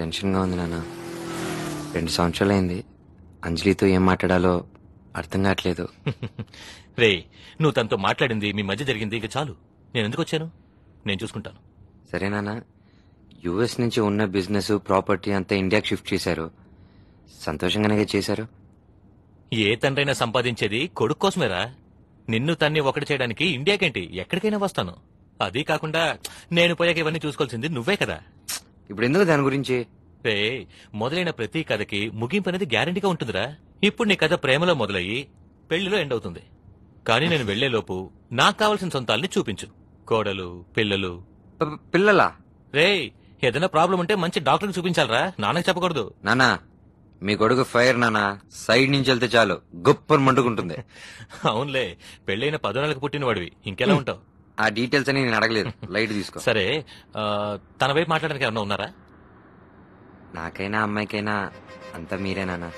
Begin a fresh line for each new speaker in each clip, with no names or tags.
టెన్షన్గా ఉంది నాన్న. 2 సంవత్సరాలైంది. అంజలితో ఏం మాట్లాడాలో అర్థం కావట్లేదు.
రే, నువ్వు తనతో మాట్లాడింది మీ మధ్య జరిగింది ఇక చాలు. నేను ఎందుకు వచ్చాను? నేను చూసుకుంటాను.
సరే నాన్న, యుఎస్ నుంచి ఉన్న బిజినెస్ ప్రాపర్టీ అంతా ఇండియాకి షిఫ్ట్ చేశారు. సంతోషంగానే చేశారు.
ఏ తండ్రైనా సంపాదించేది కొడుకు కోసమేరా. నిన్ను తన్ని ఒకటి చేయడానికి ఇండియాకేంటి ఎక్కడికైనా వస్తాను. అదీ కాకుండా నేను పోయాక ఇవన్నీ చూసుకోవాల్సింది నువ్వే కదా.
ఇప్పుడు ఎందుకు దాని గురించి?
రే, మొదలైన ప్రతి కథకి ముగింపు అనేది గ్యారంటీగా ఉంటుందిరా. ఇప్పుడు నీ కథ ప్రేమలో మొదలయ్యి పెళ్లిలో ఎండ్ అవుతుంది. కానీ నేను వెళ్లేలోపు నాకు కావాల్సిన సొంతాల్ని చూపించు. కోడలు, పిల్లలు.
పిల్లలా?
రే, ఏదైనా ప్రాబ్లం ఉంటే మంచి డాక్టర్కి చూపించాలరా, నాన్నకి చెప్పకూడదు.
నానా, మీ కొడుకు ఫైర్ నానా. సైడ్ నుంచి వెళ్తే చాలు గొప్ప మండుకుంటుంది.
అవునులే, పెళ్లైన 10 నెలలకు పుట్టిన వాడివి, ఇంకెలా ఉంటావు?
ఆ డీటెయిల్స్ అని నేను అడగలేదు. లైట్ తీసుకో.
సరే, తన వైపు మాట్లాడడానికి ఎవరన్నా ఉన్నారా?
నాకైనా అమ్మాయికైనా అంతా మీరే నానా.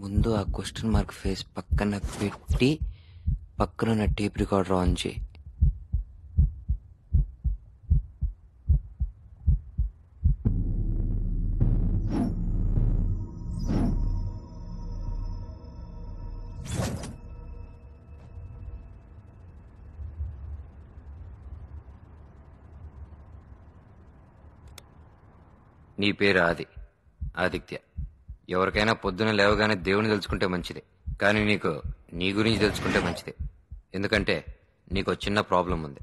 ముందు ఆ క్వశ్చన్ మార్క్ ఫేస్ పక్కన పెట్టి పక్కన ఉన్న టేప్ రికార్డర్ ఆన్ చేయి. నీ పేరు ఆదిత్య. ఎవరికైనా పొద్దున లేవగానే దేవుని తెలుసుకుంటే మంచిది, కానీ నీకు నీ గురించి తెలుసుకుంటే మంచిది. ఎందుకంటే నీకు చిన్న ప్రాబ్లం ఉంది.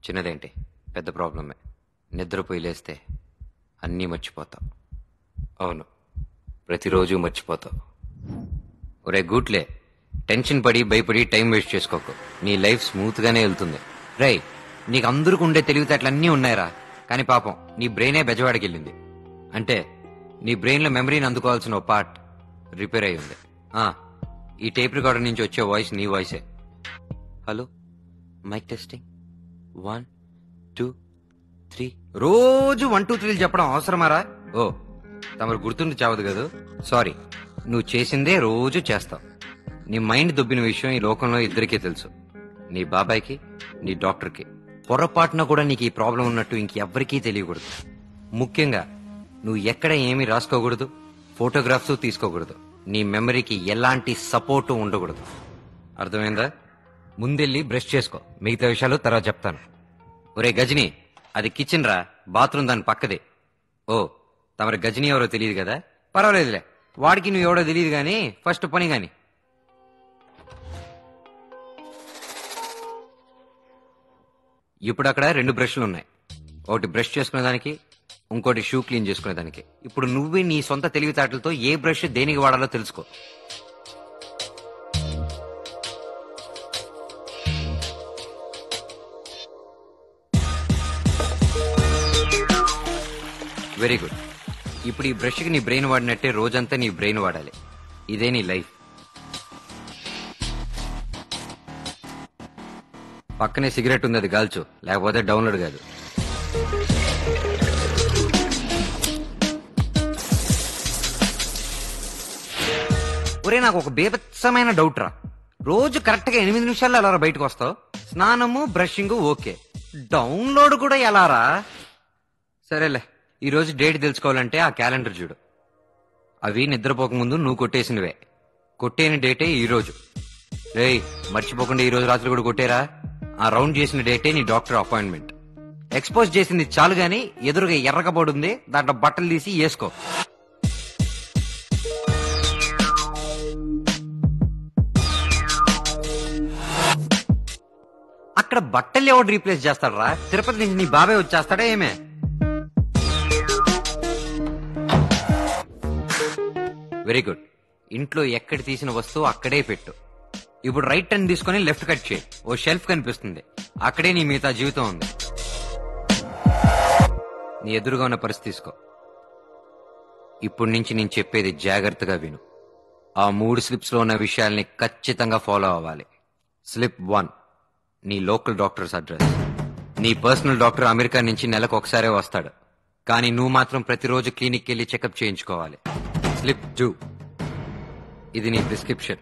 చిన్నదేంటి, పెద్ద ప్రాబ్లమే. నిద్రపోయి లేస్తే అన్నీ మర్చిపోతావు. అవును, ప్రతిరోజు మర్చిపోతావు. ఒరే గూట్లే, టెన్షన్ పడి భయపడి టైం వేస్ట్ చేసుకోకు. నీ లైఫ్ స్మూత్గానే వెళ్తుంది. రై, నీకు అందరికి ఉండే తెలివితేటలన్నీ ఉన్నాయిరా, కానీ పాపం నీ బ్రెయినే బెజవాడికి వెళ్ళింది. అంటే నీ బ్రెయిన్లో మెమరీని అందుకోవాల్సిన ఓ పార్ట్ రిపేర్ అయి ఉంది. ఈ టేప్ రికార్డర్ నుంచి వచ్చే వాయిస్ నీ వాయిసే. Hello, mic testing 1 2 3. రోజు 1 2 3 చెప్పడం అవసరమారా? ఓ, తమరు గుర్తుండి చావదు కదా. సారీ, నువ్వు చేసిందే రోజు చేస్తావు. నీ మైండ్ దొబ్బిన విషయం ఈ లోకంలో ఇద్దరికీ తెలుసు. నీ బాబాయ్కి, నీ డాక్టర్కి. పొరపాటున కూడా నీకు ఈ ప్రాబ్లం ఉన్నట్టు ఇంకెవ్వరికీ తెలియకూడదు. ముఖ్యంగా నువ్వు ఎక్కడ ఏమీ రాసుకోకూడదు, ఫోటోగ్రాఫ్స్ తీసుకోకూడదు. నీ మెమరీకి ఎలాంటి సపోర్టు ఉండకూడదు. అర్థమైందా? ముందెళ్ళి బ్రష్ చేసుకో, మిగతా విషయాలు తర్వాత చెప్తాను. ఒరే గజని, అది కిచెన్ రా, బాత్రూమ్ దాని పక్కదే. ఓ, తమరి గజని ఎవరో తెలియదు కదా, పర్వాలేదులే. వాడికి నువ్వు ఎవడో తెలియదు గాని ఫస్ట్ పని గాని. ఇప్పుడు అక్కడ 2 బ్రష్లు ఉన్నాయి. ఒకటి బ్రష్ చేసుకునే దానికి, ఇంకోటి షూ క్లీన్ చేసుకునేదానికి. ఇప్పుడు నువ్వే నీ సొంత తెలివితేటలతో ఏ బ్రష్ దేనికి వాడాలో తెలుసుకో. Very good. ఇప్పుడు ఈ బ్రష్కి నీ బ్రెయిన్ వాడినట్టే రోజంతా నీ బ్రెయిన్ వాడాలి. ఇదే నీ లైఫ్. పక్కనే సిగరెట్ ఉంది, అది కాల్చు, లేకపోతే డౌన్లోడ్ కాదు. ఒరే నాకు ఒక బేభత్సమైన డౌట్ రా. రోజు కరెక్ట్ గా 8 నిమిషాల్లో ఎలా బయటకు వస్తావు? స్నానము బ్రషింగ్ ఓకే, డౌన్లోడ్ కూడా ఎలా రా? సరేలే, ఈ రోజు డేట్ తెలుసుకోవాలంటే ఆ క్యాలెండర్ చూడు. అవి నిద్రపోకముందు నువ్వు కొట్టేసినవే. కొట్టేని డేటే ఈ రోజు. రేయ్ మర్చిపోకుండా ఈ రోజు రాత్రి కూడా కొట్టేరా. ఆ రౌండ్ చేసిన డేటే నీ డాక్టర్ అపాయింట్మెంట్. ఎక్స్పోజ్ చేసింది చాలు గాని ఎదురుగా ఎర్రకబడి ఉంది, దాంట్లో బట్టలు తీసి వేసుకో. అక్కడ బట్టలు ఎవడు రీప్లేస్ చేస్తాడరా? తిరుపతి నుంచి నీ బాబాయ్ వచ్చేస్తాడా ఏమే? Very good. ఇంట్లో ఎక్కడ తీసిన వస్తువు అక్కడే పెట్టు. ఇప్పుడు రైట్ టర్న్ తీసుకుని లెఫ్ట్ కట్ చేయి. ఓ షెల్ఫ్ కనిపిస్తుంది, అక్కడే నీ మిగతా జీవితం ఉంది. నీ ఎదురుగా ఉన్న పరిస్థితి తీసుకో. ఇప్పుడు నుంచి నేను చెప్పేది జాగ్రత్తగా విను. ఆ 3 స్లిప్స్ లో ఉన్న విషయాల్ని ఖచ్చితంగా ఫాలో అవ్వాలి. స్లిప్ 1, నీ లోకల్ డాక్టర్స్ అడ్రస్. నీ పర్సనల్ డాక్టర్ అమెరికా నుంచి నెలకు ఒకసారే వస్తాడు, కానీ నువ్వు మాత్రం ప్రతిరోజు క్లినిక్ వెళ్ళి చెకప్ చేయించుకోవాలి. స్లిప్ 2, ఇది నీ ప్రిస్క్రిప్షన్.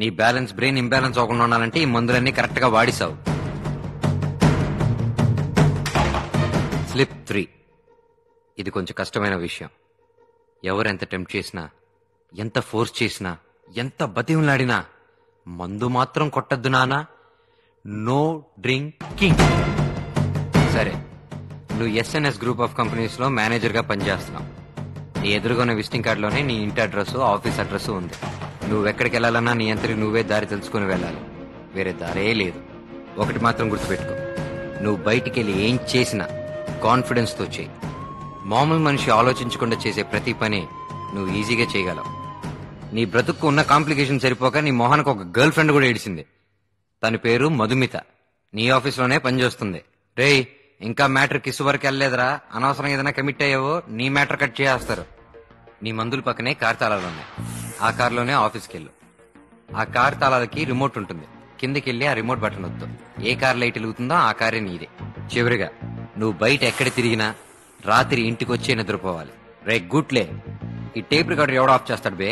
నీ బ్యాలెన్స్ బ్రెయిన్ ఇంబ్యాలెన్స్ అవ్వకుండా ఉండాలంటే ఈ మందులన్నీ కరెక్ట్ గా వాడిసావు. స్లిప్ 3, ఇది కొంచెం కష్టమైన విషయం. ఎవరెంత టెంప్ట్ చేసినా, ఎంత ఫోర్స్ చేసినా, ఎంత బతిమలాడినా మందు మాత్రం కొట్టద్దు నానా. No drinking. సరే, నువ్వు ఎస్ఎన్ఎస్ గ్రూప్ ఆఫ్ కంపెనీస్ లో మేనేజర్ గా పనిచేస్తున్నావు. నీ ఎదురుగా ఉన్న విజిటింగ్ కార్డ్ లోనే నీ ఇంటి అడ్రస్, ఆఫీస్ అడ్రస్ ఉంది. నువ్వెక్కడికి వెళ్ళాలన్నా నీ అంతటి నువ్వే దారి తెలుసుకుని వెళ్ళాలి, వేరే దారే లేదు. ఒకటి మాత్రం గుర్తుపెట్టుకో, నువ్వు బయటికి వెళ్ళి ఏం చేసినా కాన్ఫిడెన్స్ తో చేయి. మామూలు మనిషి ఆలోచించకుండా చేసే ప్రతి పని నువ్వు ఈజీగా చేయగలవు. నీ బ్రతుక్కు ఉన్న కాంప్లికేషన్ సరిపోక నీ మొహానికి ఒక గర్ల్ ఫ్రెండ్ కూడా ఏడిసింది. తన పేరు మధుమిత, నీ ఆఫీస్లోనే పనిచేస్తుంది. రేయ్, ఇంకా మ్యాటర్ కిస్ వరకు వెళ్ళలేదురా. అనవసరం ఏదైనా కమిట్ అయ్యావో నీ మ్యాటర్ కట్ చేస్తారు. నీ మందుల పక్కనే కార్ తాళాలు ఉన్నాయి, ఆ కార్లోనే ఆఫీస్కి వెళ్ళు. ఆ కార్ తాళాలకి రిమోట్ ఉంటుంది, కిందకి వెళ్ళి ఆ రిమోట్ బటన్ వద్దు. ఏ కార్ లైట్ వెలుగుతుందో ఆ కారే నీదే. చివరిగా నువ్వు బయట ఎక్కడ తిరిగినా రాత్రి ఇంటికి వచ్చే నిద్రపోవాలి. రే గుట్లే, ఈ టేప్ రికార్డర్ ఎవడో ఆఫ్ చేస్తాడు బే?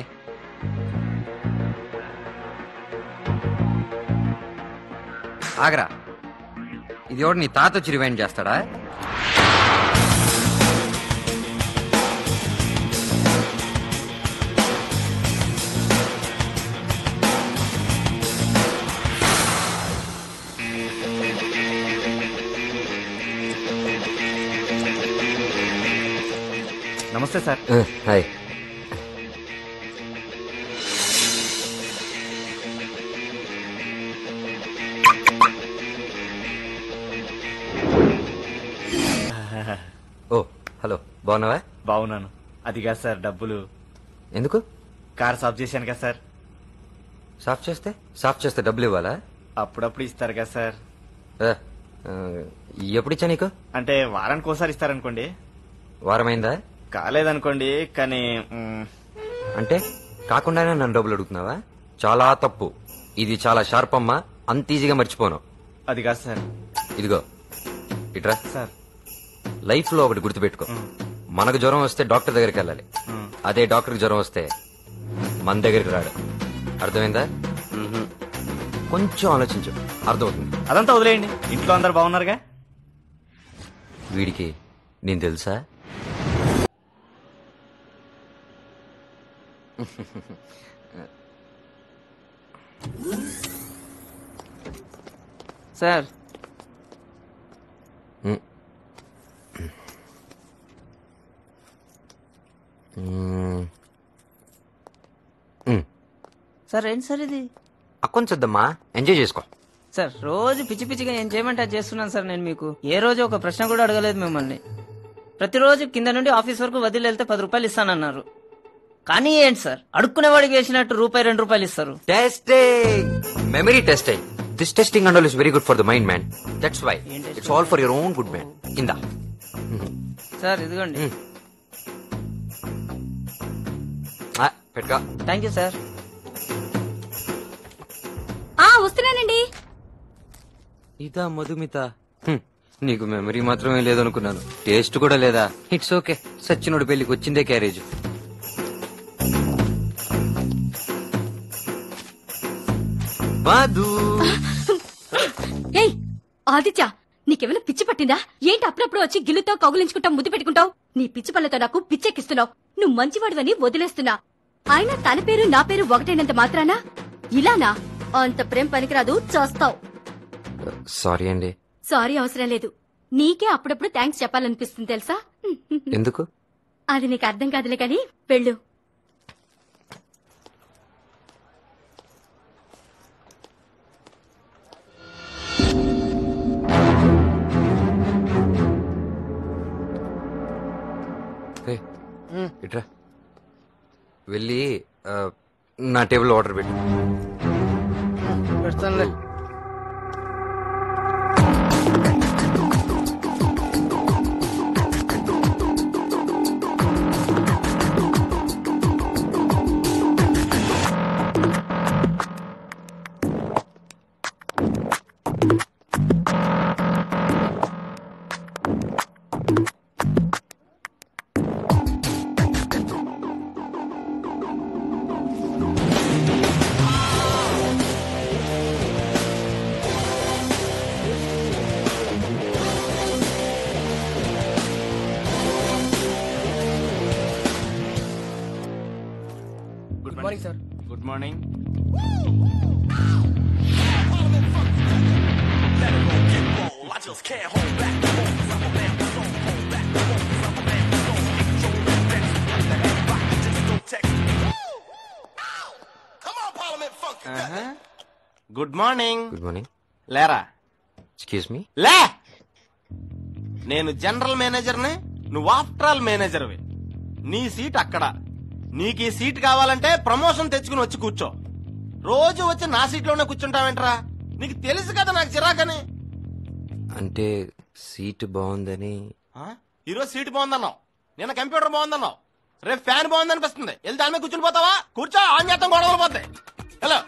ఆగరా, ఇది ఎవడు నీ తాత వచ్చి రివైండ్ చేస్తాడా?
నమస్తే సార్.
హాయ్. ఓ హలో, బాగున్నావా?
బాగున్నాను. అది కాదు సార్, డబ్బులు.
ఎందుకు?
కార్ సాఫ్ చేశాను కదా సార్.
సాఫ్ చేస్తే డబ్బులు ఇవ్వాలా?
అప్పుడప్పుడు ఇస్తారు కదా సార్.
ఆ, ఆ, ఎప్పుడిచ్చా నీకు?
అంటే వారానికి ఒకసారి ఇస్తారనుకోండి.
వారమైందా?
కాలేదనుకోండి, కానీ
అంటే కాకుండానే నన్ను డబ్బులు అడుగుతున్నావా? చాలా తప్పు. ఇది చాలా షార్ప్ అమ్మా, అంత ఈజీగా మర్చిపోను.
అది కాదు సార్.
ఇదిగో ఇట్రా.
సార్
లైఫ్ లో ఒకటి గుర్తుపెట్టుకో, మనకు జ్వరం వస్తే డాక్టర్ దగ్గరికి వెళ్ళాలి, అదే డాక్టర్కి జ్వరం వస్తే మన దగ్గరికి రాడు. అర్థమైందా? కొంచెం ఆలోచించు, అర్థమవుతుంది.
అదంతా వదిలేయండి, ఇంట్లో అందరు బాగున్నారుగా?
వీడికి నేను తెలుసా?
సార్ సార్ ఏంటి సార్ ఇది?
అకౌంట్స్ వద్దమ్మా, ఎంజాయ్ చేసుకో.
సార్ రోజు పిచ్చి పిచ్చిగా ఏం చేయమంటే అది చేస్తున్నాను సార్. నేను మీకు ఏ రోజు ఒక ప్రశ్న కూడా అడగలేదు మిమ్మల్ని. ప్రతిరోజు కింద నుండి ఆఫీస్ వరకు వదిలి వెళ్తే 10 రూపాయలు ఇస్తానన్నారు. కానీ ఏంటి సార్, అడుక్కునేవాడికి వేసినట్టు ₹1, ₹2 ఇస్తారు.
Testing, memory testing. This testing and all is very good for the mind man. That's why it's all for your own good man. ఇందా
సార్ ఇదిగోండి.
పెట్టుకో.
Thank you sir.
వస్తున్నానండి.
ఇదా మధుమిత? నీకు మెమరీ మాత్రమే లేదనుకున్నాను, టేస్ట్ కూడా లేదా? ఇట్స్ ఓకే, సచ్చినోడి పెళ్లికి వచ్చిందే క్యారేజ్. మధు
ఏయ్ ఆదిత్య, నీకేమైనా పిచ్చి పట్టిందా? ఏంటి అప్పుడప్పుడు వచ్చి గిల్లుతో కౌగులించుకుంటావు, ముద్దు పెట్టుకుంటావు? నీ పిచ్చి పళ్ళతో నాకు పిచ్చెక్కిస్తున్నావు. నువ్వు మంచివాడివని వదిలేస్తున్నా. అయినా తన పేరు నా పేరు ఒకటైనంత మాత్రానా ఇలానా? అంత ప్రేమ పనికిరాదు, చేస్తావు.
సారీ అండి.
సారీ అవసరం లేదు. నీకే అప్పుడప్పుడు థ్యాంక్స్ చెప్పాలనిపిస్తుంది తెలుసా?
ఎందుకు?
అది నీకు అర్థం కాదులే కాని వెళ్ళు.
ఇట్రా వెళ్ళి నా టేబుల్ ఆర్డర్ పెట్టు.
పెడతానులే.
Good morning sir. Good morning. Good morning.
Good morning.
లేరా?
Excuse me.
లే, నేను జనరల్ మేనేజర్ని, నువ్వు ఆఫ్టర్ ఆల్ మేనేజర్వి. నీ సీట్ అక్కడ. నీకు ఈ సీట్ కావాలంటే ప్రమోషన్ తెచ్చుకుని వచ్చి కూర్చో. రోజు వచ్చి నా సీట్లోనే కూర్చుంటావేంట్రా? నీకు తెలుసు కదా నాకు చిరాకని.
అంటే సీట్ బాగుందని.
ఈరోజు సీట్ బాగుందన్నావు, నిన్న కంప్యూటర్ బాగుందన్నావు, రేపు ఫ్యాన్ బాగుందనిపిస్తుంది. వెళ్ళి దాని మీద కూర్చుని పోతావా? కూర్చో, ఆన్ చేస్తాం, గొడవలు పోతాయి. హలో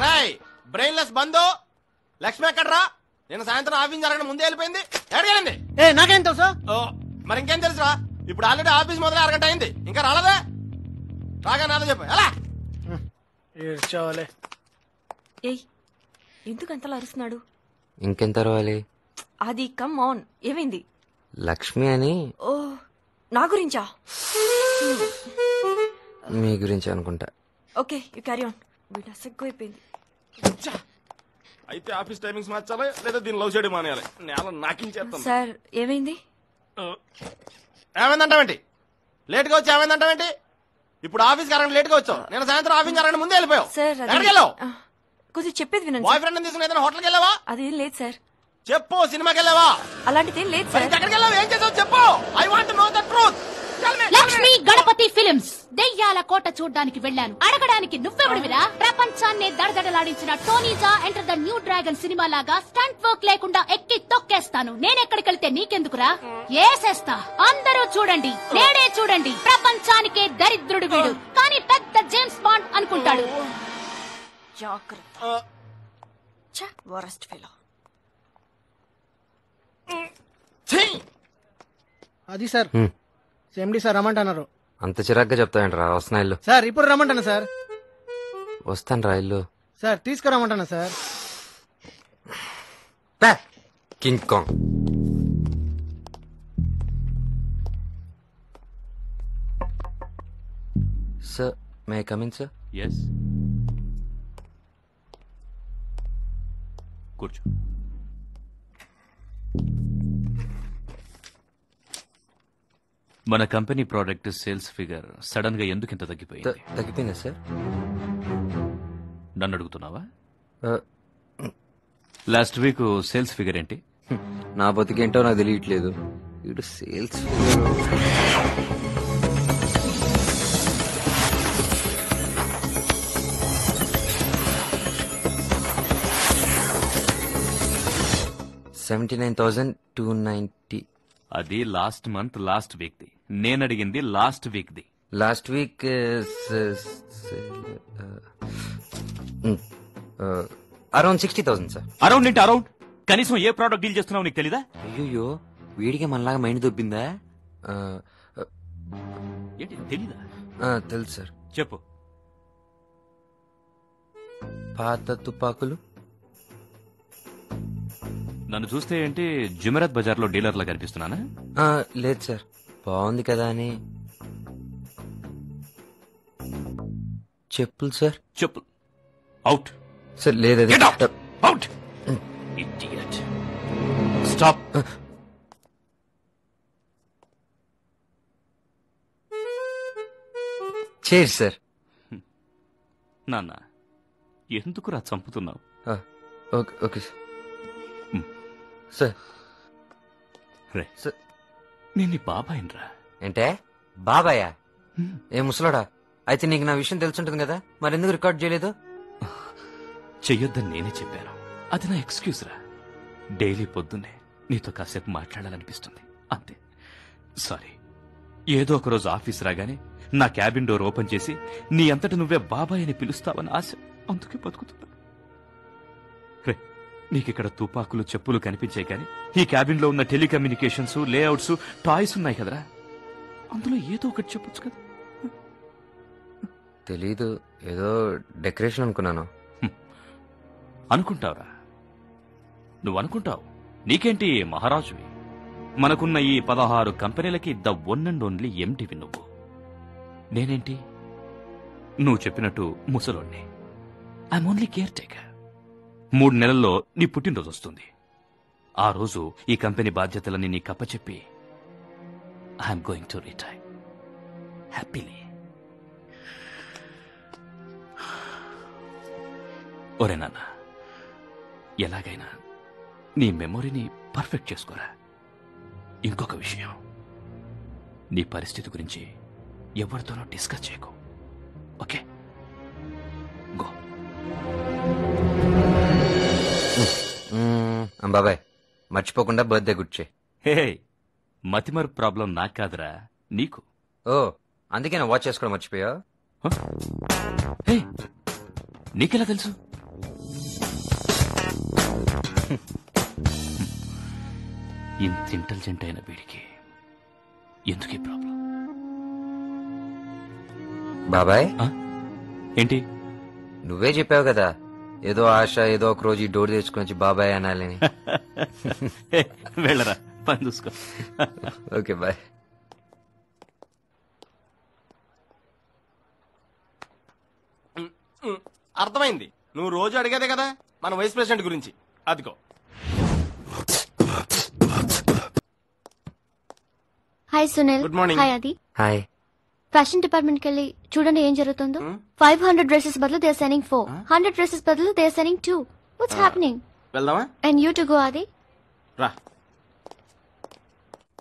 రాయ్, బ్రెయిన్లెస్ బంధు. లక్ష్మి ఎక్కడ్రా? నేను సాయంత్రం ఆఫీస్ జరగడం ముందే వెళ్ళిపోయింది. ఎడగండి.
నాకేం తెలుసా?
మరి ఇంకేం తెలుసురా? ఇప్పుడు ఆల్రెడీ ఆఫీస్ మొదలు అరగంట అయింది, ఇంకా రాలేదే. రాగా నాతో చెప్పు. ఎలా
ఏయ్, ఎందుకు అంతలా అరుస్తున్నాడు?
ఇంకెంత అరవాలి?
అది కమ్ ఆన్, ఏమైంది?
లక్ష్మి అని.
ఓ, నా గురించా?
మీ గురించి అనుకుంటా.
Okay, you carry on. వీడు అసగ్గిపోయింది.
అయితే ఆఫీస్ టైమింగ్స్ మార్చాలి, లేదా దీన్ని లవ్ చేయడం మానేయాలి. నేల నాకించేస్తాను.
సార్, ఏమైంది?
ఏమైందంటావేంటి? లేట్ గా వచ్చి ఏమైందంటావేంటి? ఇప్పుడు ఆఫీస్ అరగంట లేట్ గా వచ్చావు, నేను సాయంత్రం ఆఫీస్ అరగంట ముందే వెళ్ళిపోయావు.
సార్,
ఎక్కడికి వెళ్ళావు?
కొద్దిగా చెప్పేది వినండి.
బాయ్ ఫ్రెండ్ తీసుకుని ఏదైనా హోటల్కి వెళ్ళావా?
అదేం లేదు సార్.
చెప్పు, సినిమాకి వెళ్ళావా?
అలాంటిదేం లేదు
మరి
సార్.
ఎక్కడికి వెళ్ళావు? ఏం చేసావు చెప్పు. I want to know the truth.
Lakshmi Ganapathi films దెయ్యాల కోట చూడ్డానికి వెళ్ళాను. అడగడానికి నువ్వెవడివిరా? ప్రపంచాన్ని దడదడలాడించిన Tony Jaa enter the new dragon cinema లాగా స్టంట్ వర్క్ లేకుండా ఎక్కి తొక్కేస్తాను. నేనెక్కడికెళ్తే నీకెందుకురా? ఏసేస్తా. అందరూ చూడండి, నేడే చూడండి. ప్రపంచానికే దరిద్రుడు వీడు, కానీ పెద్ద జేమ్స్ బాండ్ అనుకుంటాడు.
జాగ్రత్త. Worst fellow.
అది సార్, ఎండి సార్ రమ్మంటున్నారు.
అంత చిరాగ్గా చెప్తావేంట్రా? వస్తున్నా ఇల్లు.
సార్ ఇప్పుడు రమ్మంటాను సార్.
వస్తాను రా ఇల్లు.
సార్ తీసుకురమ్మంటాను sir.
King Kong. Sir, may I come in sir?
Yes, కూర్చో. మన company product sales figure sudden గా ఎందుకు ఇంత తగ్గిపోయింది?
తగ్గిపోయిందా సార్?
నన్ను అడుగుతున్నావా? లాస్ట్ వీక్ సేల్స్ ఫిగర్ ఏంటి?
నా బతికేంటో నాకు తెలియట్లేదు. వీడు సేల్స్ $79,290.
అది last month last week the. నేను అడిగింది last week the.
Last week around 60,000 sir.
Around ఏంటి అరౌండ్? కనీసం ఏ ప్రోడక్ట్ డీల్ చేస్తున్నావు నీకు తెలీదా?
అయ్యో, వీడికి మనలాగా మైండ్ దొబ్బిందా?
ఏంటి తెలీదా?
తెలుసు సార్.
చెప్పు.
పాత తుపాకులు.
నన్ను చూస్తే ఏంటి జుమెరాత్ బజార్లో డీలర్లా కనిపిస్తున్నానా?
లేదు సార్, బాగుంది కదా అని. చెప్పులు సార్.
చెప్పులు అవుట్
సార్. లేదు
out. Idiot. Stop.
Chair sir.
నాన్న ఎందుకురా చంపుతున్నావు?
Okay sir.
రే
సార్.
నేను నీ బాబాయినరా.
ఏంటే బాబాయా? ఏ ముసలాడా? అయితే నీకు నా విషయం తెలుసుంటుంది కదా, మరి ఎందుకు రికార్డ్ చేయలేదు?
చెయ్యొద్దని నేనే చెప్పాను. అది నా ఎక్స్క్యూజ్ రా. డైలీ పొద్దున్నే నీతో కాసేపు మాట్లాడాలనిపిస్తుంది అంతే. సారీ. ఏదో ఒకరోజు ఆఫీస్ రాగానే నా క్యాబిన్ డోర్ ఓపెన్ చేసి నీ అంతటి నువ్వే బాబాయ్ అని పిలుస్తావని ఆశ, అందుకే బతుకుతున్నా. రే నీకిక్కడ తుపాకులు చెప్పులు కనిపించాయి కానీ ఈ క్యాబిన్ లో ఉన్న టెలికమ్యూనికేషన్స్, లేఅవుట్స్, టాయ్స్ ఉన్నాయి కదరా, అందులో ఏదో ఒకటి చెప్పొచ్చు కదా.
తెలీదు, ఏదో డెకరేషన్ అనుకున్నాను.
అనుకుంటావురా, నువ్వు అనుకుంటావు. నీకేంటి మహారాజువి. మనకున్న ఈ 16 కంపెనీలకి ద వన్ అండ్ ఓన్లీ ఎండివి నువ్వు. నేనేంటి నువ్వు చెప్పినట్టు ముసలోణ్ణి. I'm only caretaker. 3 నెలల్లో నీ పుట్టినరోజు వస్తుంది. ఆ రోజు ఈ కంపెనీ బాధ్యతలన్నీ నీ కప్పచెప్పి I'm going to retire happily. ఒరే నాన్న, ఎలాగైనా నీ మెమొరీని పర్ఫెక్ట్ చేసుకోరా. ఇంకొక విషయం, నీ పరిస్థితి గురించి ఎవరితోనూ డిస్కస్ చేయకు. Okay, go.
బాబాయ్ మర్చిపోకుండా బర్త్డే గుర్చే.
హే, మతిమరు ప్రాబ్లం నాకు కాదురా, నీకు.
ఓ అందుకే నా వాచ్ చేసుకోవడం మర్చిపోయా?
హే, నీకెలా తెలుసు? ఇంత ఇంటెలిజెంట్ అయిన వీడికి ఎందుకు ఈ ప్రాబ్లం?
బాబాయ్
ఏంటి?
నువ్వే చెప్పావు కదా, ఏదో ఆశ ఏదో ఒక రోజు ఈ డోర్ తెచ్చుకుని వచ్చి బాబాయ్ అనాలని.
వెళ్ళరా, పని చూసుకో.
Okay bye.
అర్థమైంది. నువ్వు రోజు అడిగేదే కదా మన వైస్ ప్రెసిడెంట్ గురించి. అదిగో.
Hi Sunil.
Good morning.
Hi Aadi.
Hi.
Fashion department కి వెళ్ళి చూడండి ఏం జరుగుతుందో. 500 డ్రెస్సెస్ బదులు దే ఆర్ సెండింగ్ 4. 100 డ్రెస్సెస్ బదులు they are sending 2. What's happening?
వెళ్దామా?
And you too go Aadi.
రా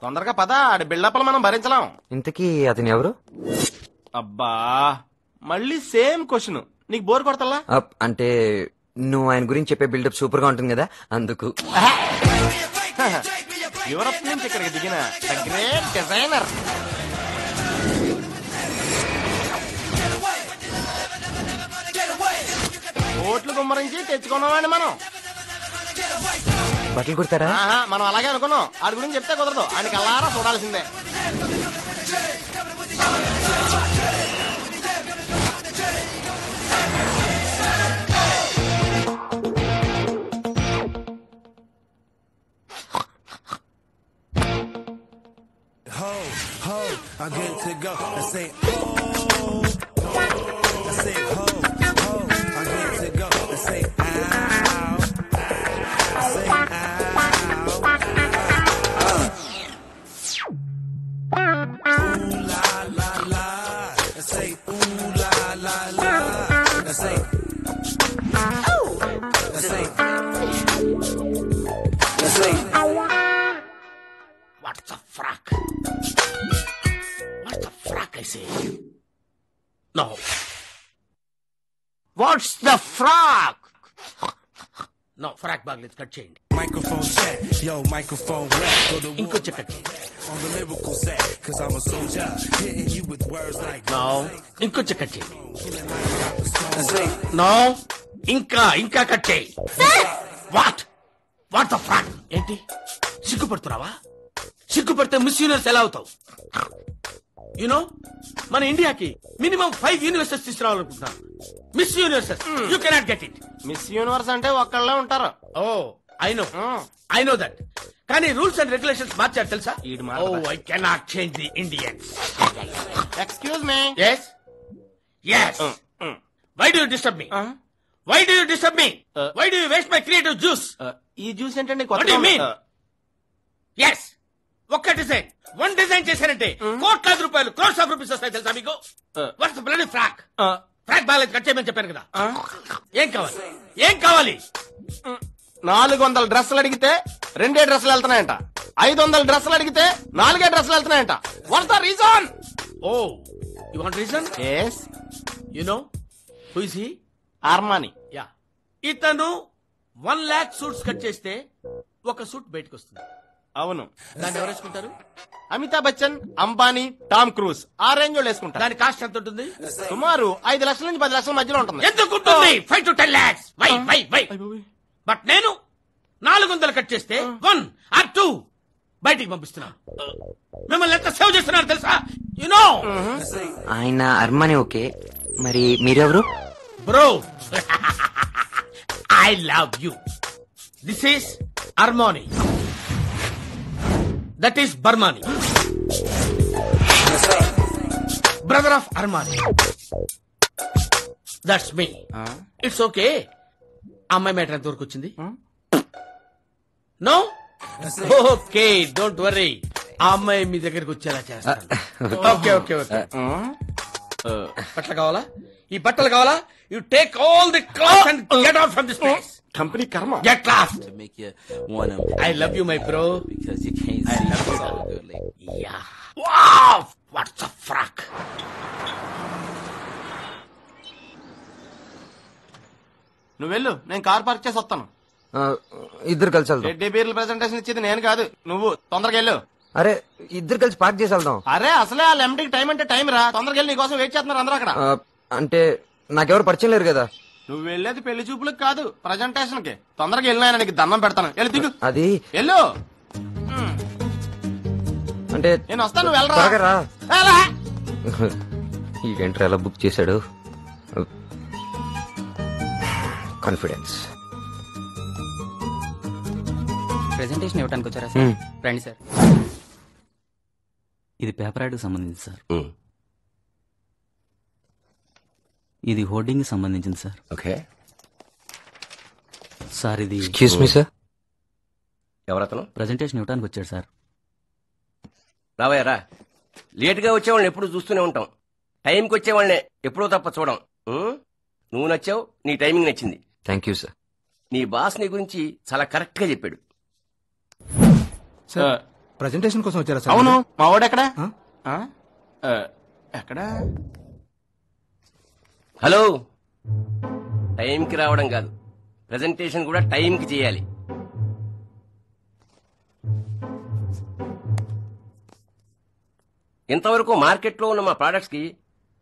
తొందరగా పద, ఆడి బిల్డప్లు మనం భరించలేం.
ఇంతకీ అతను ఎవరు?
అబ్బా మళ్ళీ సేమ్ క్వశ్చన్. నీకు బోర్ కొడతల్లా?
అంటే నువ్వు ఆయన గురించి చెప్పే బిల్డప్ సూపర్ గా ఉంటుంది కదా, అందుకు.
యూరప్ నుంచి ఇక్కడికి దిగిన ద గ్రేట్ డిజైనర్. ఓట్లు గుమ్మరించి తెచ్చుకున్నామండి మనం.
బట్టలు కుడతారా?
మనం అలాగే అనుకున్నాం. ఆడి గురించి చెప్తే కుదరదు, ఆయనకి అల్లారా చూడాల్సిందే.
I get to go. I say, oh. I say, ho, ho. I get to go. I say, ow. I say, ow. Ooh la la la. I say, ooh la la la. I say, I say, I say.
What's the frack? What's the frack, I say? No. What's the frack? No, frack baglet cut change.
Microphone check, yo, microphone rap. Go to
Inko check it.
on the lyrical set, cause I'm a soldier. Hitting you with words like
No, inko check it. No, inka cut change. What? What the frack? ఏంటి సిగ్గుపడుతున్నావా? సిగ్గుపడితే మిస్యూనర్స్ ఎలా అవుతావు?
You know మన ఇండియాకి minimum 5 universities తీసుకురావాలనుకుంటున్నాను. Miss Universes you cannot get it.
Miss Universe అంటే ఒక్కళ్ళే ఉంటారు.
Oh I know that. కానీ రూల్స్ అండ్ రెగ్యులేషన్స్ మార్చారు తెలుసా? Oh I cannot change the Indians.
Excuse me.
Yes. Why do you disturb me? Why do you disturb me? Why do you waste my creative juice?
ఈ juice ఏంటండి?
What do you mean? Yes. ఒక్క design, one design చేశారంటే కోట్లాది రూపాయలు, crores of rupees వస్తాయి తెలుసా మీకు? What's the bloody frack? Frock balance cut చేయమని చెప్పాను కదా. ఏం కావాలి?
400 డ్రెస్సులు అడిగితే 2 డ్రెస్సులు వెళ్తున్నాయంట. 500 డ్రెస్సులు అడిగితే 4 డ్రెస్సులు వెళ్తున్నాయంట. What's the reason?
Oh, you want reason?
Yes.
You know who is he?
Armani.
Yeah. ఇతను 1 lakh సూట్స్ కట్ చేస్తే ఒక సూట్ బయటకు వస్తుంది.
అవును.
దాన్ని ఎవరు వేసుకుంటారు?
అమితాబ్ బచ్చన్, అంబానీ, టామ్ క్రూజ్ ఆ రేంజ్ లో వేసుకుంటారు.
దాని కాస్ట్ ఎంత ఉంటుంది?
సుమారు 5 లక్షల నుంచి 10 లక్షల మధ్యలో ఉంటుంది.
ఎందుకు ఉంటుంది? 5 to 10 lakhs. Why? బట్ నేను 400 కట్ చేస్తే 1 or 2 బయటికి పంపిస్తున్నాను. మిమ్మల్ని ఎంత సేవ్ చేస్తున్నారు తెలుసా? You know.
ఆయన అర్మాని ఓకే, మరి మీరెవరు?
Bro, I love you. This is Armani, that is Burmani. Brother of Armani, that's me. It's okay. అమ్మాయి మ్యాటర్ ఎంత వరకు వచ్చింది? నో? Okay, don't worry. ఆ అమ్మాయి మీ దగ్గరికి వచ్చేలా చేస్తాను. ఓకే. బట్టలు కావాలా? ఈ బట్టలు కావాలా? You take all the cloth and get out from this place.
Company కర్మ.
Get lost. I love you my bro. Wow, what's a frock.
నువ్వు వెళ్ళు, నేను కార్ పార్క్ చేసి వస్తాను.
ఇద్దరు కలిసి వెళ్దాం.
రెడ్డి బీర్ల ప్రెజెంటేషన్ ఇచ్చేది నేను కాదు, నువ్వు. తొందరగా వెళ్ళు.
అరే ఇద్దరు కలిసి పార్క్ చేసి వెళ్దాం.
అరే అసలే వాళ్ళ ఎండికి టైం అంటే టైం రా. తొందరగా వెళ్ళి నీకోసం వెయిట్ చేస్తున్నారు అందరూ అక్కడ.
అంటే నాకెవరు పరిచయం లేరు కదా.
నువ్వు వెళ్ళేది పెళ్లి చూపులకు కాదు, ప్రెజెంటేషన్ కి. తొందరగా వెళ్ళినా నీకు దండం పెడతాను. వెళ్ళి దిగు.
అది
వెళ్ళు.
అంటే
నేను వస్తాను, నువ్వు వెళ్ళరా.
త్వరగా రా. ఈ ఎంట్రీ ఎలా బుక్ చేశాడు? కాన్ఫిడెన్స్.
ప్రెజెంటేషన్ ఇవ్వడానికి వచ్చారా సార్? రండి సార్.
ఇది పేపర్ యాడ్ సంబంధించి సార్. ఇది హోర్డింగ్ సంబంధించింది సార్.
ఓకే
సార్ ఇది
ఎక్స్క్యూజ్ మీ సార్.
ఎవరతను?
ప్రెజెంటేషన్ ఇవ్వడానికి వచ్చాడు సార్.
రావయ్య రా. లేటుగా వచ్చేవాళ్ళని ఎప్పుడు చూస్తూనే ఉంటాం, టైంకి వచ్చేవాళ్ళని ఎప్పుడో తప్ప చూడం. నువ్వు నచ్చావు, నీ టైమింగ్ నచ్చింది.
Thank you sir.
నీ బాస్ నీ గురించి చాలా కరెక్ట్ గా చెప్పాడు.
ప్రెజెంటేషన్ కోసం వచ్చారా సార్?
అవును. మా వాడు ఎక్కడ? ఎక్కడ?
హలో, టైంకి రావడం కాదు, ప్రెజెంటేషన్ కూడా టైంకి చేయాలి. ఇంతవరకు మార్కెట్లో ఉన్న మా ప్రొడక్ట్స్ కి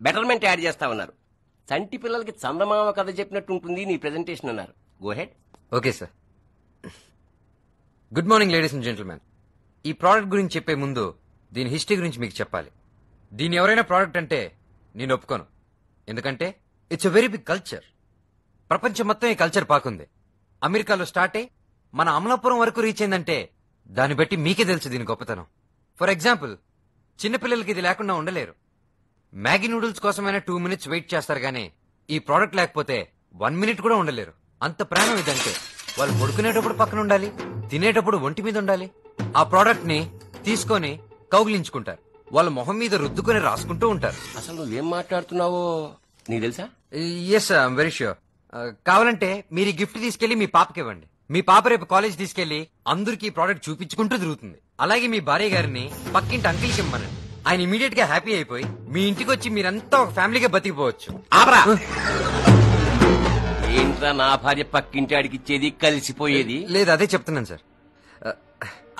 బెటర్మెంట్ యాడ్ చేస్తా ఉన్నారు. చంటి పిల్లలకి చందమామ కథ చెప్పినట్టు ఉంటుంది నీ ప్రెజెంటేషన్ అన్నారు. Go ahead.
Okay sir. Good morning ladies and gentlemen. ఈ ప్రోడక్ట్ గురించి చెప్పే ముందు దీని హిస్టరీ గురించి మీకు చెప్పాలి. దీని ఎవరైనా ప్రోడక్ట్ అంటే నేను ఒప్పుకోను. ఎందుకంటే it's a very big culture. ప్రపంచం మొత్తం ఈ కల్చర్ పాకుంది. అమెరికాలో స్టార్ట్ అయ్యి మన అమలాపురం వరకు రీచ్ అయిందంటే దాన్ని బట్టి మీకే తెలుసు దీని గొప్పతనం. ఫర్ ఎగ్జాంపుల్, చిన్నపిల్లలకి ఇది లేకుండా ఉండలేరు. మ్యాగీ నూడిల్స్ కోసమైనా 2 minutes వెయిట్ చేస్తారు కానీ ఈ ప్రోడక్ట్ లేకపోతే 1 minute కూడా ఉండలేరు. అంత ప్రాణం ఇదంటే. వాళ్ళు పడుకునేటప్పుడు పక్కన ఉండాలి, తినేటప్పుడు ఒంటి మీద ఉండాలి. ఆ ప్రోడక్ట్ ని తీసుకొని కౌగిలించుకుంటారు. వాళ్ళ మొహం మీద రుద్దుకొని రాసుకుంటూ ఉంటారు.
అసలు నువ్వేం మాట్లాడుతున్నావో నీకు తెలుసా?
Yes I'm very sure. కావాలంటే మీరు ఈ గిఫ్ట్ తీసుకెళ్లి మీ పాపకి ఇవ్వండి. మీ పాప రేపు కాలేజ్ తీసుకెళ్లి అందరికి ఈ ప్రోడక్ట్ చూపించుకుంటూ తిరుగుతుంది. అలాగే మీ భార్య గారిని పక్కింటి అంకిల్కి ఇమ్మనండి. ఆయన ఇమీడియట్ గా హ్యాపీ అయిపోయి మీ ఇంటికి వచ్చి మీరంతా ఒక ఫ్యామిలీగా బతికిపోవచ్చు.
ఆపరా. ఏంట్రా నా భార్య పక్కింటి ఆడికి ఇచ్చేది, కలిసిపోయేది?
లేదు, అదే చెప్తున్నాను సార్.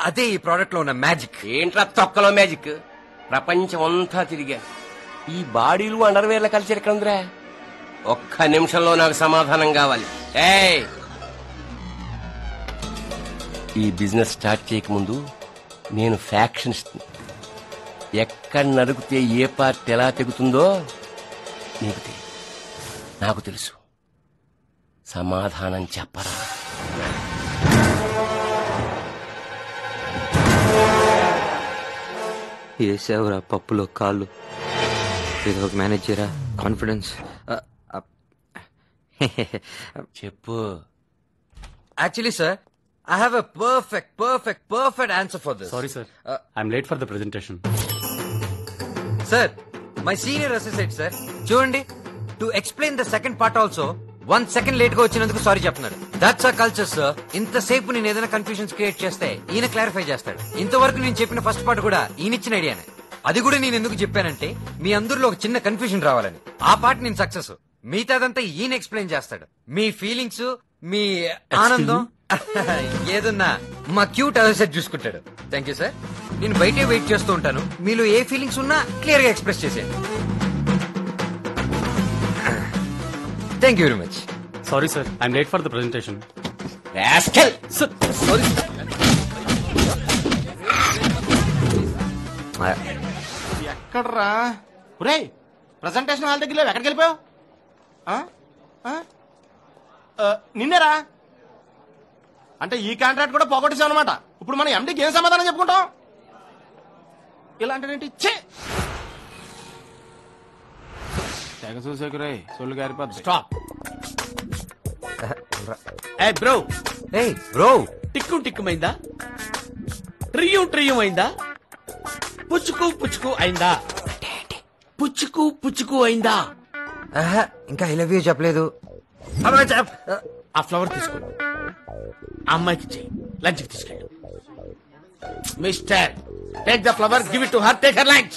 అదే ఈ ప్రోడక్ట్ లో ఉన్న మ్యాజిక్.
ఏంట్రా తొక్కలో మ్యాజిక్? ప్రపంచం అంతా తిరిగా ఈ బాడీలు అండర్వేర్ల కల్చర్ ఎక్కడ ఉందిరా? ఒక్క నిమిషంలో నాకు సమాధానం కావాలి. ఏయ్, ఈ బిజినెస్ స్టార్ట్ చేయకముందు నేను ఫ్యాక్షనిస్ట్. ఎక్కడ నరికితే ఏ పార్ట్ ఎలా తెగుతుందో నీకు తెలియదు, నాకు తెలుసు. సమాధానం చెప్పరా?
వేసావురా పప్పులో కాళ్ళు. ఏదో ఒక మేనేజ్ చేయరా. కాన్ఫిడెన్స్.
చెప్పు.
Actually sir, I have a perfect answer for this.
Sorry, sir. I'm late for the presentation.
Sir, my senior associate, sir. చూడండి, to explain the second part also, 1 second late గా వచ్చినందుకు sorry చెప్తున్నాడు. That's our culture, sir. ఇంతసేపు నేను ఏదైనా confusions create చేస్తే ఈయన clarify చేస్తాడు. ఇంతవరకు నేను చెప్పిన ఫస్ట్ పార్ట్ కూడా ఈయన ఇచ్చిన ఐడియానే. అది కూడా నేను ఎందుకు చెప్పానంటే మీ అందరిలో ఒక చిన్న కన్ఫ్యూజన్ రావాలని. ఆ పార్ట్ నేను సక్సెస్, మిగతాదంతా ఈయన ఎక్స్ప్లెయిన్ చేస్తాడు. మీ ఫీలింగ్స్, మీ ఆనందం ఏదన్నా మా క్యూట్ అసెట్ చూసుకుంటాడు. Thank you sir. నేను బయటే వెయిట్ చేస్తూ ఉంటాను. మీలో ఏ ఫీలింగ్స్ ఉన్నా క్లియర్ గా ఎక్స్ప్రెస్ చేసేయండి. Thank you very much.
Sorry, sir. I'm late for the presentation.
Rascal!
Sir, sorry.
ఎక్కడ్రా? ఒరేయ్, ప్రెజెంటేషన్ హాల్ దగ్గర ఎక్కడికి వెళ్ళిపోయావు? నిన్నేరా? అంటే ఈ కాంట్రాక్ట్ కూడా పోగొట్టేసావు అనమాట. ఇప్పుడు మనం ఎండీకి ఏం సమాధానం చెప్పుకుంటాం? ఇలాంటి తెగ చూసేకురే సొల్లు గారిపోద్ది. స్టాప్.
ఏయ్ బ్రో,
ఏయ్ బ్రో,
టిక్కు అయిందా? ట్రియ్యం అయిందా? పుచ్చుకు అయిందా? పుచ్చుకు అయిందా?
ఇంకా ఐ లవ్ యూ చెప్పలేదు.
ఆ ఫ్లవర్ తీసుకో, అమ్మాయికి చెయ్యి, లంచ్ కి తీసుకెళ్ళు. Mister, take the flower, give it to her, take her lunch.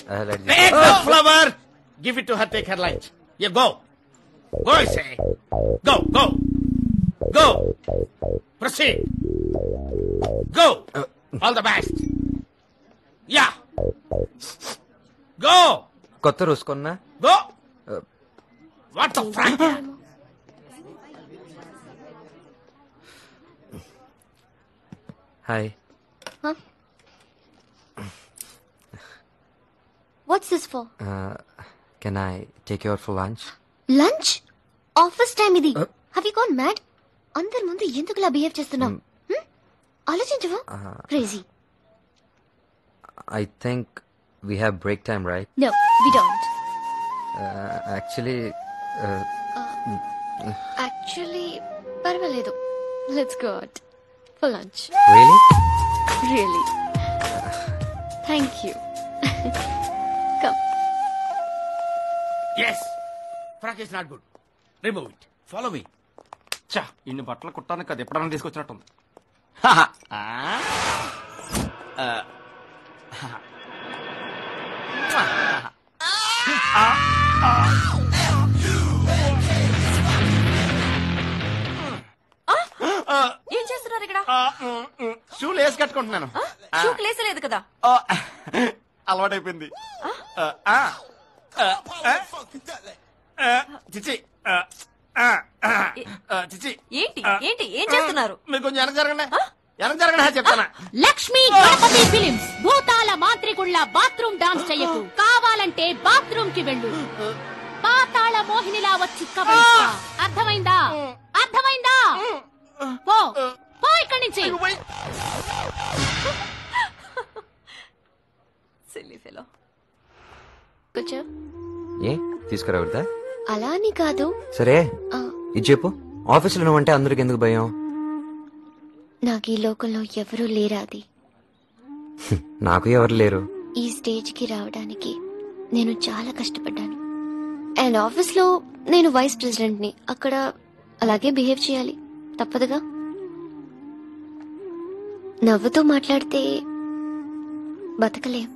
Take the flower, give it to her, take her lunch. You go I say. Go. Proceed. Go. All the best. Yeah. Go.
కొత్త రోజుకున్నా.
Go. What the fuck?
Hi.
Huh? What's this for?
Can I take you out for lunch?
Lunch? Office time ఇది. Have you gone mad? అందరి ముందు ఎందుకులా behave చేస్తున్నావు? ఆలోచించవా? Crazy.
I think we have break time, right?
No, we don't.
Actually,
పర్వాలేదు. Let's go out for lunch.
Really?
Really. Thank you. Come.
Yes. Frock is not good. Remove it. Follow me.
చా, ఇన్ని బట్టలు కుట్టానికి అది ఎప్పుడన్నా తీసుకొచ్చినట్టుంది.
ఏం చేస్తున్నారు ఇక్కడ?
షూలు వేసి కట్టుకుంటున్నాను.
షూకి లేసలేదు కదా?
అలవాటైపోయింది. చిచి చిచి,
ఏంటి ఏం చేస్తున్నారు?
మీరు కొంచెం వెనక జరగండి. చెప్తానా?
లక్ష్మీ గణపతి ఫిలిమ్స్. భూతాల మాంత్రికుళ్ళ బాత్రూమ్ డాన్స్ చెయ్యకు. కావాలంటే బాత్రూమ్ కి వెళ్ళు. పాతాళ మోహినిలా వచ్చి కబడిస్తా. అర్థమైందా? పో ఇక్కడి నుంచి.
Silly fellow.
కూర్చో.
ఏ తీసుకురావద్దా?
అలా అని కాదు.
సరే ఇది చెప్పు, ఆఫీసులో నువ్వంటే అందరికి ఎందుకు భయం?
నాకు ఈ లోకంలో ఎవరూ లేరాది.
నాకు ఎవరు లేరు.
ఈ స్టేజ్ కి రావడానికి నేను చాలా కష్టపడ్డాను. అండ్ ఆఫీస్ లో నేను వైస్ ప్రెసిడెంట్ ని. అక్కడ అలాగే బిహేవ్ చేయాలి, తప్పదుగా. నవ్వుతూ మాట్లాడితే బతకలేం.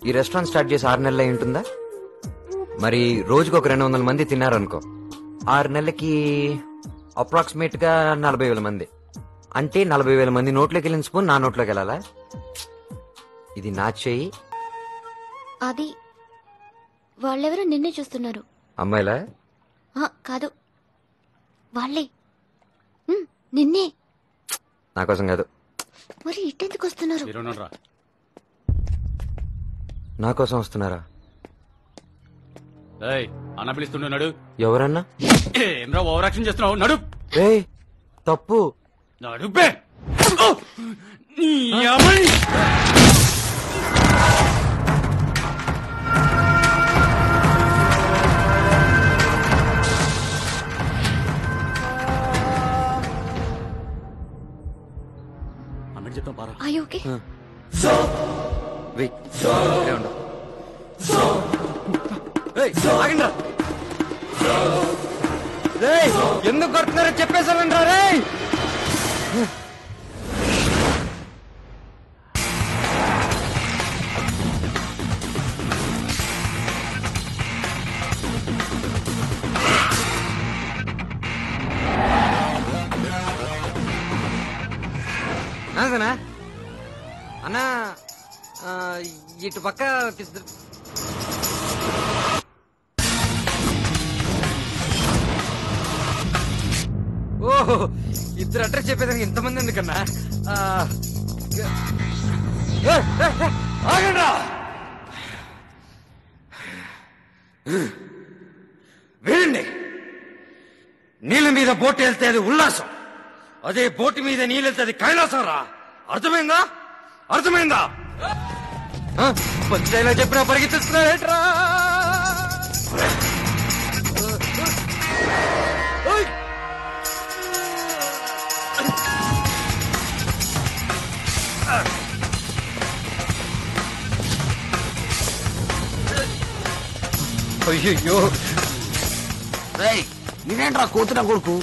ఈ రెస్టారెంట్ స్టార్ట్ చేసి 6 నెలలు అయి ఉంటుందా? మరి రోజుకు ఒక 200 మంది తిన్నారనుకో, 6 నెలలకి అప్రాక్సిమేట్ గా 40,000 మంది. అంటే 40,000 మంది నోట్లోకి వెళ్ళిన స్పూన్ నా నోట్లోకి వెళ్ళాలా? ఇది నా చెయ్యి.
అది వాళ్ళెవరో నిన్నే చూస్తున్నారు.
అమ్మాయిలా?
కాదు, వాళ్ళే నిన్నే.
నా కోసం కాదు.
మరి ఇట్టెందుకు వస్తున్నారు?
నా కోసం వస్తున్నారా?
అన్న పిలుస్తుండే నడు.
ఎవరన్నా?
ఏమ్రా ఓవర్ యాక్షన్ చేస్తున్నావు? నడు.
తప్పు.
నడుపే. అన్నట్టు చెప్తాం పారా.
Are you okay?
ఎందుకు కొడుతున్నారో చెప్పేసానంటారా రే? అన్నా ఇటు పక్క ఓహో ఇద్దరు అడ్రస్ చెప్పేదానికి ఇంతమంది ఎందుకన్నా? ఆగండ్రా. వినండి, నీళ్ళ మీద బోటు వెళ్తే అది ఉల్లాసం, అదే బోటు మీద నీళ్ళు వెళ్తే అది కైలాసం రా. అర్థమైందా? అర్థమైందా? పంచాయలా చెప్పినా పరిగెత్తిస్తున్నారేట్రా? అయ్యో
నేనేంట్రా కోతున్నా కొడుకు?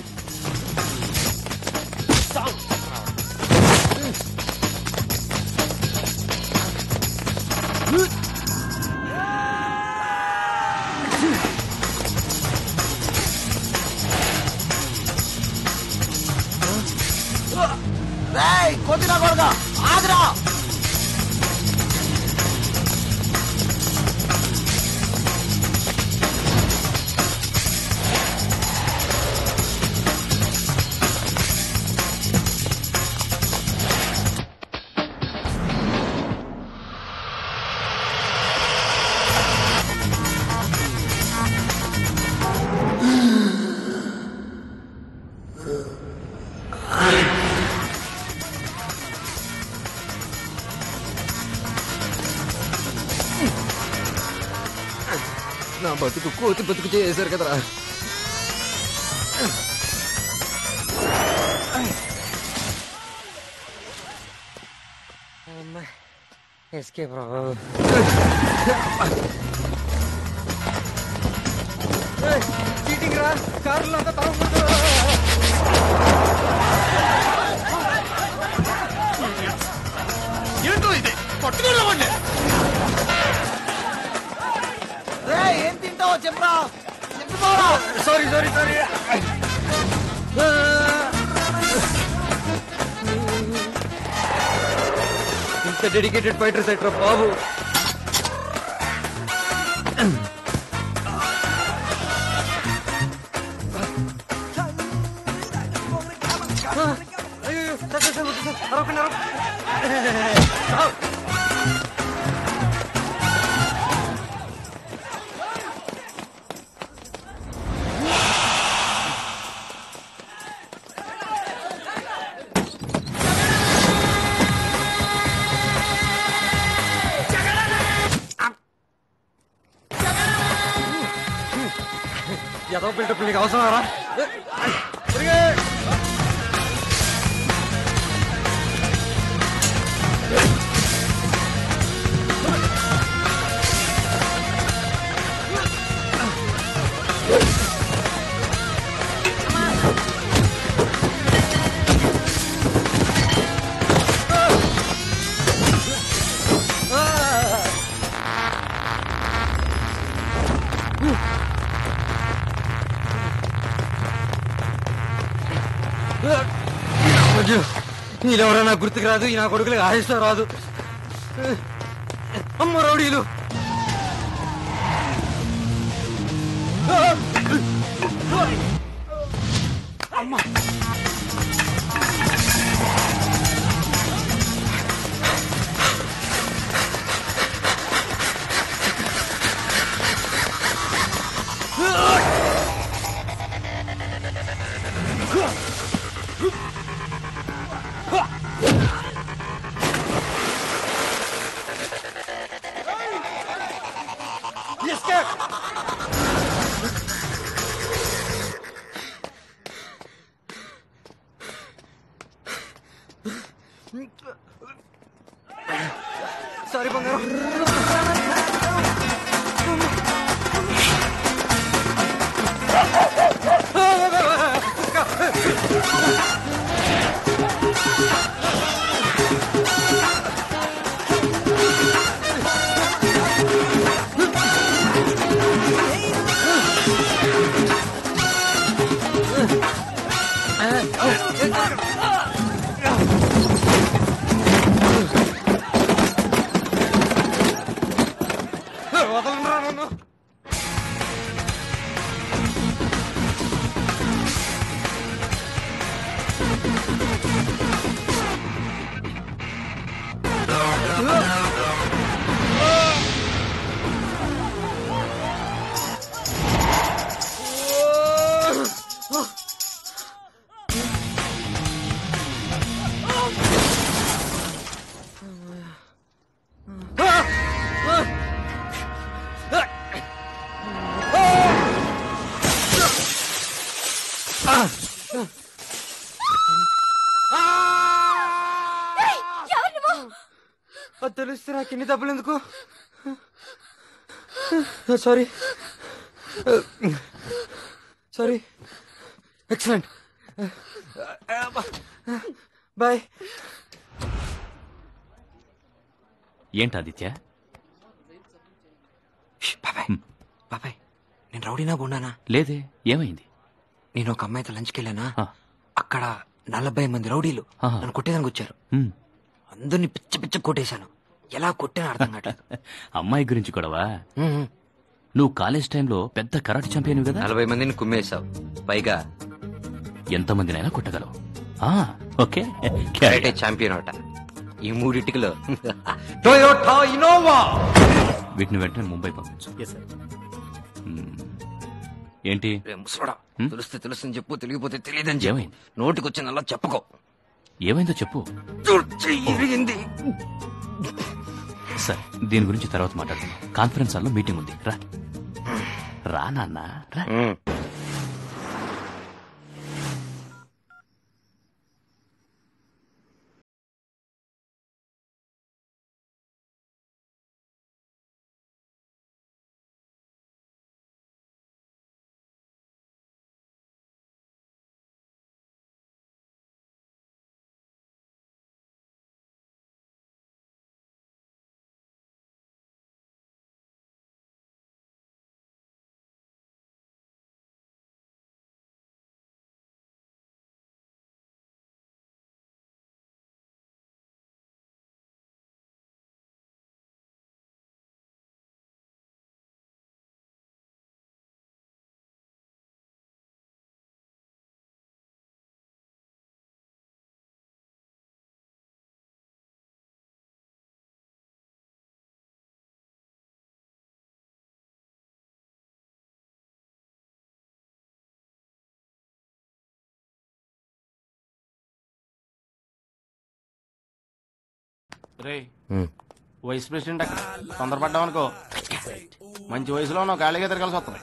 కోతినా కొడుగా ఆగ్రా.
నా బతుకు కోతి బతుకు చేశారు కదరా. ఎస్కేప్ రా. చీటింగ్ రా, కారులో అంతా తాగుకుంటూ.
ఏంటో ఇది పట్టుకోలేమండి. ఏం తింటావో చెప్పరా? చెప్పిపోరా.
Sorry sorry sorry. ఇంత డెడికేటెడ్ ఫైటర్స్ ఎట్రా బాబు. ఏదో బిల్డప్ నీకు అవసరమారా? వీళ్ళెవరన్నా గుర్తుకు రాదు, ఈ నా కొడుకులకు ఆయుష్తో రాదు. అమ్మ రౌడీలు. అమ్మా సారీ బంగారం. తెలిస్తే నాకు ఎన్ని దెబ్బలు ఎందుకు? Sorry sorry. ఎక్సలెంట్. బాయ్.
ఏంటి ఆదిత్య?
బాబాయ్ బాబాయ్, నేను రౌడీనా గుండానా?
లేదే, ఏమైంది?
నేను ఒక అమ్మాయితో లంచ్కి వెళ్ళానా, అక్కడ 40 మంది రౌడీలు నన్ను కొట్టేదానికి వచ్చారు. అందరినీ పిచ్చ పిచ్చ కొట్టేశాను. ఎలా కొట్టానో అర్థం కావట్లేదు.
అమ్మాయి గురించి కూడావా? నువ్వు కాలేజ్ టైంలో పెద్ద కరాటే ఛాంపియన్ కదా.
40 మందిని కుమ్మేశావు. పైగా
ఎంతమందినైనా కొట్టగలవు. ఓకే,
కరాటే ఛాంపియన్ అవట. ఈ మూడింటికిలో టొయోటా ఇన్నోవా.
వీటిని వెంటనే ముంబై పంపించు. ఏంటి
ముసడా, తెలుస్తే తెలుస్తుంది చెప్పు, తెలియపోతే తెలియదని చెప్పు. నోటికి వచ్చిందల్లా చెప్పుకో.
ఏమైందో చెప్పు. సరే, దీని గురించి తర్వాత మాట్లాడుతున్నాం. కాన్ఫరెన్స్ హాల్లో మీటింగ్ ఉంది. రా రా నాన్న రా.
రే వైస్ ప్రెసిడెంట్ అక్కడ తొందరపడ్డావు అనుకో, మంచి వయసులో నువ్వు ఖాళీగా తిరగాల్సి వస్తుంది.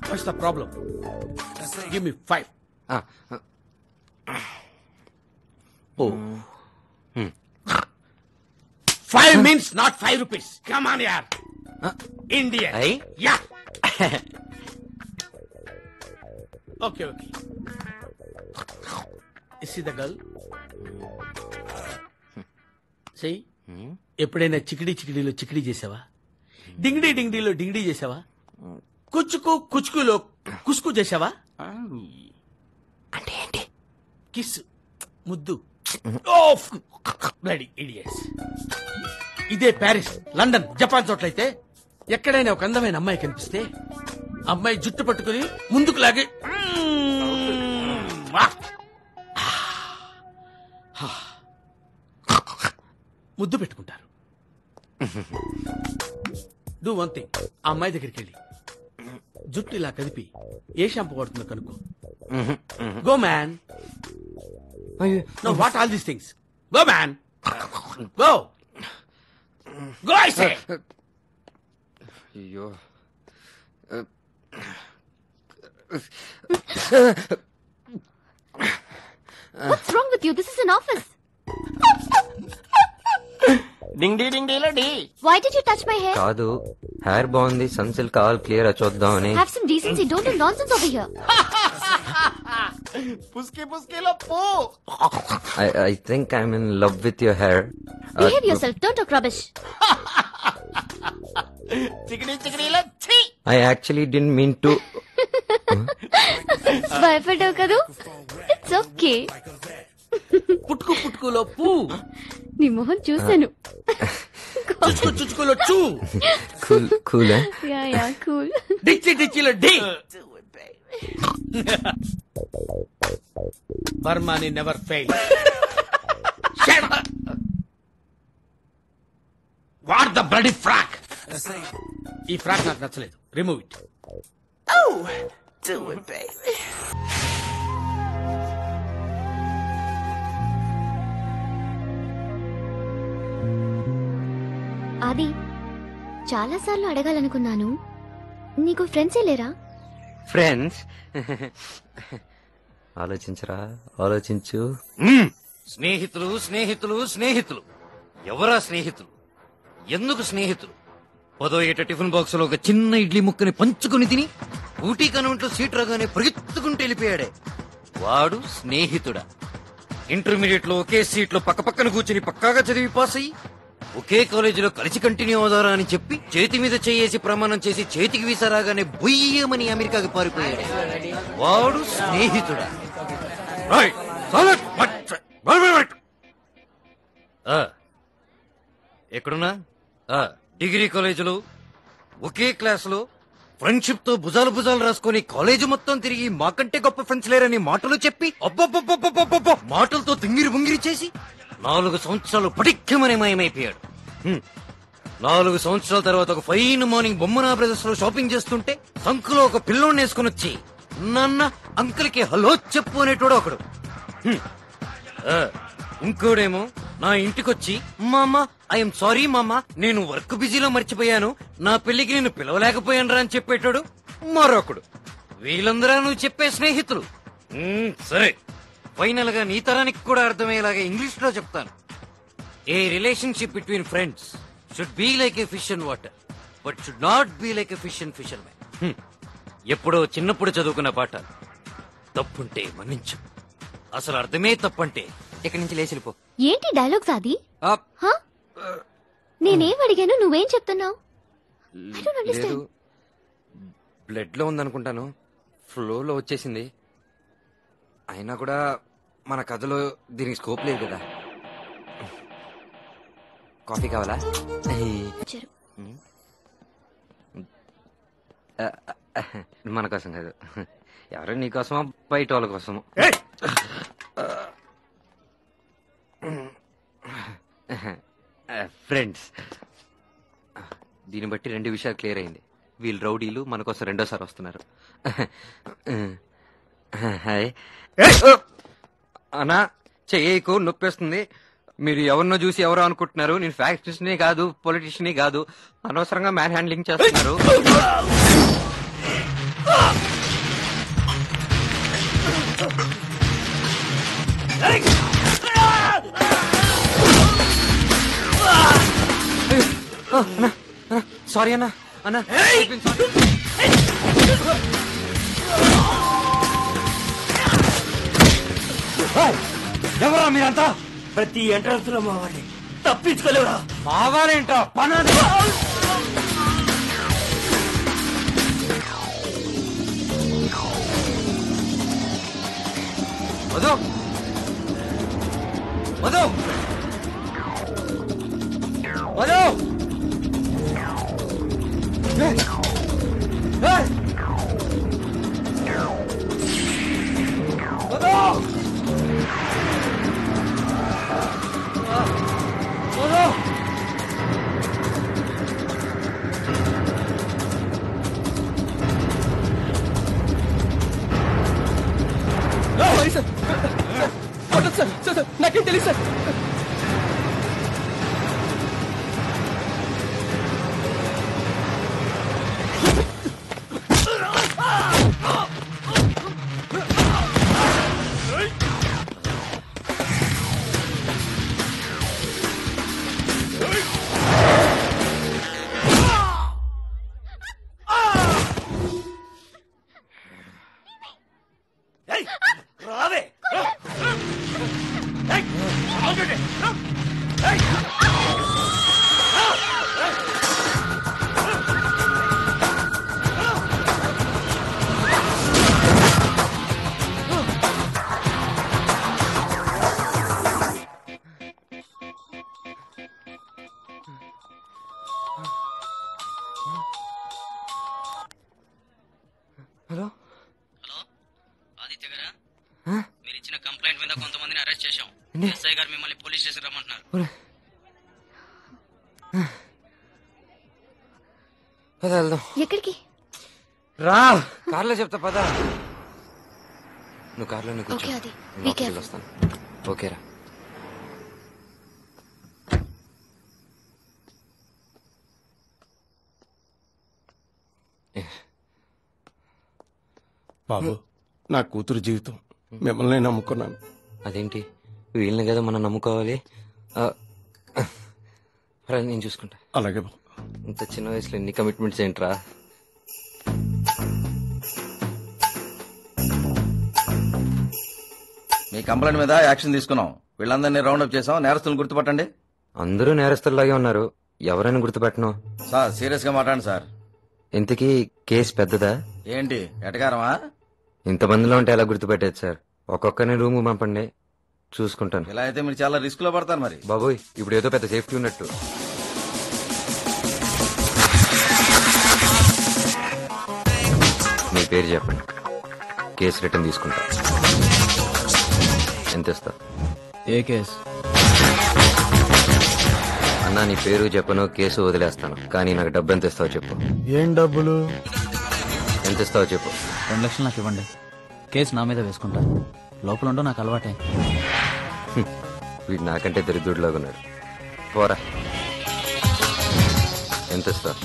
What's the problem? Give me 5. Oh. 5 means not 5 rupees. Come on, yaar. Indian. Yeah. Okay. Is she the girl? See? ఎప్పుడైనా చికిడీలో చికిడీ చేసావా? డింగిడీలో డింగిడీ చేసావా? కుచ్చుకులో కుస్కు చేసావా? అంటే ఏంటి? కిస్, ముద్దు. Bloody idiots. ఇదే ప్యారిస్, లండన్, జపాన్ చోట్లయితే ఎక్కడైనా ఒక అందమైన అమ్మాయి కనిపిస్తే అమ్మాయి జుట్టు పట్టుకుని ముందుకు లాగి ముద్దు పెట్టుకుంటారు. డూ వన్ థింగ్, ఆ అమ్మాయి దగ్గరికి వెళ్ళి జుట్టు ఇలా కదిపి ఏ షాంపూ పడుతుందో కనుక్కో. Go man. Know what all these things. Go man. Go go I say.
What's wrong with you? This is an office.
డింగ్ డి డింగ్ డీలో డి.
Why did you touch my hair?
కాదు, హెయిర్ బాగుంది, సన్ సిల్క్ ఆల్ క్లియర్ చూద్దామని.
Have some decency. Don't do nonsense over here.
పుస్కి పుస్కిలో పూ.
I think I'm in love with your hair.
Behave yourself. Don't talk rubbish.
చికిడి చికిడిలో ఛీ.
I actually didn't mean to.
భయపడ్డావు కదూ? It's okay.
పుట్టుకు పుట్టుకులో పూ.
నీ మొహం చూశాను.
చుచ్చుకు చుచ్చుకులో చూ.
Cool.
Yeah cool.
డిచ్చి డిచ్చిలో డి. Burmani never fail. What the bloody frock. ఈ ఫ్రాక్ నాకు నచ్చలేదు. Remove it.
అది చాలా సార్లు అడగాలనుకున్నాను. నీకు ఫ్రెండ్సే లేరా?
ఫ్రెండ్స్? ఆలోచించు.
స్నేహితులు స్నేహితులు స్నేహితులు. ఎవరా స్నేహితులు? ఎందుకు స్నేహితులు? 10వ ఏట టిఫిన్ బాక్స్ లో ఒక చిన్న ఇడ్లీ ముక్కని పంచుకుని తిని ఊటీ కనౌంట్లో సీట్ రాగానే పరిగెత్తుకుంటూ వెళ్ళిపోయాడే వాడు స్నేహితుడా? ఇంటర్మీడియట్ లో ఒకే సీట్ లో పక్కపక్కన కూర్చుని పక్కాగా చదివి పాస్ అయ్యి ఒకే కాలేజీలో కలిసి కంటిన్యూ అవుదారా అని చెప్పి చేతి మీద చేసి ప్రమాణం చేసి చేతికి వీసా రాగానే బొయ్యమని అమెరికాకి పారిపోయాడు వాడు స్నేహితుడా? ఎక్కడున్నా? డిగ్రీ కాలేజీలో ఒకే క్లాస్ లో ఫ్రెండ్షిప్ తో భుజాలు రాసుకుని కాలేజీ మొత్తం తిరిగి మాకంటే గొప్ప ఫ్రెండ్స్ లేరని మాటలు చెప్పి అబ్బబ్బబ్బబ్బబ్బబ్బ మాటలతో తింగిరి చేసి 4 సంవత్సరాలు పటిక్కమని మాయమైపోయాడు. 4 సంవత్సరాల తర్వాత ఒక ఫైన్ మార్నింగ్ బొమ్మనా బ్రదర్స్ లో షాపింగ్ చేస్తుంటే సంకులో ఒక పిల్లోని వేసుకుని వచ్చి నాన్న అంకుల్ కి హలో చెప్పు అనేటోడు ఒకడు. ఇంకోడేమో నా ఇంటికొచ్చి మామ ఐఎమ్ సారీ మామ నేను వర్క్ బిజీలో మర్చిపోయాను, నా పెళ్లికి నేను పిలవలేకపోయాను రా అని చెప్పేటోడు మరొకడు. వీళ్ళందరూ నువ్వు చెప్పే స్నేహితులు. సరే, ఫైనల్ గా నీ తరానికి కూడా అర్థమయ్యేలాగా ఇంగ్లీష్ లో చెప్తాను. A relationship between friends should be like a fish and water but should not be like a fish and fisherman. ఎప్పుడో చిన్నప్పుడు చదువుకున్న పాట. తప్పుంటే మన్నించు, అసలు అర్థమే తప్పంటే ఇక్కడి నుంచి లేచిపో.
ఏంటి డైలాగ్స్ అది? నేనేం అడిగాను, నువ్వేం చెప్తున్నావు?
లేదు, బ్లడ్ లో ఉందనుకుంటాను, ఫ్లో లో వచ్చేసింది. అయినా కూడా మన కథలో దీనికి స్కోప్ లేదు కదా. కాఫీ కావాలా? మన కోసం కాదు, ఎవరో నీకోసమా బయట వాళ్ళ కోసము. ఫ్రెండ్స్, దీన్ని బట్టి 2 విషయాలు క్లియర్ అయింది. వీళ్ళు రౌడీలు, మన కోసం రెండోసారి వస్తున్నారు. హాయ్ అన్నా, చెయ్యకు నొప్పేస్తుంది. మీరు ఎవరినో చూసి ఎవరో అనుకుంటున్నారు. నేను ఫ్యాక్టరీస్నే కాదు, పొలిటీషియన్ కాదు. అనవసరంగా మ్యాన్ హ్యాండ్లింగ్ చేస్తున్నారు. సారీ అన్నా. అన్నా ఎవరా మీరంతా?
ప్రతి ఎంట్రన్స్ లో మావాలి, తప్పించుకోలేవురా.
మావాలేంటో పనాది. మధు మధు మధు
సార్, నాకేం తెలియదు సార్.
హలో
ఆదిత్య గారా మీరు ఇచ్చిన కంప్లైంట్ మీద కొంతమందిని అరెస్ట్ చేశాం. ఎస్ఐ గారు మిమ్మల్ని పోలీస్ స్టేషన్ రమ్మంటున్నారు.
పద వెళ్దాం.
ఎక్కడికి?
రా కార్లో చెప్తా పద. నువ్వు కార్లోనే కూర్చో.
ఓకే, అది.
నేను
Be
లోపలికి
careful.
వస్తాను. ఓకేరా.
బాబు, నా కూతురు జీవితం మిమ్మల్ని నమ్ముకున్నాను.
అదేంటి వీళ్ళని కదా మనం నమ్ముకోవాలి. నేను చూసుకుంటా.
అలాగే బాబు.
ఇంత చిన్న వయసులో ఎన్ని కమిట్మెంట్స్ ఏంట్రా.
మీ కంప్లైంట్ మీద యాక్షన్ తీసుకున్నాం. వీళ్ళందరినీ రౌండప్ చేసాం. నేరస్తులను గుర్తుపట్టండి.
అందరూ నేరస్తుల్లాగే ఉన్నారు. ఎవరైనా గుర్తుపెట్టను.
సార్ సీరియస్ గా మాట్లాడండి సార్.
ఇంతకీ కేసు పెద్దదా
ఏంటి ఎటకారమా?
ఇంతమందిలో ఉంటే ఎలా గుర్తుపెట్టేది సార్? ఒక్కొక్కరిని రూమ్ పంపండి, చూసుకుంటాను.
ఇలా అయితే మీరు చాలా రిస్క్ లో పడతారు. మరి
బాబోయ్, ఇప్పుడు ఏదో పెద్ద సేఫ్టీ ఉన్నట్టు. మీ పేరు చెప్పండి, కేసు రిటర్న్ తీసుకుంటా. ఎంత ఇస్తా?
ఏ కేసు?
అన్నా నీ పేరు చెప్పను, కేసు వదిలేస్తాను. కానీ నాకు డబ్బు ఎంత ఇస్తావో చెప్పు.
ఏం డబ్బులు?
ఎంత ఇస్తావో చెప్పు.
2 లక్షలు నాకు ఇవ్వండి, కేసు నా మీద వేసుకుంటా. లోపల ఉండో నాకు అలవాటే.
వీడు నాకంటే దరిద్రుడిలాగా ఉన్నాడు. పోరా. ఎంత ఇస్తావు?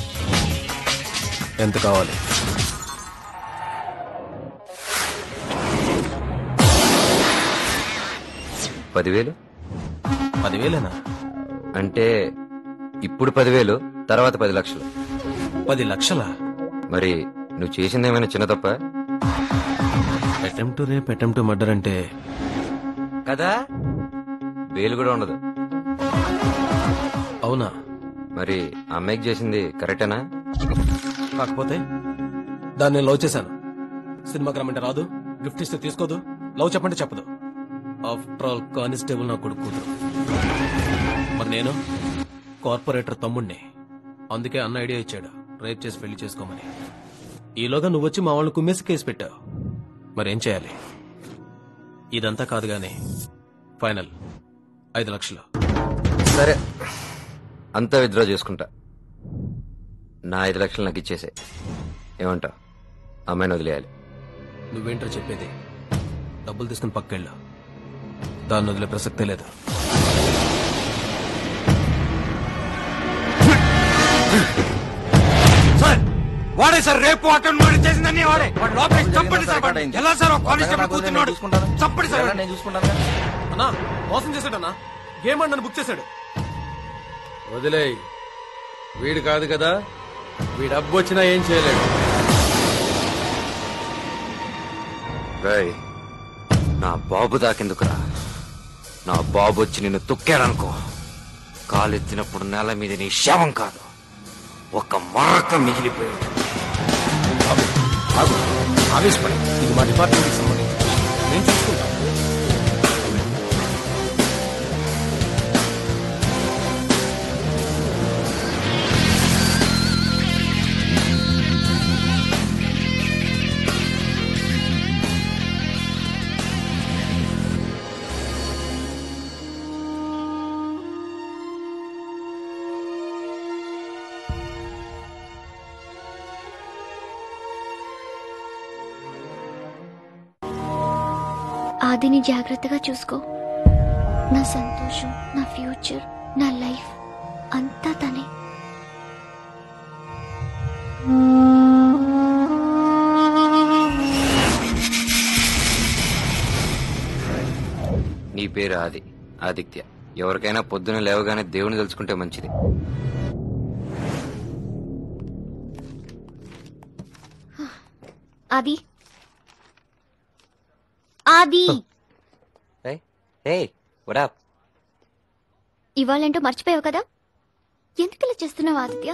ఎంత కావాలి?
10,000.
10,000?
అంటే ఇప్పుడు 10,000, తర్వాత 10 లక్షలు.
10 లక్షలా?
మరి నువ్వు చేసింది ఏమైనా చిన్న తప్ప?
అటెంప్ట్ రేప్, అటెంప్ట్ మర్డర్ అంటే
కదా, బెయిల్ కూడా ఉండదు.
అవునా?
మరి ఆ అమ్మాయికి చేసింది కరెక్టేనా?
కాకపోతే దాన్ని లవ్ చేశాను. సినిమాకి రమ్మంటే రాదు, గిఫ్ట్ ఇస్తే తీసుకోదు, లవ్ చెప్పంటే చెప్పదు. ఆఫ్టర్ ఆల్ కానిస్టేబుల్ నా కొడుకు కూతురు. మరి నేను కార్పొరేటర్ తమ్ముణ్ణి. అందుకే అన్న ఐడియా ఇచ్చాడు, రేప్ చేసి పెళ్లి చేసుకోమని. ఈలోగా నువ్వు వచ్చి మా వాళ్ళని కుమ్మేసి కేసు పెట్టావు. మరేం చేయాలి? ఇదంతా కాదు గాని ఫైనల్ 5 లక్షలు.
సరే, అంతా విత్డ్రా చేసుకుంటా. నా 5 లక్షలు నాకు ఇచ్చేసే. ఏమంటావు? అమ్మాయిని వదిలేయాలి.
నువ్వేంటో చెప్పేది? డబ్బులు తీసుకుని పక్కెళ్ళు. దాన్ని వదిలే ప్రసక్తే లేదు.
వాడే సార్ రేపు అటెండ్ మర్డర్ చేసిందని వాడే. వాడు లోపలికి చంపండి సార్. ఎలా సార్ కానిస్టేబుల్ కూర్చున్నాడు? చంపండి సార్.
నేను చూసుకుంటాను.
అన్నా మోసం చేశాడన్నా. గేమ్ నన్ను బుక్ చేశాడు.
వదిలేయ్, వీడు కాదు కదా, వీడు డబ్బు వచ్చినా ఏం చేయలేడు.
రేయ్, నా బాబు దాకెందుకురా? నా బాబు వచ్చి నిన్ను తొక్కాడనుకో, కాలెత్తినప్పుడు నేల మీద నీ శవం కాదు, ఒక మరక మిగిలిపోయాడు.
ఆవేశపడి, ఇది మా డిపార్ట్మెంట్కి సంబంధించి నేను చూసుకుంటాను.
ఆదిని జాగ్రత్తగా చూసుకో. నా సంతోషం, నా ఫ్యూచర్, నా లైఫ్ అంతా తనే.
నీ పేరు ఆదిత్య. ఎవరికైనా పొద్దున లేవగానే దేవుని తెలుసుకుంటే మంచిది.
ఆది, ఆది, ఇవాళేంటో మర్చిపోయావు కదా? ఎందుకు ఇలా చేస్తున్నావు ఆదిత్య?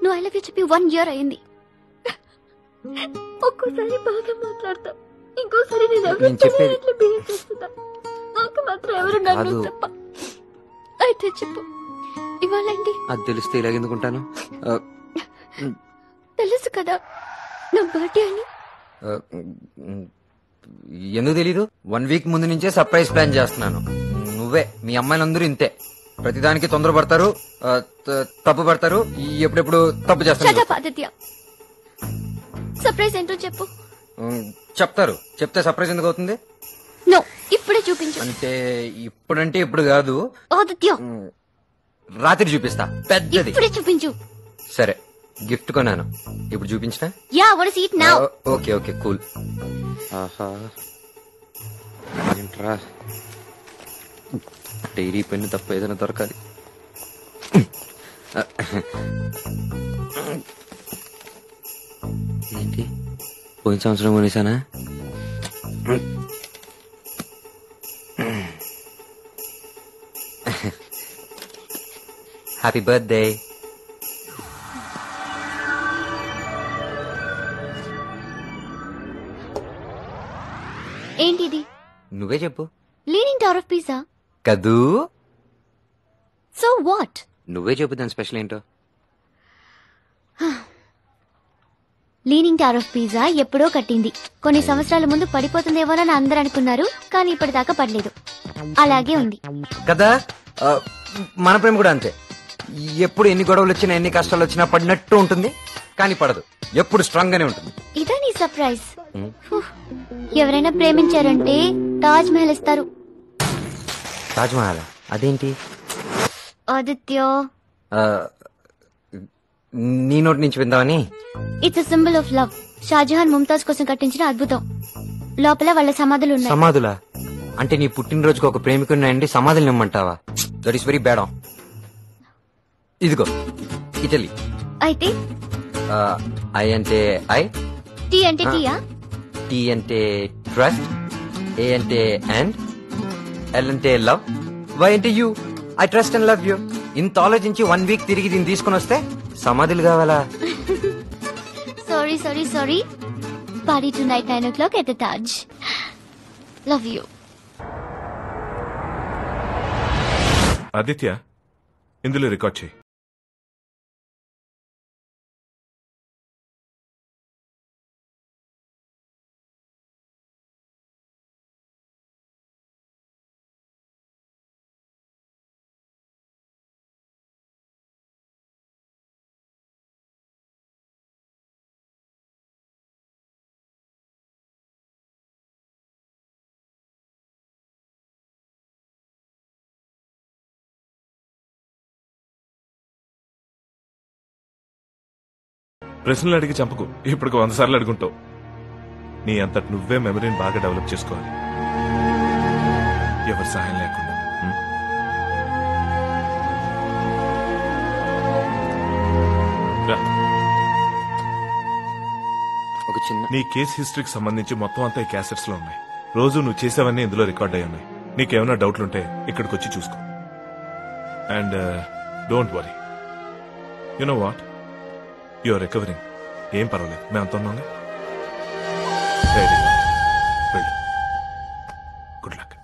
నువ్వు ఐ లవ్ యూ చెప్పి 1 year అయింది. ఒక్కోసారి బాగా మాట్లాడతావు, ఇంకోసారి నాకు మాత్రం ఎవరు నన్ను తప్ప. అయితే చెప్పు, ఇవాళేంటి?
అది తెలిస్తే ఇలాగెందుకుంటాను?
తెలుసు కదా నా బర్త్డే అని.
ఎందుకు తెలీదు? 1 వీక్ ముందు నుంచే సర్ప్రైజ్ ప్లాన్ చేస్తున్నాను. నువ్వే, మీ అమ్మాయిలందరూ ఇంతే, ప్రతిదానికి తొందరపడతారు, తప్పు పడతారు, ఎప్పుడెప్పుడు తప్పు చేస్తారు.
ఆదిత్య, సర్ప్రైజ్ ఏంటో చెప్పు.
చెప్తారు, చెప్తే సర్ప్రైజ్ ఎందుకు అవుతుంది?
నో, ఇప్పుడే చూపించు.
అంటే ఇప్పుడంటే ఇప్పుడు కాదు
ఆదిత్య,
రాత్రి చూపిస్తా, పెద్దది.
ఇప్పుడే చూపించు.
సరే, గిఫ్ట్ కొన్నాను, ఇప్పుడు చూపించిన.
Yeah, what is it now?
Okay okay, cool. ఆహా, ఏంట్రా, డైరీ పెన్ను తప్ప ఏదైనా దొరకాలి. ఏంటి, పోయిన సంవత్సరం కొనేసానా? Happy birthday.
ఏంటిది?
నువ్వే చెప్పు.
లీనింగ్ టవర్ ఆఫ్ పిజ్జా
కదూ?
So what?
నువ్వే చెప్పు దాని స్పెషల్ ఏంటో.
లీనింగ్ టవర్ ఆఫ్ పిజ్జా ఎప్పుడో కట్టింది. కొన్ని సంవత్సరాల ముందు పడిపోతుందేమోనని అందరూ అనుకున్నారు, కానీ ఇప్పటిదాకా పడలేదు. అలాగే ఉంది
కదా. మన ప్రేమ కూడా అంతే. ఎప్పుడు ఎన్ని గొడవలు వచ్చినా, ఎన్ని కష్టాలు వచ్చినా పడినట్టు ఉంటుంది, కానీ పడదు. ఎప్పుడు స్ట్రాంగ్ గానే ఉంటుంది.
ఇదా నీ సర్ప్రైజ్? ఎవరైనా ప్రేమించారంటే తాజ్ మహల్ ఇస్తారు.
తాజ్ మహల్? అదేంటి?
ఆదిత్య,
నీ నోటి నుంచి విందామని.
It's a symbol of love. Shahjahan Mumtaz కోసం కట్టించిన అద్భుతం. లోపల వాళ్ళ సమాధులు ఉన్నాయి.
సమాధులా? అంటే నీ పుట్టినరోజుకు ఒక ప్రేమికున్నాయండి సమాధులు నిమ్మంటావా? That is very bad. ఇదిగో ఇటలీ.
అయితే
ఐ అంటే ఐ,
టీ అంటే టీయా,
టీ అంటే ట్రస్ట్, ఏ అంటే అండ్, ఎల్ అంటే లవ్, వై అంటే you. I trust and love you. ఇంత ఆలోచించి 1 వీక్ తిరిగి దీన్ని తీసుకుని వస్తే సమాధులు కావాలా?
Sorry sorry sorry. Party tonight 9 o'clock at the Taj. Love you.
Aditya, ఇందులో రికార్డ్ చేయి. ప్రశ్నలు అడిగి చంపకు. ఇప్పుడు 100 సార్లు అడుగుంటావు. నీ అంతటి నువ్వే మెమరీని బాగా డెవలప్ చేసుకోవాలి, ఎవరి సహాయం లేకుండా.
ఒక చిన్న
నీ కేస్ హిస్టరీకి సంబంధించి మొత్తం అంతా ఈ క్యాసెట్స్ లో ఉన్నాయి. రోజు నువ్వు చేసేవన్నీ ఇందులో రికార్డ్ అయి ఉన్నాయి. నీకేమైనా డౌట్లుంటే ఇక్కడికి వచ్చి చూసుకో. And don't worry, you know what, you are recovering. ఏం పర్వాలేదు, మేము అంత ఉన్నాగా. Good luck.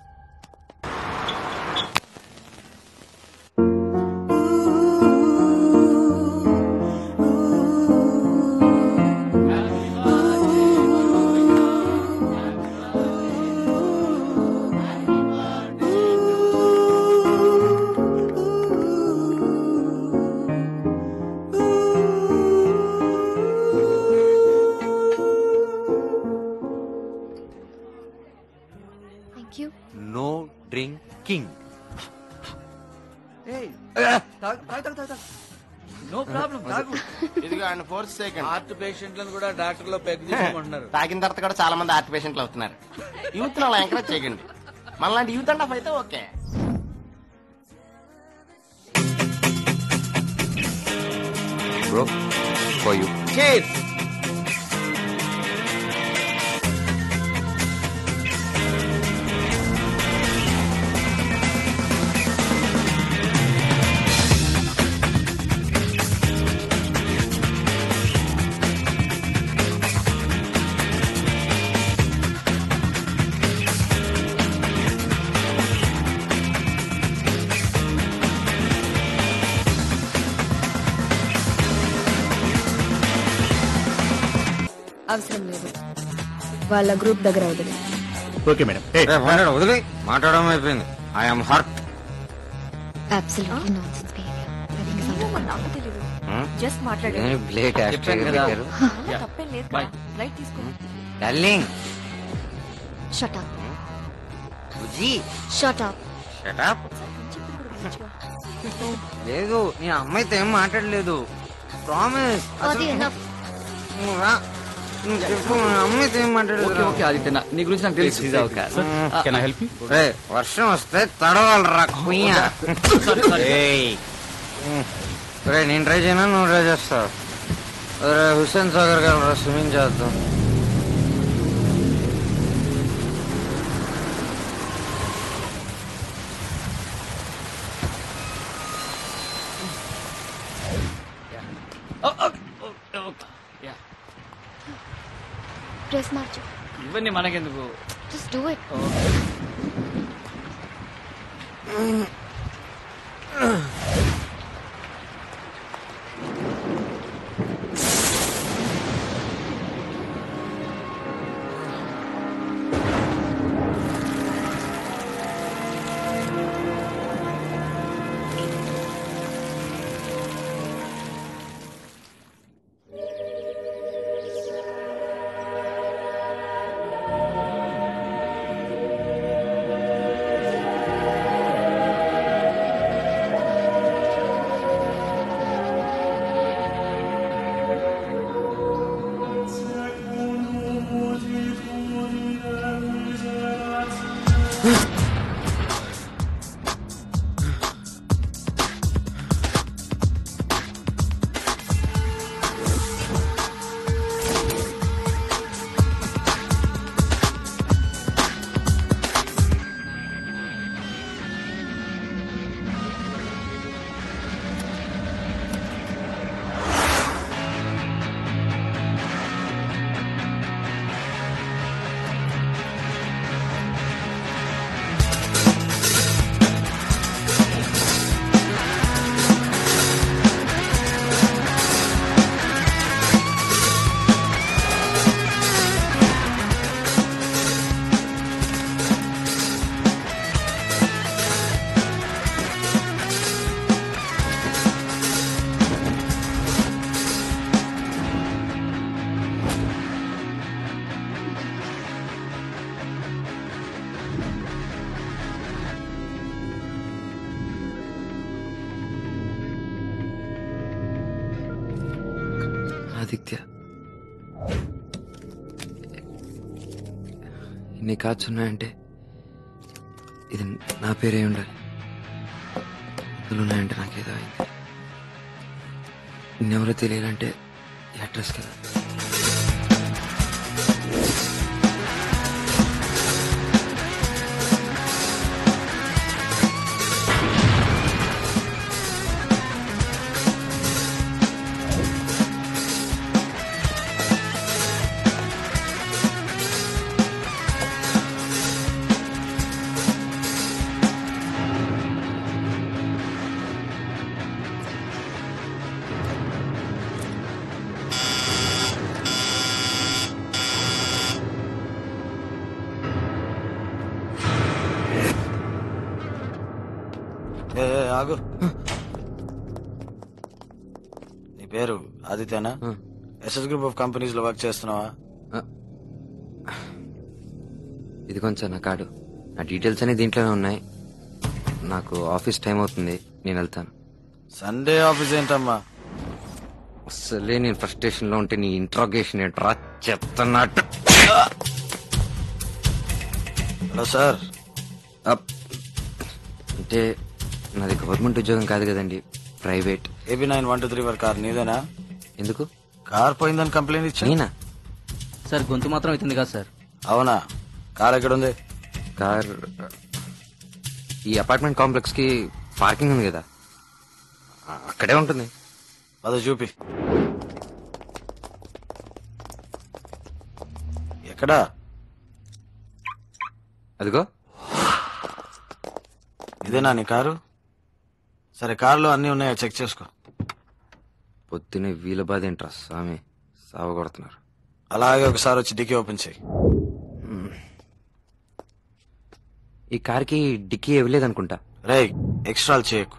No drinking.
No problem, తాగు. ఇదిగో ఆయన 4th సెకండ్.
హార్ట్ పేషెంట్లను కూడా డాక్టర్లో పెగ్ తీసుకుంటున్నారు.
తాగిన తర్వాత కూడా చాలా మంది హార్ట్ పేషెంట్లు అవుతున్నారు. యూత్ అలా ఎంకరేజ్ చేయకండి. మనలాంటి యూత్ అండ్ అయితే okay.
Bro, for you.
Cheers.
అవసరం లేదు.
వాళ్ళ గ్రూప్ దగ్గర వదిలి.
Okay madam.
వదిలే మాట్లాడడం అయిపోయింది. I'm hurt.
Absolutely nonsense behavior.
నాకు తెలియదు. జస్ట్ మాట్లాడారు.
బ్లేట్ పెట్టారు.
తప్పేం లేదు కదా. లైట్ తీసుకో.
Darling
Shut up.
బుజ్జి
Shut up.
Shut up. లేదు నీ అమ్మాయితో ఏం మాట్లాడలేదు. ప్రామిస్.
అది enough.
అమ్మాయితో ఏం మాట్లాడలేదు.
ఓకే ఆదిత్య నీ గురించి నాకు తెలుసు.
Can I help you?
వర్షం వస్తే తడవాలరా కుయ్యా. నేను ట్రై చేయనా నువ్వు ట్రై చేస్తావు. హుస్సేన్ సాగర్ గారు స్విమ్మింగ్ చేద్దాం.
డ్రెస్ మార్చు.
ఇవన్నీ మనకెందుకు?
Just do it.
ఆదిత్య ఇన్ని కార్డ్స్ ఉన్నాయంటే ఇది నా పేరే ఉండాలి. ఇందులో ఉన్నాయంటే నాకేదో అయింది. నిన్నెవరో తెలియాలంటే ఈ అడ్రస్ కదా.
ఆగు. నీ పేరు ఆదిత్యనా? ఎస్ఎస్ గ్రూప్ ఆఫ్ కంపెనీస్ లో వర్క్ చేస్తున్నావా?
ఇది కొంచెం నా కార్డు. నా డీటెయిల్స్ అన్ని దీంట్లోనే ఉన్నాయి. నాకు ఆఫీస్ టైం అవుతుంది, నేను వెళ్తాను.
సండే ఆఫీస్ ఏంటమ్మా?
అసలే నేను ఫ్రస్ట్రేషన్ లో ఉంటే నీ ఇంట్రాగేషన్ ఏంట్రా చెప్తున్నట్టు.
Hello sir.
అంటే నాది గవర్నమెంట్ ఉద్యోగం కాదు కదండి, ప్రైవేట్.
ఏబీ 9123 కార్ నీదేనా?
ఎందుకు?
కార్ పోయిందని కంప్లైంట్ ఇచ్చా.
నేనా
సార్? గొంతు మాత్రం అవుతుంది కదా సార్.
అవునా? కార్ ఎక్కడుంది?
కార్ ఈ అపార్ట్మెంట్ కాంప్లెక్స్ కి పార్కింగ్ ఉంది కదా, అక్కడే ఉంటుంది.
అది చూపి. ఎక్కడా?
అదిగో.
ఇదేనా నీ కారు? సరే, కారులో అన్ని ఉన్నాయో చెక్ చేసుకో.
పొద్దునే వీల బాధ ఏంట్రా స్వామి, సావ కొడుతున్నారు.
అలాగే ఒకసారి వచ్చి డిక్కీ ఓపెన్ చేయి.
ఈ కార్కి డిక్కీ ఇవ్వలేదనుకుంటా.
రే ఎక్స్ట్రాలు చేయకు.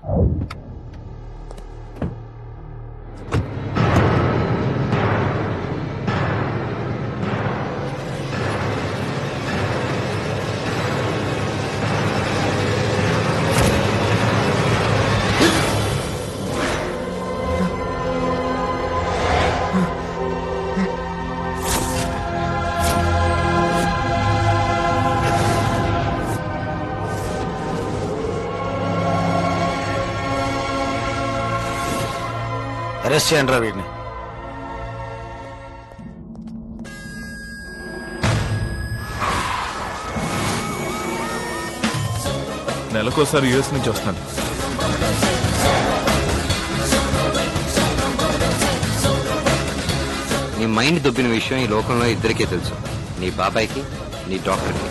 అరెస్ట్ చేయండి రా వీడిని.
నెలకోసారి యుఎస్ నుంచి వస్తాను.
నీ మైండ్ దొబ్బిన విషయం ఈ లోకంలో ఇద్దరికే తెలుసు, నీ బాబాయ్కి, నీ డాక్టర్కి.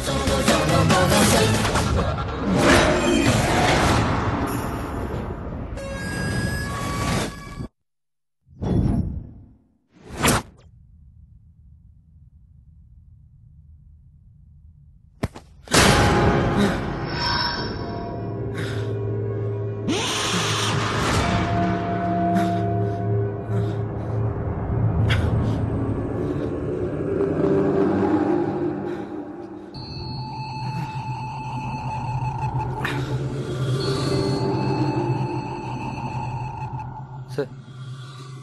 సార్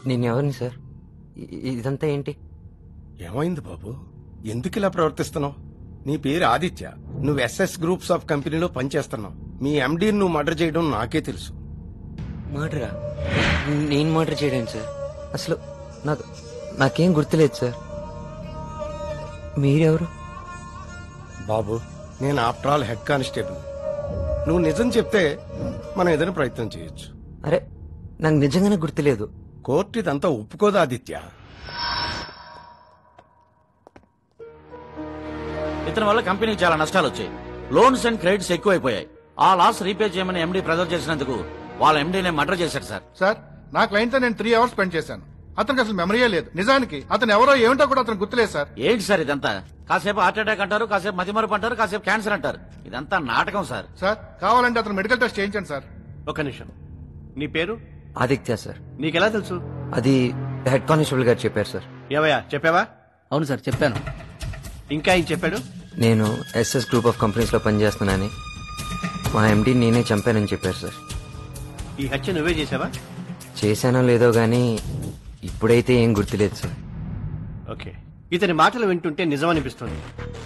నేను ఎవరిని సార్? ఇదంతా ఏంటి?
ఏమైంది బాబు, ఎందుకు ఇలా ప్రవర్తిస్తున్నావు? నీ పేరు ఆదిత్య, నువ్వు ఎస్ఎస్ గ్రూప్స్ ఆఫ్ కంపెనీలో పనిచేస్తున్నావు. మీ ఎండీని నువ్వు మర్డర్ చేయడం నాకే తెలుసు.
మర్డరా? నేను మర్డర్ చేయడం సార్? అసలు నాకేం గుర్తులేదు సార్. మీరెవరు?
బాబు, నేను ఆఫ్టర్ ఆల్ హెడ్ కానిస్టేబుల్. నువ్వు నిజం చెప్తే మనం ఏదైనా ప్రయత్నం చేయొచ్చు.
అరే నాకు నిజంగానే గుర్తులేదు.
కోర్టు ఇదంతా ఒప్పుకోదా ఆదిత్య?
ఇతని వల్ల కంపెనీకి చాలా నష్టాలు వచ్చాయి. లోన్స్ అండ్ క్రెడిట్స్ ఎక్కువైపోయాయి. ఆ లాస్ రీపే చేయమని ఎండీ ప్రెజర్ చేసినందుకు వాళ్ళ ఎండీనే మర్డర్ చేశారు సార్.
సార్ నా క్లయింట్ తో నేను 3 hours స్పెండ్ చేశాను. అతనికి అసలు మెమరీయే లేదు. నిజానికి అతను ఎవరో ఏమిటో కూడా అతను గుర్తులేదు సార్.
ఏంటి సార్ ఇదంతా? కాసేపు హార్ట్ అటాక్ అంటారు, కాసేపు మతిమరుపు అంటారు, కాసేపు క్యాన్సర్ అంటారు. ఇదంతా నాటకం సార్.
సార్ కావాలంటే అతను మెడికల్ టెస్ట్ చేయించండి సార్.
ఒక నిమిషం, నీ పేరు?
ఆదిత్య సార్.
నీకెలా తెలుసు?
అది హెడ్ కానిస్టేబుల్ గారు చెప్పారు సార్.
ఏవయ్యా చెప్పావా?
అవును సార్ చెప్పాను.
ఇంకా ఏం చెప్పాడు?
నేను ఎస్ఎస్ గ్రూప్ ఆఫ్ కంపెనీస్ లో పనిచేస్తున్నానని, మా ఎండీ నేనే చంపానని చెప్పారు సార్.
ఈ హత్య నువ్వే చేసావా?
చేశానో లేదో గానీ ఇప్పుడైతే ఏం గుర్తులేదు సార్.
ఓకే, ఇతని మాటలు వింటుంటే నిజం అనిపిస్తుంది.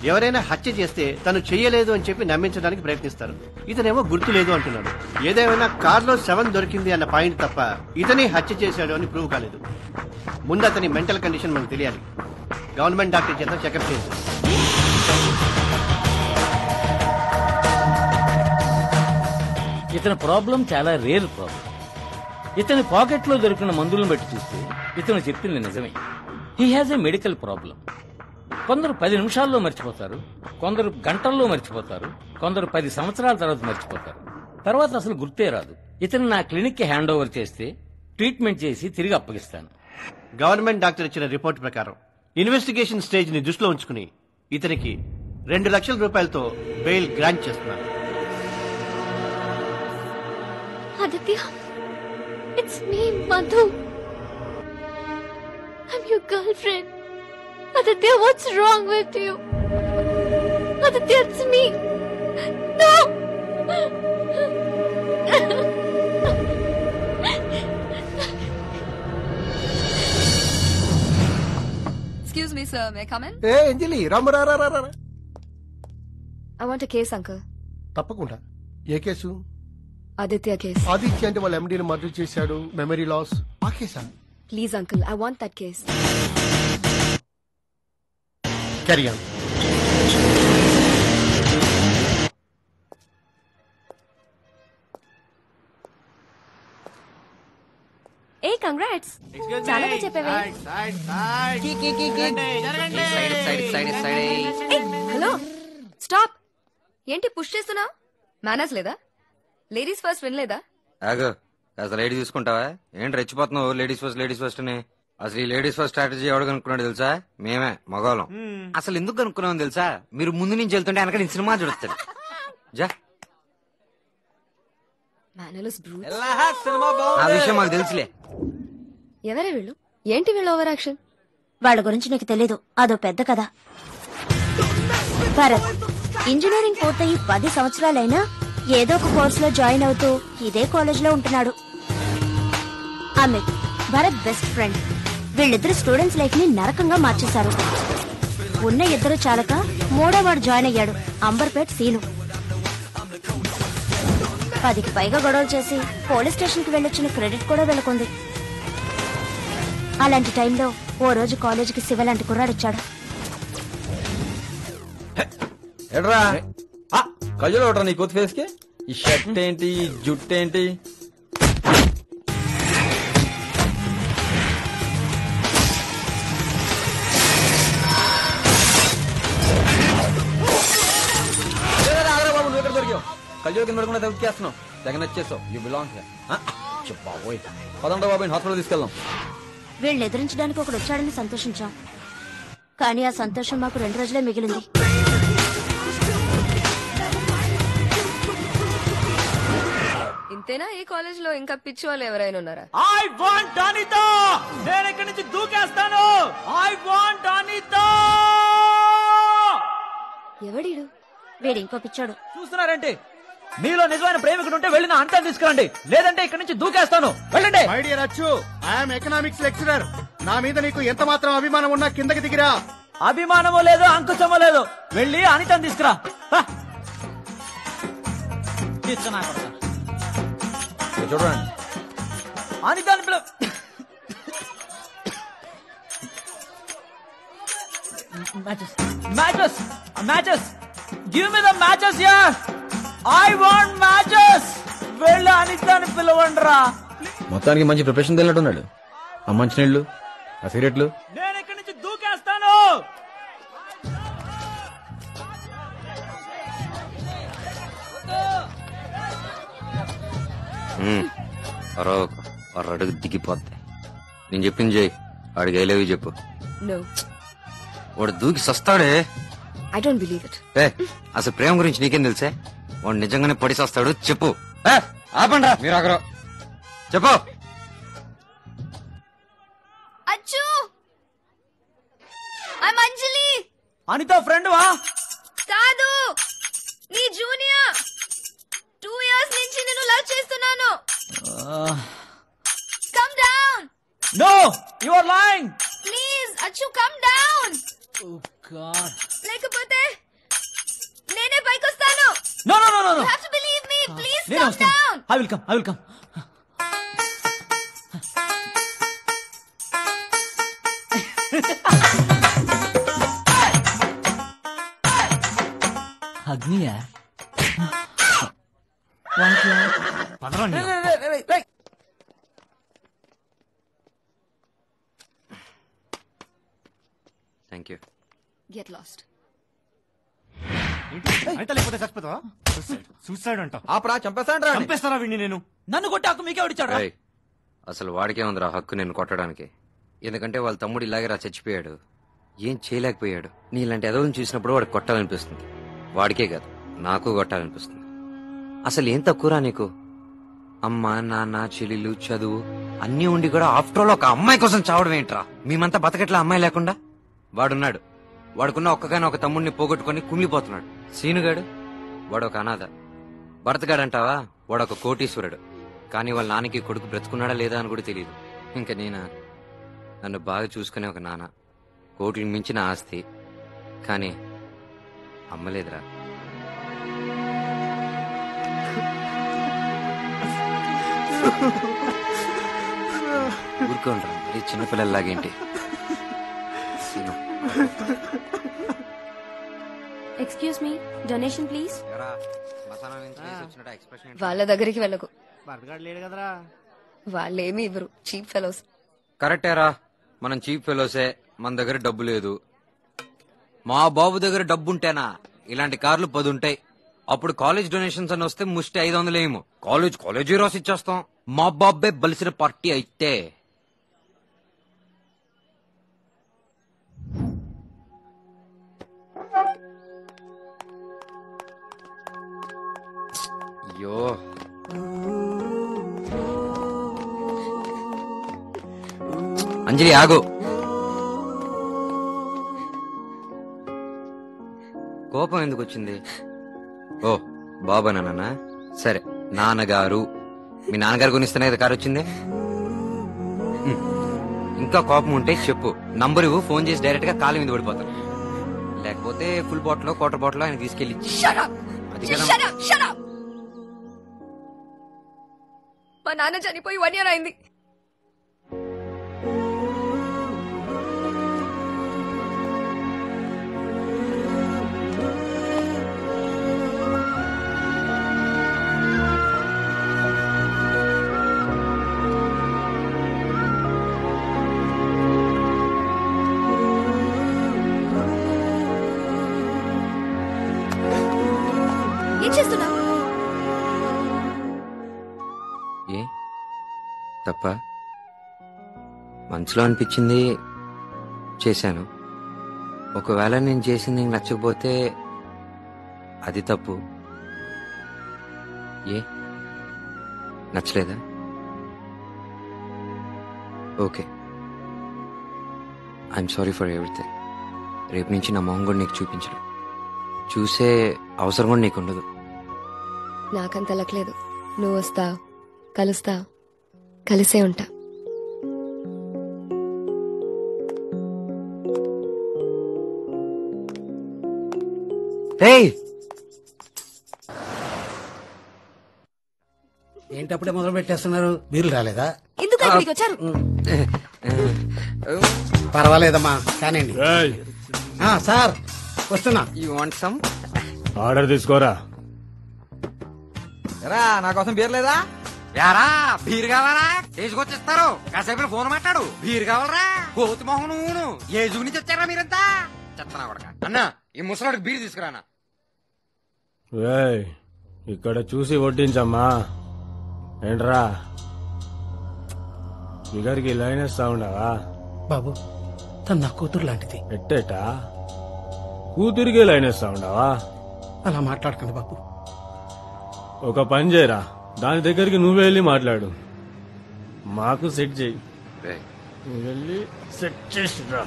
ఎవరైనా హత్య చేస్తే తను చెయ్యలేదు అని చెప్పి నమ్మించడానికి ప్రయత్నిస్తారు. ఇతనేమో గుర్తు లేదు అంటున్నాడు. ఏదేమైనా కార్లో 7 దొరికింది అన్న పాయింట్ తప్ప ఇతనే హత్య చేశాడు అని ప్రూవ్ కాలేదు. ముందు అతని మెంటల్ కండిషన్ మనకు తెలియాలి. గవర్నమెంట్ డాక్టర్ చేత చెకప్ చేయించు.
ఇతని ప్రాబ్లం చాలా రేర్ ప్రాబ్లం. ఇతని పాకెట్లో దొరికిన మందులను బట్టి చూస్తే ఇతను చెప్పింది నిజమే. He has a medical problem. కొందరు 10 నిమిషాల్లో మర్చిపోతారు, కొందరు గంటల్లో మర్చిపోతారు, కొందరు 10 సంవత్సరాల తర్వాత మర్చిపోతారు. తర్వాత అసలు గుర్తే రాదు. ఇతను నా క్లినిక్ కి హ్యాండ్ ఓవర్ చేస్తే ట్రీట్మెంట్ చేసి తిరిగి అప్పగిస్తాను.
గవర్నమెంట్ డాక్టర్ ఇచ్చిన రిపోర్ట్ ప్రకారం ఇన్వెస్టిగేషన్ స్టేజ్ ని దృష్టిలో ఉంచుకుని ఇతనికి 2 లక్షల రూపాయలతో బెయిల్ గ్రాంట్ చేస్తున్నారు.
Aditya, it's me Madhu. I'm your girlfriend. Aditya, what's wrong with you? Aditya, it's me. No!
Excuse me, sir. May I come in?
ఏ అంజలి, రామరా.
I want a case, uncle.
తప్పకుండా. ఏ కేసు?
Aditya case.
ఆదిత్య అంటే వాళ్ళ ఎండీని murder చేశాడు, memory loss. ఆ కేసా?
Please, uncle. I want that case.
Carry on.
Hey, congrats. చాలా బాగా చెప్పావే. Hello, stop. ఏంటి పుష్ చేస్తున్నా? మేనేజ్ లేదా? లేడీస్ ఫస్ట్ వినలేదా?
ఆగో, అసలు లేడీ చూసుకుంటావా? ఏంటి రెచ్చిపోతున్నావు? లేడీస్ ఫస్ట్ అని. అసలు ఈ లేడీస్ ఫస్ట్ స్ట్రాటజీ ఎవడు కనుక్కున్నాడు తెలుసా? మేమే, మగవాళ్ళం. అసలు ఎందుకు కనుక్కున్నాం తెలుసా? మీరు ముందు నుంచి వెళ్తుంటే వెనక నేను సినిమా చూడొస్తాను. జా.
Mannerless brute.
ఆ విషయం మాకు తెలుసులే.
ఎవరే వీళ్ళు? ఏంటి వీళ్ళు ఓవర్ యాక్షన్?
వాళ్ళ గురించి నీకు తెలీదు, అదో పెద్ద కథ. భరత్ ఇంజనీరింగ్ పూర్తయి 10 సంవత్సరాలైనా ఏదో ఒక కోర్సులో జాయిన్ అవుతూ ఇదే కాలేజ్ లో ఉంటున్నాడు. Amit Bharat best friend. వీళ్ళిద్దరు స్టూడెంట్స్ లైఫ్ ని నరకంగా మార్చేశారు. ఉన్న ఇద్దరు చాలక మూడో వాడు జాయిన్ అయ్యాడు, అంబర్పేట్ సీను. 10కి పైగా గొడవలు చేసి పోలీస్ స్టేషన్ కి వెళ్ళొచ్చిన క్రెడిట్ కూడా వెళ్ళకుంది. అలాంటి టైంలో ఓ రోజు కాలేజీకి శివ లాంటి కుర్రాడొచ్చాడు.
ఎడ్రా కళ్ళు ఒకట్రా నీ కొత్త ఫేస్ కి. ఈ షర్ట్ ఏంటి, ఈ జుట్టు ఏంటి? బాబు నువ్వు ఎక్కడ దొరికావు? కళ్ళు కింద పడకుండా దొరికేస్తున్నావు. తెగ నచ్చేస్తావు. You belong చెప్పాబోయ్. పదండ్రా బాబు, హాస్పిటల్ తీసుకెళ్దాం.
వీళ్ళు ఎదిరించడానికి ఒకడు వచ్చాడని సంతోషించాం, కానీ ఆ సంతోషం మాకు 2 రోజులే మిగిలింది.
ఇంతేనా? ఈ కాలేజ్ లో ఇంకా పిచ్చి వాళ్ళు ఎవరైనా ఉన్నారా?
I want Anitha. నేను ఇక్కడి నుంచి దూకేస్తాను. I want Anitha.
ఎవడీడు?
వీడు ఇంకో పిచ్చాడు.
చూస్తున్నారంటే మీలో నిజమైన ప్రేమికుడు ఉంటే వెళ్ళిన అంతా తీసుకురండి, లేదంటే ఇక్కడి నుంచి దూకేస్తాను. వెళ్ళండి.
మై డియర్ అచ్చు, ఐఎమ్ ఎకనామిక్స్ లెక్చరర్. నా మీద నీకు ఎంత మాత్రం అభిమానం ఉన్నా కిందకి దిగిరా.
అభిమానమో లేదు, అంకుశమో లేదు. వెళ్ళి అనితని తీసుకురా.
చూడండి
అనితని పిలు. Matches matches give me the matches యార్. I want matches. వెళ్ళి అనితని పిలవండిరా.
మొత్తానికి మంచి ప్రిపరేషన్ తెలినట్టున్నాడు. ఆ మంచినీళ్ళు, ఆ సిగరెట్లు.
నేను ఇక్కడి నుంచి దూకేస్తాను.
అడుగు దిగిపోద్ది. నేను చెప్పింది చేయి. వాడికి ఐ లవ్ యూ చెప్పు.
నో.
వాడు దూకి సస్తాడే.
I don't believe it.
అసలు ప్రేమ గురించి నీకేం తెలుసే? వాడు నిజంగానే పడి సస్తాడు. చెప్పు. ఆపండ్రా మీరు ఆగరు. చెప్పు.
అచ్చు, ఐ అంజలి.
అనిత ఫ్రెండ్ వా?
కాదు, నీ జూనియర్. 2 years నుంచి నేను లవ్ చేస్తున్నాను. Come down.
No, you are lying.
Please Achchu, come down.
Oh god.
లేకపోతే నేనే పైకొస్తాను.
No no no no.
You have to believe me. Please
నేను
కమ్
వస్తాను.
Down.
I will come. I will come. అగ్నియా?
Thank you.
Get lost.
లేకపోతే చచ్చిపోతావా? Suicide అంట.
ఆపరా,
చంపేస్తారా వీడిని? నేను
నన్ను కొట్టి హక్కు మీకే వచ్చాడు.
అసలు వాడికే ఉందిరా హక్కు నేను కొట్టడానికి. ఎందుకంటే వాళ్ళ తమ్ముడు ఇలాగే రా చచ్చిపోయాడు, ఏం చేయలేకపోయాడు. నీలాంటి ఎదవని చూసినప్పుడు వాడికి కొట్టాలనిపిస్తుంది. వాడికే కాదు, నాకు కొట్టాలనిపిస్తుంది. అసలు ఏం తక్కువరా నీకు? అమ్మ నాన్న చెల్లెలు చదువు అన్నీ ఉండి కూడా ఆఫ్టర్ ఆల్ ఒక అమ్మాయి కోసం చావడం ఏంట్రా? మేమంతా బతకట్లా అమ్మాయి లేకుండా? వాడున్నాడు, వాడుకున్న ఒక్కగానే ఒక తమ్ముడిని పోగొట్టుకుని కుమిలిపోతున్నాడు. సీనుగాడు వాడు ఒక అనాథ. భరతగాడంటావా, వాడు ఒక కోటీశ్వరుడు. కానీ వాళ్ళ నాన్నకి కొడుకు బ్రతుకున్నాడా లేదా అని కూడా తెలియదు. ఇంకా నన్ను బాగా చూసుకునే ఒక నాన్న, కోట్లకు మించిన ఆస్తి, కానీ అమ్మలేదురా. ఊరుకోండ్రా, మరి చిన్నపిల్లల్లాగేంటి?
Excuse me, donation please.
వాళ్ళ దగ్గరికి వెళ్ళకు.
లేడు కదరా.
వాళ్ళేమి ఇవ్వరు, చీప్ ఫెలోస్.
కరెక్టేరా, మనం చీప్ ఫెలోసే. మన దగ్గర డబ్బు లేదు. మా బాబు దగ్గర డబ్బు ఉంటేనా ఇలాంటి కార్లు 10 ఉంటాయి. అప్పుడు కాలేజ్ డొనేషన్స్ అని వస్తే ముష్టి 500 ఏమో. కాలేజీ రాసి ఇచ్చేస్తాం. మా బాబే బలిసిన పార్టీ అయితే. అయ్యో అంజలి ఆగు. కోపం ఎందుకు వచ్చింది? ఓ బాబా నాన్న. సరే నాన్నగారు, మీ నాన్నగారు గురిస్తేనే కదా కారు వచ్చింది. ఇంకా కోపం ఉంటే చెప్పు, నంబర్ ఇవ్వు, ఫోన్ చేసి డైరెక్ట్ గా కాలు మీద పడిపోతాను. లేకపోతే ఫుల్ బాటిల్ క్వార్టర్ బాటిల్ ఆయన తీసుకెళ్ళి అది కదా.
మా నాన్న చనిపోయి 1 year అయింది. ఏం చేస్తున్నా?
ఏ తప్ప మనసులో అనిపించింది చేశాను. ఒకవేళ నేను చేసింది నీకు నచ్చకపోతే అది తప్పు. ఏ నచ్చలేదా? Okay, I'm sorry for everything. రేపు నుంచి నా మొహం కూడా నీకు చూపించడం, చూసే అవసరం కూడా నీకు ఉండదు.
నాకంత లక్లేదు. నువ్వు వస్తా, కలుస్తా, కలిసే ఉంటా.
ఏంటప్పుడే మొదలు పెట్టేస్తున్నారు? మీరు రాలేదా?
ఎందుకు ఇక్కడికి వచ్చారు?
పర్వాలేదమ్మా కానివ్వండి. సార్ వస్తున్నా.
You want some?
ఆర్డర్ తీసుకోరా.
నా కోసం బీర్ లేదా?
యారా బీర్ కావాలా? తీసుకొచ్చిస్తారు. కాసేపు ఫోన్ మాట్లాడు. బీర్ కావాలరా? కోతి మొహం నువ్వును. ఏ జూ నుంచి వచ్చారా మీరంతా? చెత్తనా కొడక. అన్నా ఈ ముసలాడికి బీర్ తీసుకురానా.
ఇక్కడ చూసి వడ్డించమ్మా. ఏంట్రా ఫిగర్కి లైన్ వేస్తా ఉండవా?
బాబు తను నా కూతురు లాంటిది.
ఎట్టేటా కూతురికే లైన్ వేస్తా ఉండవా?
అలా మాట్లాడకండి బాబు.
ఒక పని చేయరా, దాని దగ్గరికి నువ్వు వెళ్ళి మాట్లాడు. మాకు సెట్ చేయి. నువ్వు వెళ్ళి సెట్ చేసిరా.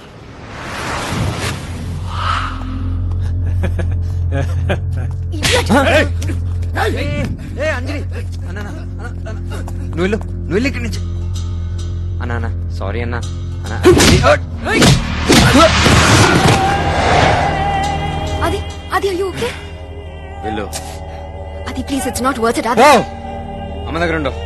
అంజలి నువ్వు వెళ్ళు ఇక్కడి నుంచి. అన్నా సారీ అన్నా.
అది అది అయ్యో ఓకే
వెళ్ళు.
అది please, it's not worth it. అది
అమ్మ దగ్గర ఉండవు.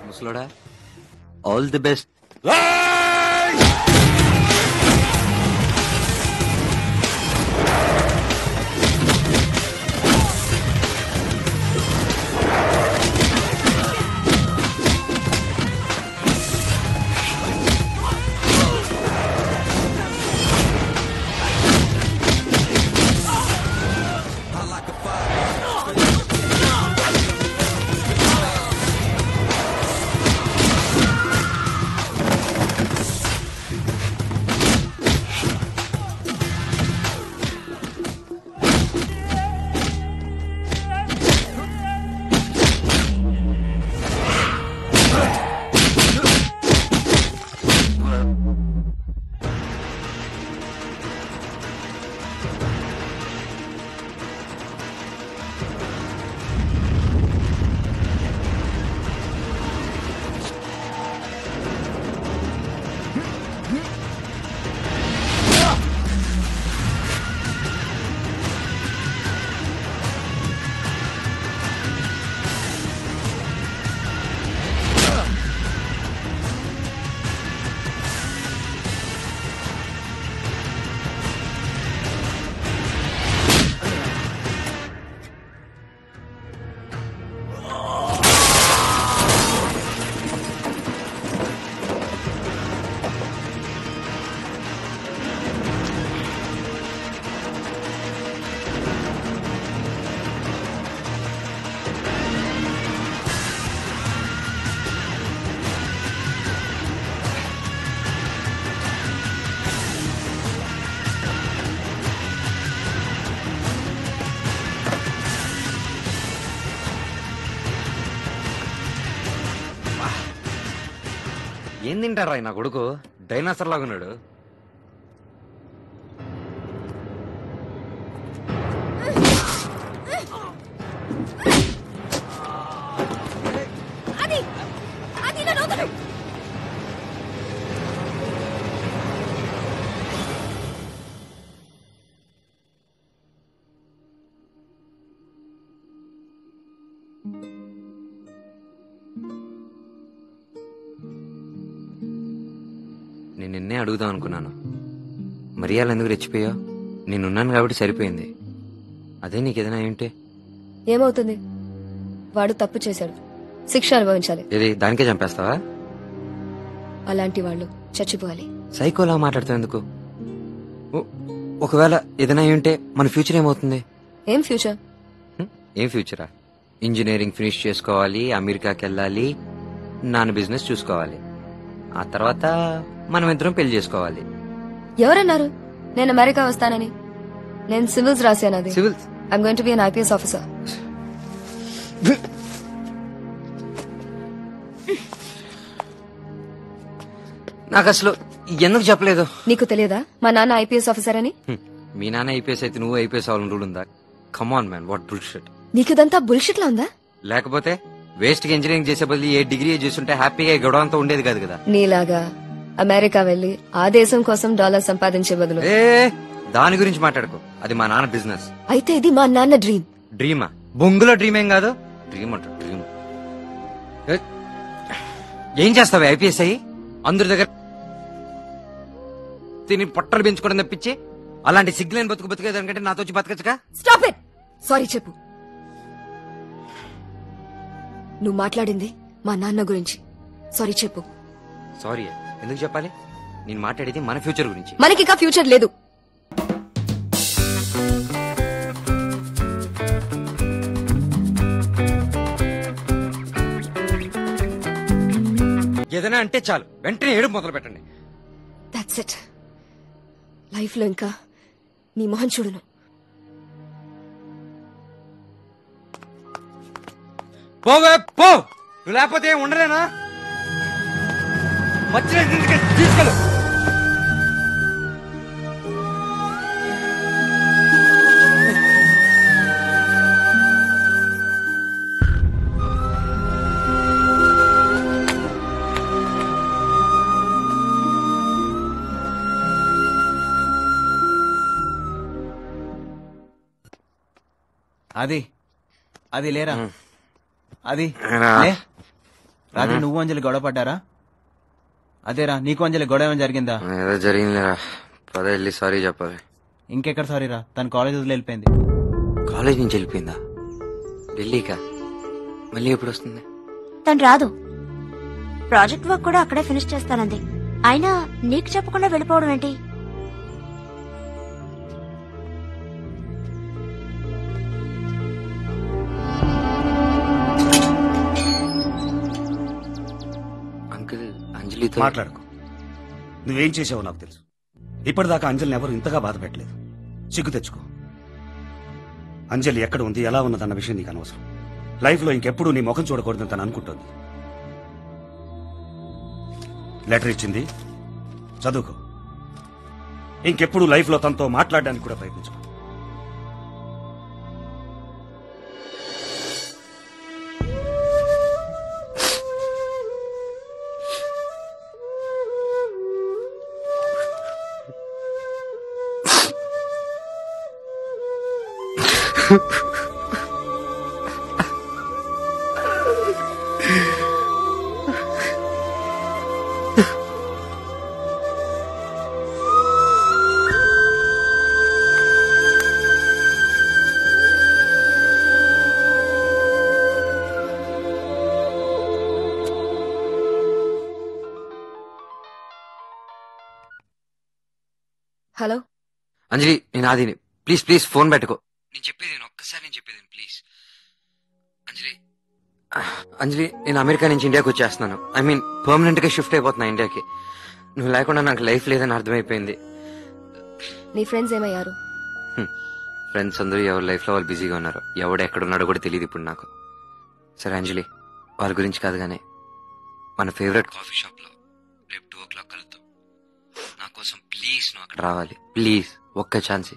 ముసలోడా ఆల్ ది బెస్ట్. ఏం తింటారా నా కొడుకు? డైనాసర్ లాగా ఉన్నాడు. నేను నిన్నే అడుగుదాం అనుకున్నాను, మరి అలా ఎందుకు రెచ్చిపోయావు? నేనున్నాను కాబట్టి సరిపోయింది. అదే నీకేదైనా ఏంటే
ఏమవుతుంది? వాడు తప్పు చేశాడు, శిక్ష అనుభవించాలి.
ఇది దానికే చంపేస్తావా?
అలాంటి వాళ్ళు చచ్చిపోవాలి.
సైకోలా మాట్లాడుతావు ఎందుకు? ఒకవేళ ఏదైనా ఏంటే మన ఫ్యూచర్ ఏమవుతుంది?
ఏం ఫ్యూచర్?
ఏం ఫ్యూచరా? ఇంజనీరింగ్ ఫినిష్ చేసుకోవాలి, అమెరికాకి వెళ్ళాలి, నాన్న బిజినెస్ చూసుకోవాలి, ఆ తర్వాత మనం ఇద్దరం పెళ్లి చేసుకోవాలి.
ఎవరన్నారు నేను అమెరికా వస్తానని? నేను సివిల్స్ రాశాను. అది
civils?
I'm going to be an IPS officer.
నాకు అసలు ఎందుకు చెప్పలేదు?
నీకు తెలియదా మా నాన్న ఐపీఎస్ ఆఫీసర్ అని?
మీ నాన్న ఐపీఎస్ అయితే నువ్వు ఐపీఎస్ అవ్వాలని రూల్ ఉందా? Come on man, what bullshit.
నీకు ఇదంతా బుల్షిట్ లా ఉందా? లేకపోతే
వేస్ట్ గా ఇంజనీరింగ్ చేసే బదులు ఏ డిగ్రీ చేస్తుంటే హ్యాపీగా గొడవ అంతా ఉండేది కాదు కదా.
నీలాగా అమెరికా వెళ్లి ఆ దేశం కోసం డాలర్ సంపాదించే బదులు.
దాని గురించి మాట్లాడుకో, అది మా నాన్న బిజినెస్.
అయితే ఇది మా నాన్న డ్రీమ్.
డ్రీమా? బొంగులో డ్రీమ్ ఏం కాదు. డ్రీమ్ అంట డ్రీమ్. ఏం చేస్తావు ఐపీఎస్ అయ్యి? అందరి దగ్గర తిని పొట్టలు పెంచుకోవడం తప్పించి అలాంటి సిగ్గులేని బతుకు బతికేదానికంటే నాతో వచ్చి బతకచ్చుగా.
Stop it. సారీ చెప్పు. నువ్వు మాట్లాడింది మా నాన్న గురించి. సారీ చెప్పు.
సారీ ఎందుకు చెప్పాలి? నేను మాట్లాడేది మన ఫ్యూచర్ గురించి.
మనకిక ఫ్యూచర్ లేదు.
ఏదైనా అంటే చాలు వెంటనే ఏడుపు మొదలు పెట్టండి.
That's it. లైఫ్ లో ఇంకా నీ మొహం చూడను.
పోవే పో, నువ్వు లేకపోతే ఉండలేనా? తీసుకెళ్ళు.
అది లేరా? అది రాత్రి నువ్వు అంజలి గొడవ పడ్డారా? అదేరా, నీకు అంజలి గొడవ ఏమైనా జరిగిందా?
ఏదో జరిగిందిరా, పద వెళ్ళి సారీ చెప్పాలి.
ఇంకెక్కడ సారీ రా, తను కాలేజ్ వదిలి వెళ్ళిపోయింది.
కాలేజ్ నుంచి వెళ్ళిపోయిందా? ఢిల్లీకా? మళ్ళీ ఎప్పుడు వస్తుంది?
తను రాదు. ప్రాజెక్ట్ వర్క్ కూడా అక్కడే ఫినిష్ చేస్తానంది. అయినా నీకు చెప్పకుండా వెళ్ళిపోవడం ఏంటి?
మాట్లాడుకో. నువ్వేం చేసావో నాకు తెలుసు. ఇప్పటిదాకా అంజలిని ఎవరు ఇంతగా బాధ పెట్టలేదు. సిగ్గు తెచ్చుకో. అంజలి ఎక్కడ ఉంది, ఎలా ఉన్నదన్న విషయం నీకు అనవసరం. లైఫ్ లో ఇంకెప్పుడు నీ ముఖం చూడకూడదని తను అనుకుంటుంది. లెటర్ ఇచ్చింది, చదువుకో. ఇంకెప్పుడు లైఫ్ లో తనతో మాట్లాడడానికి కూడా ప్రయత్నించుకో.
హలో
అంజలి, నేను ఆదిని. ప్లీజ్ ప్లీజ్ ఫోన్ పెట్టుకో. నేను చెప్పేది ఒక్కసారి ప్లీజ్. అంజలి, నేను అమెరికా నుంచి ఇండియాకి వచ్చేస్తున్నాను. ఐ మీన్ పర్మనెంట్ గా షిఫ్ట్ అయిపోతున్నా ఇండియాకి. నువ్వు లేకుండా నాకు లైఫ్ లేదని అర్థమైపోయింది.
నీ ఫ్రెండ్స్ ఏమయ్యారు?
ఫ్రెండ్స్ అందరూ ఎవరి లైఫ్ లో వాళ్ళు బిజీగా ఉన్నారు. ఎవడు ఎక్కడున్నాడో కూడా తెలియదు ఇప్పుడు నాకు. సరే అంజలి, వాళ్ళ గురించి కాదు గానీ మన ఫేవరెట్ కాఫీ షాప్ లో రేపు 2 o'clock కలుద్దాం. నా కోసం ప్లీజ్ నువ్వు అక్కడ రావాలి. ప్లీజ్ ఒక్క ఛాన్స్.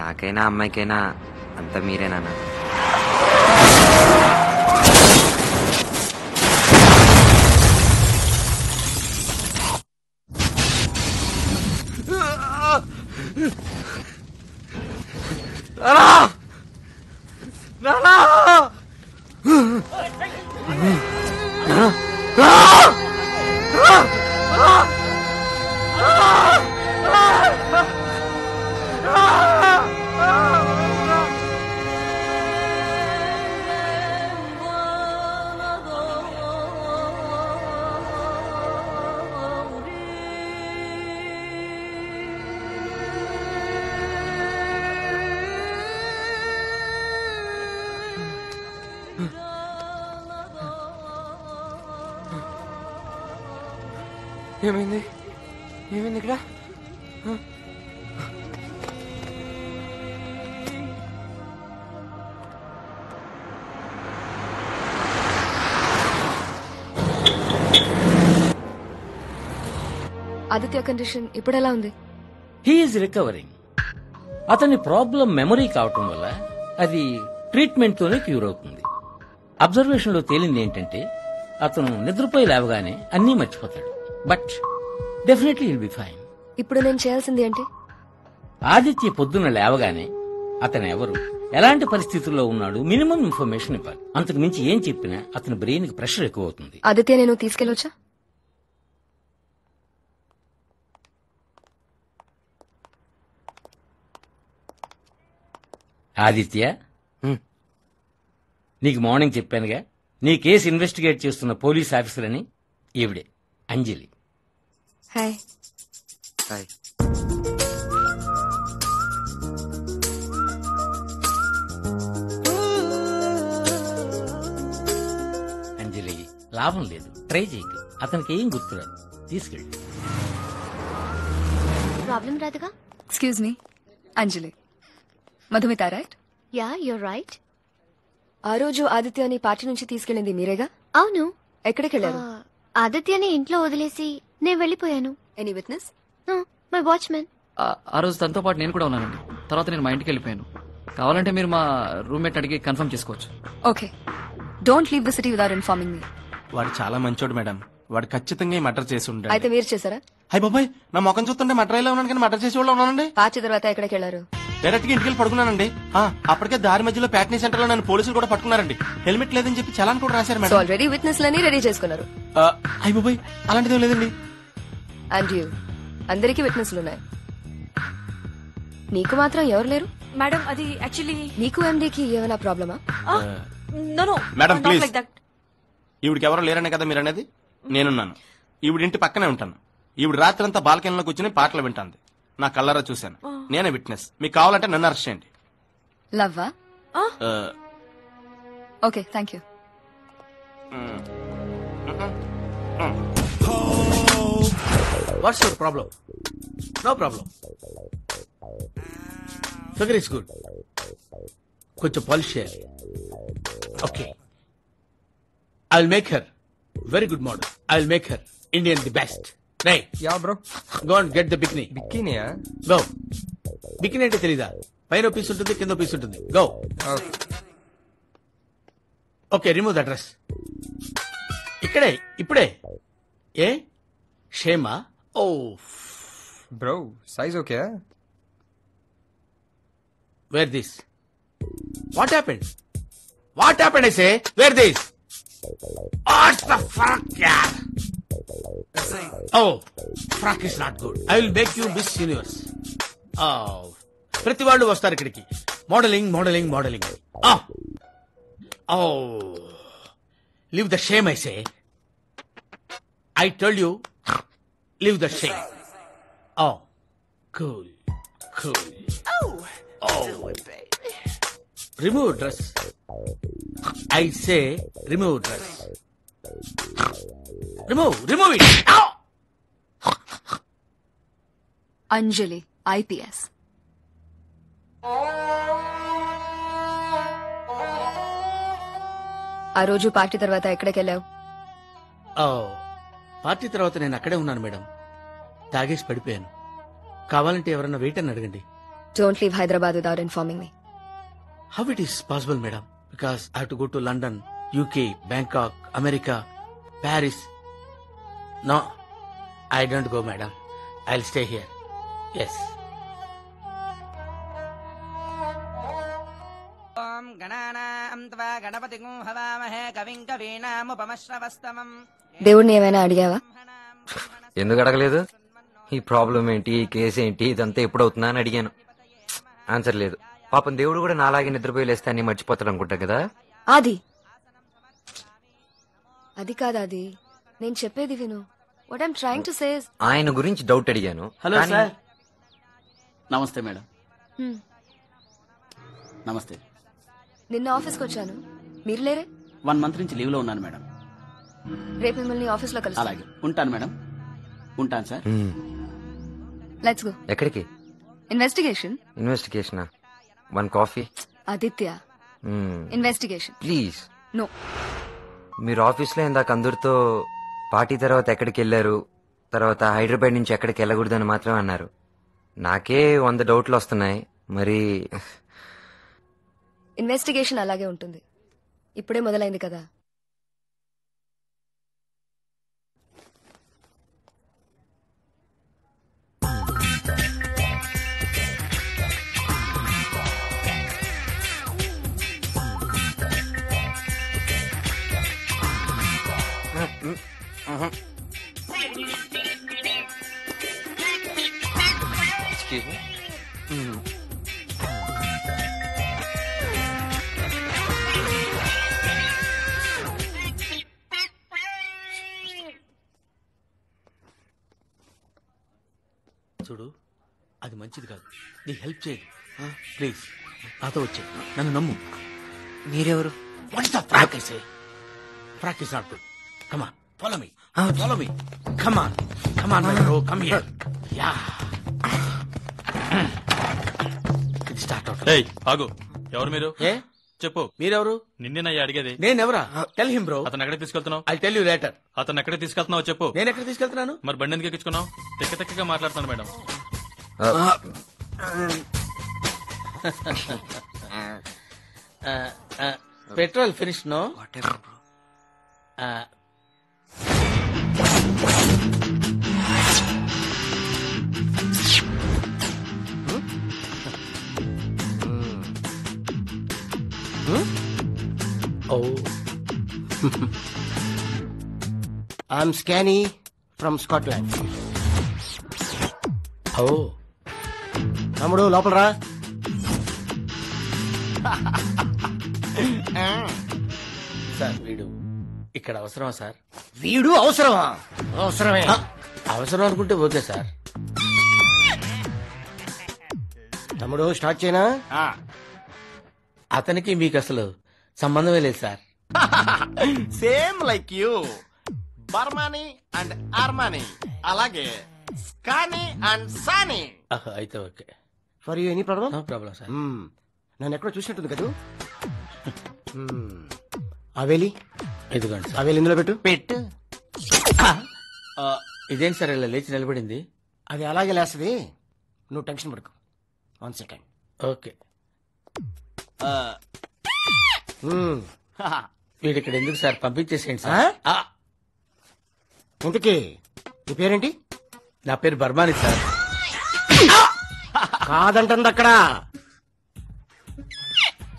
నాకైనా అమ్మాయికైనా అంత మీరేనా? ఏమైంది? ఏమైంది ఇక్కడ?
ఆదిత్య కండిషన్ ఇప్పుడు ఎలా ఉంది?
He's recovering. అతని ప్రాబ్లం మెమరీ కావటం వల్ల అది ట్రీట్మెంట్ తోనే క్యూర్ అవుతుంది. అబ్జర్వేషన్ లో తేలింది ఏంటంటే అతను నిద్రపోయి లేవగానే అన్నీ మర్చిపోతాడు. But definitely will be fine.
ఇప్పుడు నేను చేయాల్సింది ఏంటి?
ఆదిత్య పొద్దున్న లేవగానే అతను ఎవరు, ఎలాంటి పరిస్థితుల్లో ఉన్నాడు, మినిమం ఇన్ఫర్మేషన్ ఇవ్వాలి. అంతకు మించి ఏం చెప్పినా అతని బ్రెయిన్ కి ప్రెషర్ ఎక్కువ అవుతుంది.
ఆదిత్య నేను తీసుకెళ్ళొచ్చా?
ఆదిత్య, నీకు మార్నింగ్ చెప్పానుగా నీ కేసు ఇన్వెస్టిగేట్ చేస్తున్న పోలీస్ ఆఫీసర్ అని. ఈవిడే అంజలి.
హాయ్.
హాయ్.
అంజలి, లాభం లేదు, ట్రై చేయకు. అతనికి ఏం గుర్తురాదు. తీసుకెళ్ళి.
ప్రాబ్లం రాదుగా?
Excuse me, Anjali. Madhumita right?
Yeah, you're right.
ఆ రోజు ఆదిత్యని పార్టీ నుంచి తీసుకెళ్ళింది మీరేగా?
అవును.
ఎక్కడికి వెళ్ళారు?
ఆదిత్యని ఇంట్లో వదిలేసి నేను వెళ్ళిపోయాను.
Any witness?
My watchman.
ఆ రోజు తనతో పాటు నేను కూడా ఉన్నానండి. తర్వాత నేను మా ఇంటికి వెళ్ళిపోయాను. కావాలంటే మీరు మా రూమ్మేట్ అడిగి కన్ఫర్మ్ చేసుకోవచ్చు.
Okay, don't leave the city without informing me.
వాడు చాలా మంచోడు మేడం. వాడు ఖచ్చితంగా ఈ మర్డర్ చేసి ఉంటాడు.
అయితే మీరు చేశారా?
హై బాబాయ్, నా ముఖం చూస్తుంటే మర్డర్ అయ్యేలా ఉన్నాను కానీ మర్డర్ చేసి వాళ్ళు ఉన్నానండి.
పార్టీ తర్వాత ఎక్కడికి వెళ్ళారు?
డైరెక్ట్ గా ఇంటికి వెళ్ళి పడుకున్నానండి. అప్పటికే దారి మధ్యలో ప్యాట్నీ సెంటర్ లో నన్ను పోలీసులు కూడా పట్టుకున్నారండి. హెల్మెట్ లేదని చెప్పి చలాన్ కూడా రాశారు మేడం.
ఆల్రెడీ విట్నెస్ లని రెడీ చేసుకున్నారు.
హై బాబాయ్, అలాంటిది లేదండి.
అండ్ యూ, అందరికీ విట్నెస్లు ఉన్నాయి, నీకు మాత్రం ఎవరు లేరు?
మేడం, అది యాక్చువల్లీ
నీకు ఎండీకి ఏమైనా ప్రాబ్లమా?
మేడం ప్లీజ్, ఈవిడికి ఎవరో లేరనే కదా మీరు అనేది. నేనున్నాను. ఈవిడ ఇంటి పక్కనే ఉంటాను. ఈవిడ రాత్రంతా బాల్కనీలో కూర్చుని పాటలు వింటాంది. నా కళ్ళారా చూశాను. నేనే విట్నెస్. మీకు కావాలంటే నన్ను అరెస్ట్ చేయండి.
లవ్వా? Okay, thank you.
What's your problem? No problem. Figure is good. కొంచెం పాలిష్ చేయాలి. Okay, I will make her very good model. I will make her Indian the best. Hey.
Yeah, bro.
Go and get the bikini.
Bikini, yeah?
Go. Bikini అంటే తెలీదా? పైన piece ఉంటుంది, కింద piece ఉంటుంది. Go. Okay, remove the dress. ఇక్కడే, ఇప్పుడే. ఏ షేమా? ఓ
Bro, size okay?
Wear this. What happened? What happened, I say? Wear this. What the fuck, yeah? Oh, frock is not good. I will make you Miss Universe. Oh, ప్రతి వాళ్ళు వస్తారు ఇక్కడికి. Modelling modelling modelling. Oh, leave the shame, I say. I told you, leave the shame. Oh, cool, cool. Oh, remove dress. I say, remove dress. Remove it. Ow!
Anjali, IPS. ఆ రోజు party తర్వాత ఎక్కడికి వెళ్ళావు?
Party తర్వాత నేను అక్కడే ఉన్నాను madam. తాగేసి పడిపోయాను. కావాలంటే ఎవరన్నా వెయిట్ అని అడగండి.
Don't leave Hyderabad without informing me.
How it is possible madam? Because I have to go to London, UK, Bangkok, America, Paris. No, I don't go madam. I will stay here. Yes.
దేవుడిని ఏమైనా అడిగావా?
ఎందుకు అడగలేదు? ఈ problem ఏంటి, ఈ case ఏంటి, ఇదంతా ఎప్పుడవుతుందా అని అడిగాను. ఆన్సర్ లేదు. పాపం దేవుడు కూడా నాలాగే నిద్రపోయి లేస్తే అన్ని మర్చిపోతాడు అనుకుంటా కదా.
అది కాదు, అది నేను చెప్పేది విను. What I'm trying to say.
ఆయన గురించి డౌట్ అడిగాను.
Hello sir. నమస్తే మేడం. నమస్తే.
నిన్న ఆఫీస్కి వచ్చాను, మీరు లేరే.
1 month నుంచి లీవ్ లో ఉన్నాను మేడం.
రేపు మిమ్మల్ని ఆఫీస్లో కలుస్తాను.
అలాగే ఉంటాను మేడం. ఉంటాను సార్.
Let's go.
ఎక్కడికి?
Investigation.
1 coffee.
Aditya, investigation
please.
No.
మీరు ఆఫీస్లో ఇందాక అందరితో పార్టీ తర్వాత ఎక్కడికి వెళ్ళారు, తర్వాత హైదరాబాద్ నుంచి ఎక్కడికి వెళ్ళకూడదని మాత్రమే అన్నారు. నాకే 100 డౌట్లు వస్తున్నాయి. మరి
ఇన్వెస్టిగేషన్ అలాగే ఉంటుంది. ఇప్పుడే మొదలైంది కదా.
Excuse me.
చూడు, అది మంచిది కాదు. నీ హెల్ప్ చేయి ప్లీజ్. నాతో వచ్చే, నన్ను నమ్ము.
మీరెవరు?
Frock is not good. Come on, follow me. Follow me. Come on come on my bro, come here. Yeah, ఇది స్టార్ట్ అవుతుంది.
ఏయ్ ఆగు. ఎవరు మీరు?
ఏ
చెప్పు.
మీరెవరు?
నిన్నేనయ్యా అడిగేది.
నేనెవరా? Tell him bro.
అతను ఎక్కడికి తీసుకెళ్తున్నావు?
I tell you later.
అతను ఎక్కడికి తీసుకెళ్తున్నావు చెప్పు.
నేను ఎక్కడ తీసుకెళ్తున్నాను?
మరి బండి ఎందుకు ఎక్కించుకున్నావు? తెక్కగా మాట్లాడుతున్నాను madam.
Petrol finish no.
I'm Scanny from Scotland. తమ్ముడు లోపల రా.
సార్ వీడు ఇక్కడ అవసరమా సార్?
వీడు అవసరమా? అవసరమే.
అవసరం అనుకుంటే ఓకే సార్.
తమ్ముడు స్టార్ట్ చేయనా?
అతనికి మీకు అసలు సంబంధమే లేదు సార్.
Same like you. బర్మానీ అండ్ అర్మానీ, అలాగే స్కానీ అండ్ సానీ.
అయితే okay.
For you any problem?
No problem sir.
నన్ను ఎక్కడో చూసినట్టుంది కదా. అవేలి
ఇదిగోండి సార్.
అవేలి ఇందులో పెట్టు.
పెట్టు. ఇదేంటి సార్ ఇలా లేచి నిలబడింది?
అది అలాగే లేస్తుంది, నువ్వు టెన్షన్ పడుకో. 1 second.
ఓకే. వీడు ఇక్కడ ఎందుకు సార్? పంపించేసేయండి సార్.
ఇంతకీ నీ పేరేంటి?
నా పేరు బర్మాని సార్.
కాదంటుంది అక్కడ.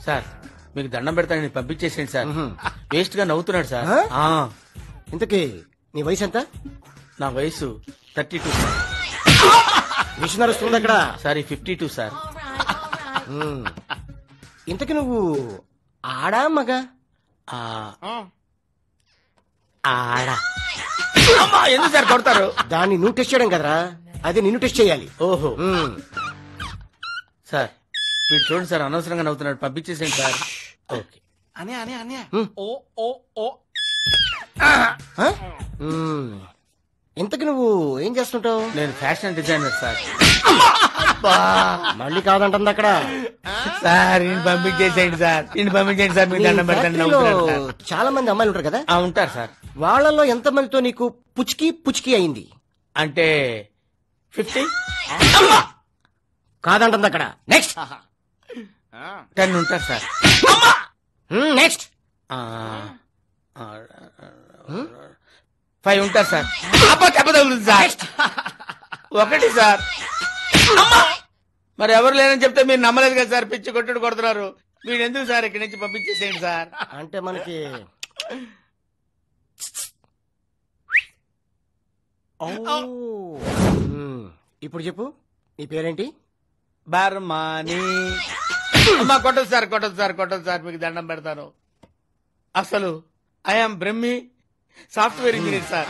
సార్ మీకు దండం పెడతానని పంపించేసేయండి సార్. వేస్ట్ గా నవ్వుతున్నాడు సార్.
ఇంతకీ నీ వయసు ఎంత?
నా వయసు 32 సార్.
మిషన్ నడుస్తుంది అక్కడ.
Sorry 52 sir.
ఇంతకీ నువ్వు ఆడా మగా?
ఆడా. ఎందుకు సార్ కొడతారు?
దాన్ని నువ్వు టెస్ట్ చేయడం కదరా, అది నిన్ను టెస్ట్ చేయాలి.
ఓహో. సార్ వీడు చూడండి సార్, అనవసరంగా నవ్వుతున్నాడు. పంపించేసేయండి సార్. ఓకే.
అనే అనే అనే. ఓ ఓ ఓ.
ఇంతకు నువ్వు ఏం చేస్తుంటావు?
నేను ఫ్యాషన్ డిజైనర్ సార్.
మళ్ళీ కాదంటుంది అక్కడ.
సార్ ఈయన పంపించేసేయండి సార్, ఈయన పంపించేయండి సార్, మీ దండం పెడతాను. నవ్వుతున్నాడు సార్.
చాలా మంది అమ్మాయిలు ఉంటారు కదా?
ఉంటారు సార్.
వాళ్ళలో ఎంత మందితో నీకు పుచ్చుకి అయింది?
అంటే 50
కాదంటుంది అక్కడ. నెక్స్ట్
10 ఉంటారు సార్.
నెక్స్ట్
5 ఉంటారు సార్. చెప్పదలుతుంది సార్. 1 సార్. మరి ఎవరు లేరని చెప్తే మీరు నమ్మలేదు కదా సార్, పిచ్చి కొట్టుడు కొడుతున్నారు. మీరు ఎందుకు సార్ ఇక్కడి నుంచి పంపించేసేయండి సార్.
అంటే మనకి ఇప్పుడు చెప్పు, నీ పేరేంటి?
బర్మాని. అమ్మా కొట్టదు సార్, కొట్టదు సార్, కొట్టదు సార్, మీకు దండం పెడతాను. అసలు I'm Brahmi, software engineer sir.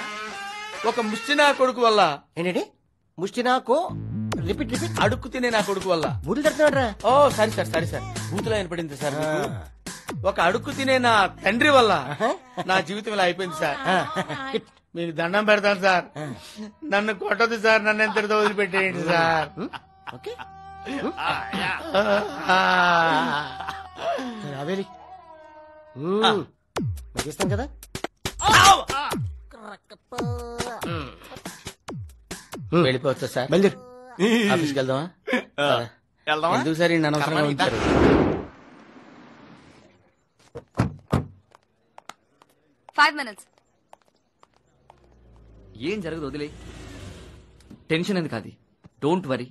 ఒక ముష్టినా కొడుకు వల్ల.
ఏంటండి ముష్టినాకో? రిపీట్.
అడుక్కు తినే నా కొడుకు వల్ల.
బూతులు తిడుతున్నాడ్రా?
ఓ సరే సార్, బూతులో వినపడింది సార్ మీకు. ఒక అడుక్కు తినే నా తండ్రి వల్ల నా జీవితం ఇలా అయిపోయింది సార్. మీకు దండం పెడతాను సార్, నన్ను కొట్టదు సార్, నన్ను ఎంతటితో వదిలిపెట్టేయండి సార్.
ఓకే ఇస్తాం కదా.
వెళ్ళిపోవచ్చా సార్?
బయలుదేరు.
ఆఫీస్కి వెళ్దామా? ఎందుకు సార్ ఈ అనవసరంగా ఉంచారు?
ఏం జరగదు, వదిలే. టెన్షన్ ఎందుకు? అది డోంట్ వరీ,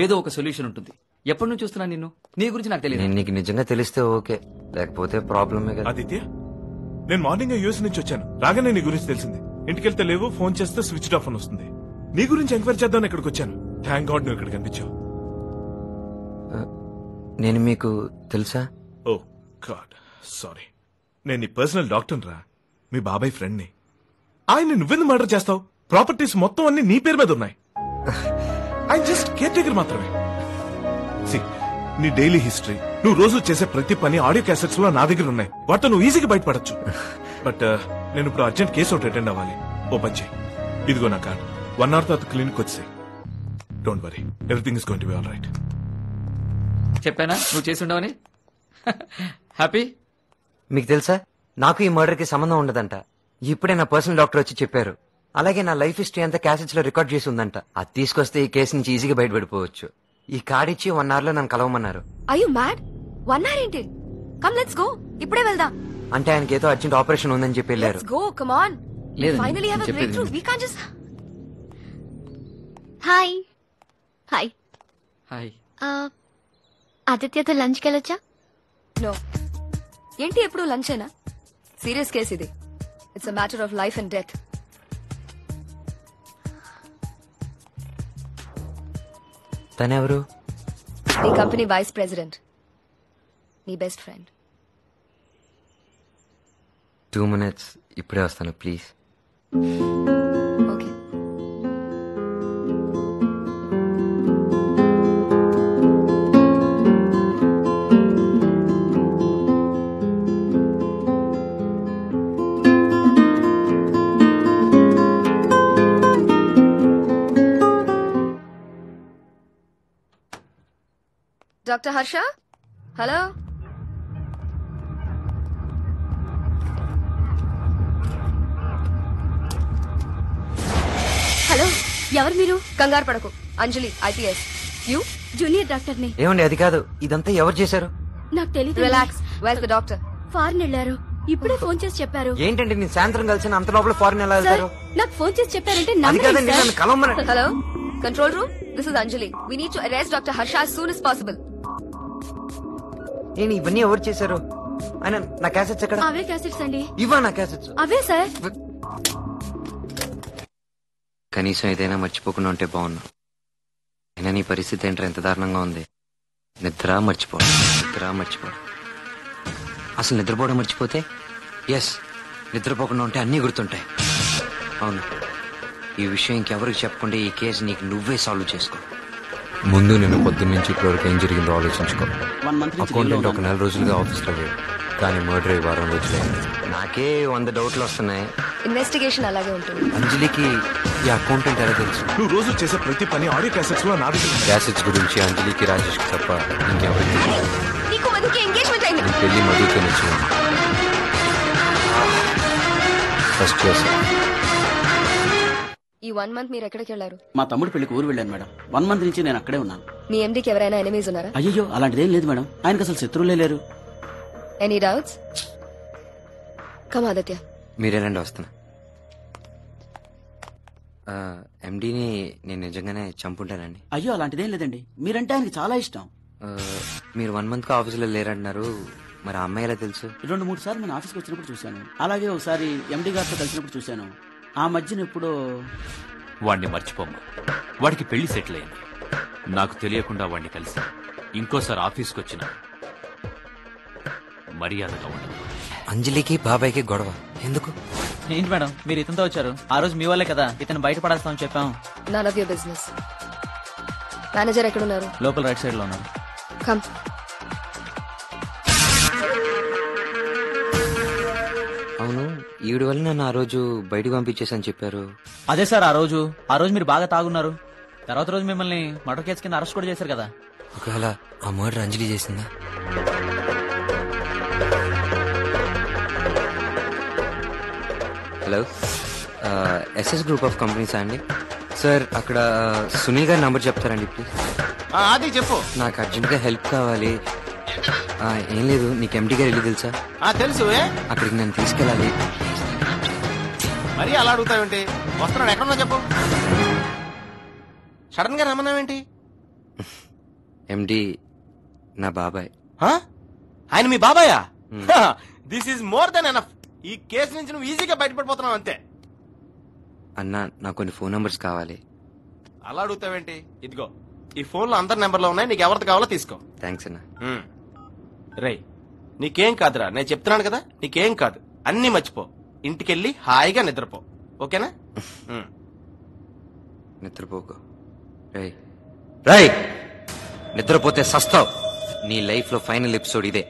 ఏదో ఒక సొల్యూషన్ ఉంటుంది. ఎప్పటి నుంచి చూస్తున్నా నిన్ను, నీ గురించి నాకు తెలియదు.
నేను నీకు నిజంగా తెలిస్తే ఓకే, లేకపోతే ప్రాబ్లమే కదా.
ఆదిత్య, నేను మార్నింగ్ యూఎస్ నుంచి వచ్చాను. రాగానే నీ గురించి తెలిసింది. ఇంటికెళ్తే లేవు, ఫోన్ చేస్తే స్విచ్ ఆఫ్ అని వస్తుంది. నీ గురించి ఎంక్వైరీ చేద్దాం ఇక్కడికి వచ్చాను. థ్యాంక్ గాడ్ నువ్వు ఇక్కడ కనిపించావు.
నేను మీకు తెలుసా?
ఓ గాడ్, సారీ. నేను నీ పర్సనల్ డాక్టర్ రా, మీ బాబాయ్ ఫ్రెండ్ ని. ఆయన నువ్వెందుకు మర్డర్ చేస్తావు? ప్రాపర్టీస్ మొత్తం అన్ని నీ పేరు మీద ఉన్నాయి. ఆయన జస్ట్ కేర్ టేకర్ మాత్రమే. నీ డైలీ హిస్టరీ, నువ్వు రోజు చేసే ప్రతి పని ఆడియో క్యాసెట్స్ లో నా దగ్గర ఉన్నాయి. వాటితో నువ్వు ఈజీగా బయటపడచ్చు. బట్ నేను ఇప్పుడు అర్జెంట్ కేసు ఒకటి అటెండ్ అవ్వాలి. ఓ పని చేయి, ఇదిగో నా కార్డ్. 1 hour తర్వాత క్లినిక్ వచ్చేసాయి. Don't worry, everything is going to be all right.
చెప్పానా నువ్వు చేసి ఉండవని? హ్యాపీ.
మీకు తెలుసా, నాకు ఈ మర్డర్ కి సంబంధం ఉండదంట. ఇప్పుడే నా పర్సనల్ డాక్టర్ వచ్చి చెప్పారు. అలాగే నా లైఫ్ హిస్టరీ అంతా క్యాసెట్స్ లో రికార్డ్ చేసి ఉందంట. అది తీసుకొస్తే ఈ కేసు నుంచి ఈజీగా బయటపడిపోవచ్చు. ఈ కార్డ్ ఇచ్చి 1 hour లో నన్ను కలవమన్నారు.
Are you mad? 1 hour ఏంటి? Come, let's go. ఇప్పుడే వెళ్దాం.
అంటే ఆయనకి ఏదో అర్జెంట్ ఆపరేషన్ ఉందని చెప్పి వెళ్ళారు.
Let's go, come on.
లేదు,
Finally have a
చెప్పేది
breakthrough.
విను.
We can't just...
hi. Hi.
Hi.
ఆదిత్యతో లంచ్కి వెళ్ళొచ్చా?
No. ఏంటి ఎప్పుడు లంచ్ అయినా? సీరియస్ కేసు ఇది. It's a matter of life and death.
తనెవరు?
నీ కంపెనీ వైస్ ప్రెసిడెంట్, నీ బెస్ట్ ఫ్రెండ్.
2 minutes, ఇప్పుడే వస్తాను please.
Okay. Doctor Harsha, hello.
Hello, ఎవరు మీరు?
కంగారు పడకు, Anjali, IPS. You?
Junior doctor ని.
ఏమండి, అది కాదు, ఇదంతా ఎవరు చేశారు?
నాకు తెలియదు.
Relax. Well the doctor?
Foreign వెళ్ళారు, ఇప్పుడే ఫోన్ చేసి చెప్పారు.
ఏంటండి, నేను సాయంత్రం కలిసిన అంత లోపల ఫారెన్ ఎలా వెళ్తారు?
నాకు ఫోన్ చేసి చెప్పారంటే
అది కాదండి, నన్ను కలవమని.
Hello, control room, this is Anjali. We need to arrest doctor Harsha as soon as possible.
నేను ఇవన్నీ ఎవరు చేశారు? ఆయన నా క్యాసెట్స్ ఎక్కడ?
అవే క్యాసెట్స్ అండి.
ఇవా నా క్యాసెట్స్?
అవే సార్.
కనీసం ఏదైనా మర్చిపోకుండా ఉంటే బాగున్నా. అయినా నీ పరిస్థితి ఏంటో ఎంత దారుణంగా ఉంది. నిద్ర మర్చిపోవడం. అసలు నిద్రపోవడం మర్చిపోతే? ఎస్, నిద్రపోకుండా ఉంటే అన్నీ గుర్తుంటాయి. అవును, ఈ విషయం ఇంకెవరికి చెప్పకుండా ఈ కేసు నీకు నువ్వే సాల్వ్ చేసుకో. ముందు నేను పొద్దున్న నుంచి ఇప్పటివరకు ఏం జరిగిందో ఆలోచించుకో. అకౌంటెంట్ ఒక 4 రోజులుగా ఆఫీస్లో లేడు. కానీ మర్డర్ ఈ వారం రోజులే. నాకే 100 డౌట్లు వస్తున్నాయి.
ఇన్వెస్టిగేషన్ అలాగే ఉంటుంది.
అంజలికి ఈ అకౌంటెంట్ ఎలా తెలుసు?
నువ్వు రోజు చేసే ప్రతి పని ఆడియో క్యాసెట్స్ లో నా దగ్గర
క్యాసెట్స్ గురించి అంజలికి రాజేష్ కి తప్ప ఇంకెవరికి తెలియదు.
నీకు మధుకి ఎంగేజ్మెంట్ అయింది.
ఈ పెళ్లి మధుకే నచ్చింది. First year sir.
ఈ 1 మంత్ మీరు ఎక్కడికి వెళ్ళారు?
మా తమ్ముడు పెళ్లికి ఊరు వెళ్ళాను మేడం. 1 మంత్ నుంచి నేను అక్కడే ఉన్నాను.
మీ ఎండికి ఎవరైనా ఎనిమీస్ ఉన్నారా?
అయ్యో అలాంటిదేం లేదు మేడం. ఆయనకు అసలు శత్రువులే లేరు.
Any doubts? కమ్ ఆదిత్య.
మీరేనండి, వస్తున్నా. ఎండీని నేను నిజంగానే చంపుంటానండి.
అయ్యో అలాంటిదేం లేదండి. మీరంటే ఆయనకి చాలా ఇష్టం.
మీరు 1 మంత్ గా ఆఫీసులో లేరంటున్నారు, మరి ఆ అమ్మాయి ఎలా తెలుసు?
2-3 సార్లు నేను ఆఫీస్కి వచ్చినప్పుడు చూశాను. అలాగే ఒకసారి ఎండి గారితో కలిసినప్పుడు చూశాను. ఆ మధ్యన ఎప్పుడో.
వాణ్ణి మర్చిపోమ్మా. వాడికి పెళ్లి సెటిల్ అయింది. నాకు తెలియకుండా వాణ్ణి కలిసి ఇంకోసారి ఆఫీస్కి వచ్చిన మర్యాదగా ఉండదు.
అంజలికి బాబాయ్కి గొడవ ఎందుకు?
ఏంటి మేడం మీరు ఇతనితో వచ్చారు? ఆ రోజు మీ వాళ్ళే కదా ఇతను బయట పడేస్తామని చెప్పాం.
None of your business. Manager ఎక్కడున్నారు?
లోపల రైట్ సైడ్ లో ఉన్నారు.
కమ్.
అవును, ఈవిడ వల్ల నన్ను ఆ రోజు బయటకు పంపించేసని చెప్పారు.
అదే సార్, ఆ రోజు మీరు బాగా తాగున్నారు. తర్వాత రోజు మిమ్మల్ని మర్డర్ కేసు కింద అరెస్ట్ కూడా చేశారు కదా.
ఒకవేళ ఆ మర్డర్ అంజలి చేసిందా? Hello, SS group of companies అండి. సార్, అక్కడ సునీల్ గారి నంబర్ చెప్తారండి ప్లీజ్?
అది చెప్పు.
నాకు అర్జెంట్గా హెల్ప్ కావాలి. ఏం లేదు, నీకు ఎండి గారు ఇల్లు తెలుసా?
తెలుసు.
అక్కడికి నన్ను తీసుకెళ్ళాలి.
మరీ అలా అడుగుతావేంటి? వస్తున్నాడు, ఎక్కడున్నా చెప్పు. సడన్ గా రమ్మన్నావేంటి?
ఎండి నా బాబాయ్.
ఆయన మీ బాబాయా? This is more than enough. ఈ కేసు నుంచి నువ్వు ఈజీగా బయటపడిపోతున్నావు అంతే.
అన్నా, నాకు కొన్ని ఫోన్ నంబర్స్ కావాలి.
అలా అడుగుతావేంటి? ఇదిగో ఈ ఫోన్ లో అందరి నెంబర్లు ఉన్నాయి, నీకు ఎవరిది కావాలో తీసుకో.
థ్యాంక్స్ అన్నా.
రేయ్, నీకేం కాదురా, నేను చెప్తున్నాను కదా, నీకేం కాదు. అన్ని మర్చిపో, ఇంటికెళ్ళి హాయిగా నిద్రపో, ఓకేనా?
నిద్రపోకు. రై, నిద్రపోతే సస్తావు. నీ లైఫ్ లో ఫైనల్ ఎపిసోడ్ ఇదే.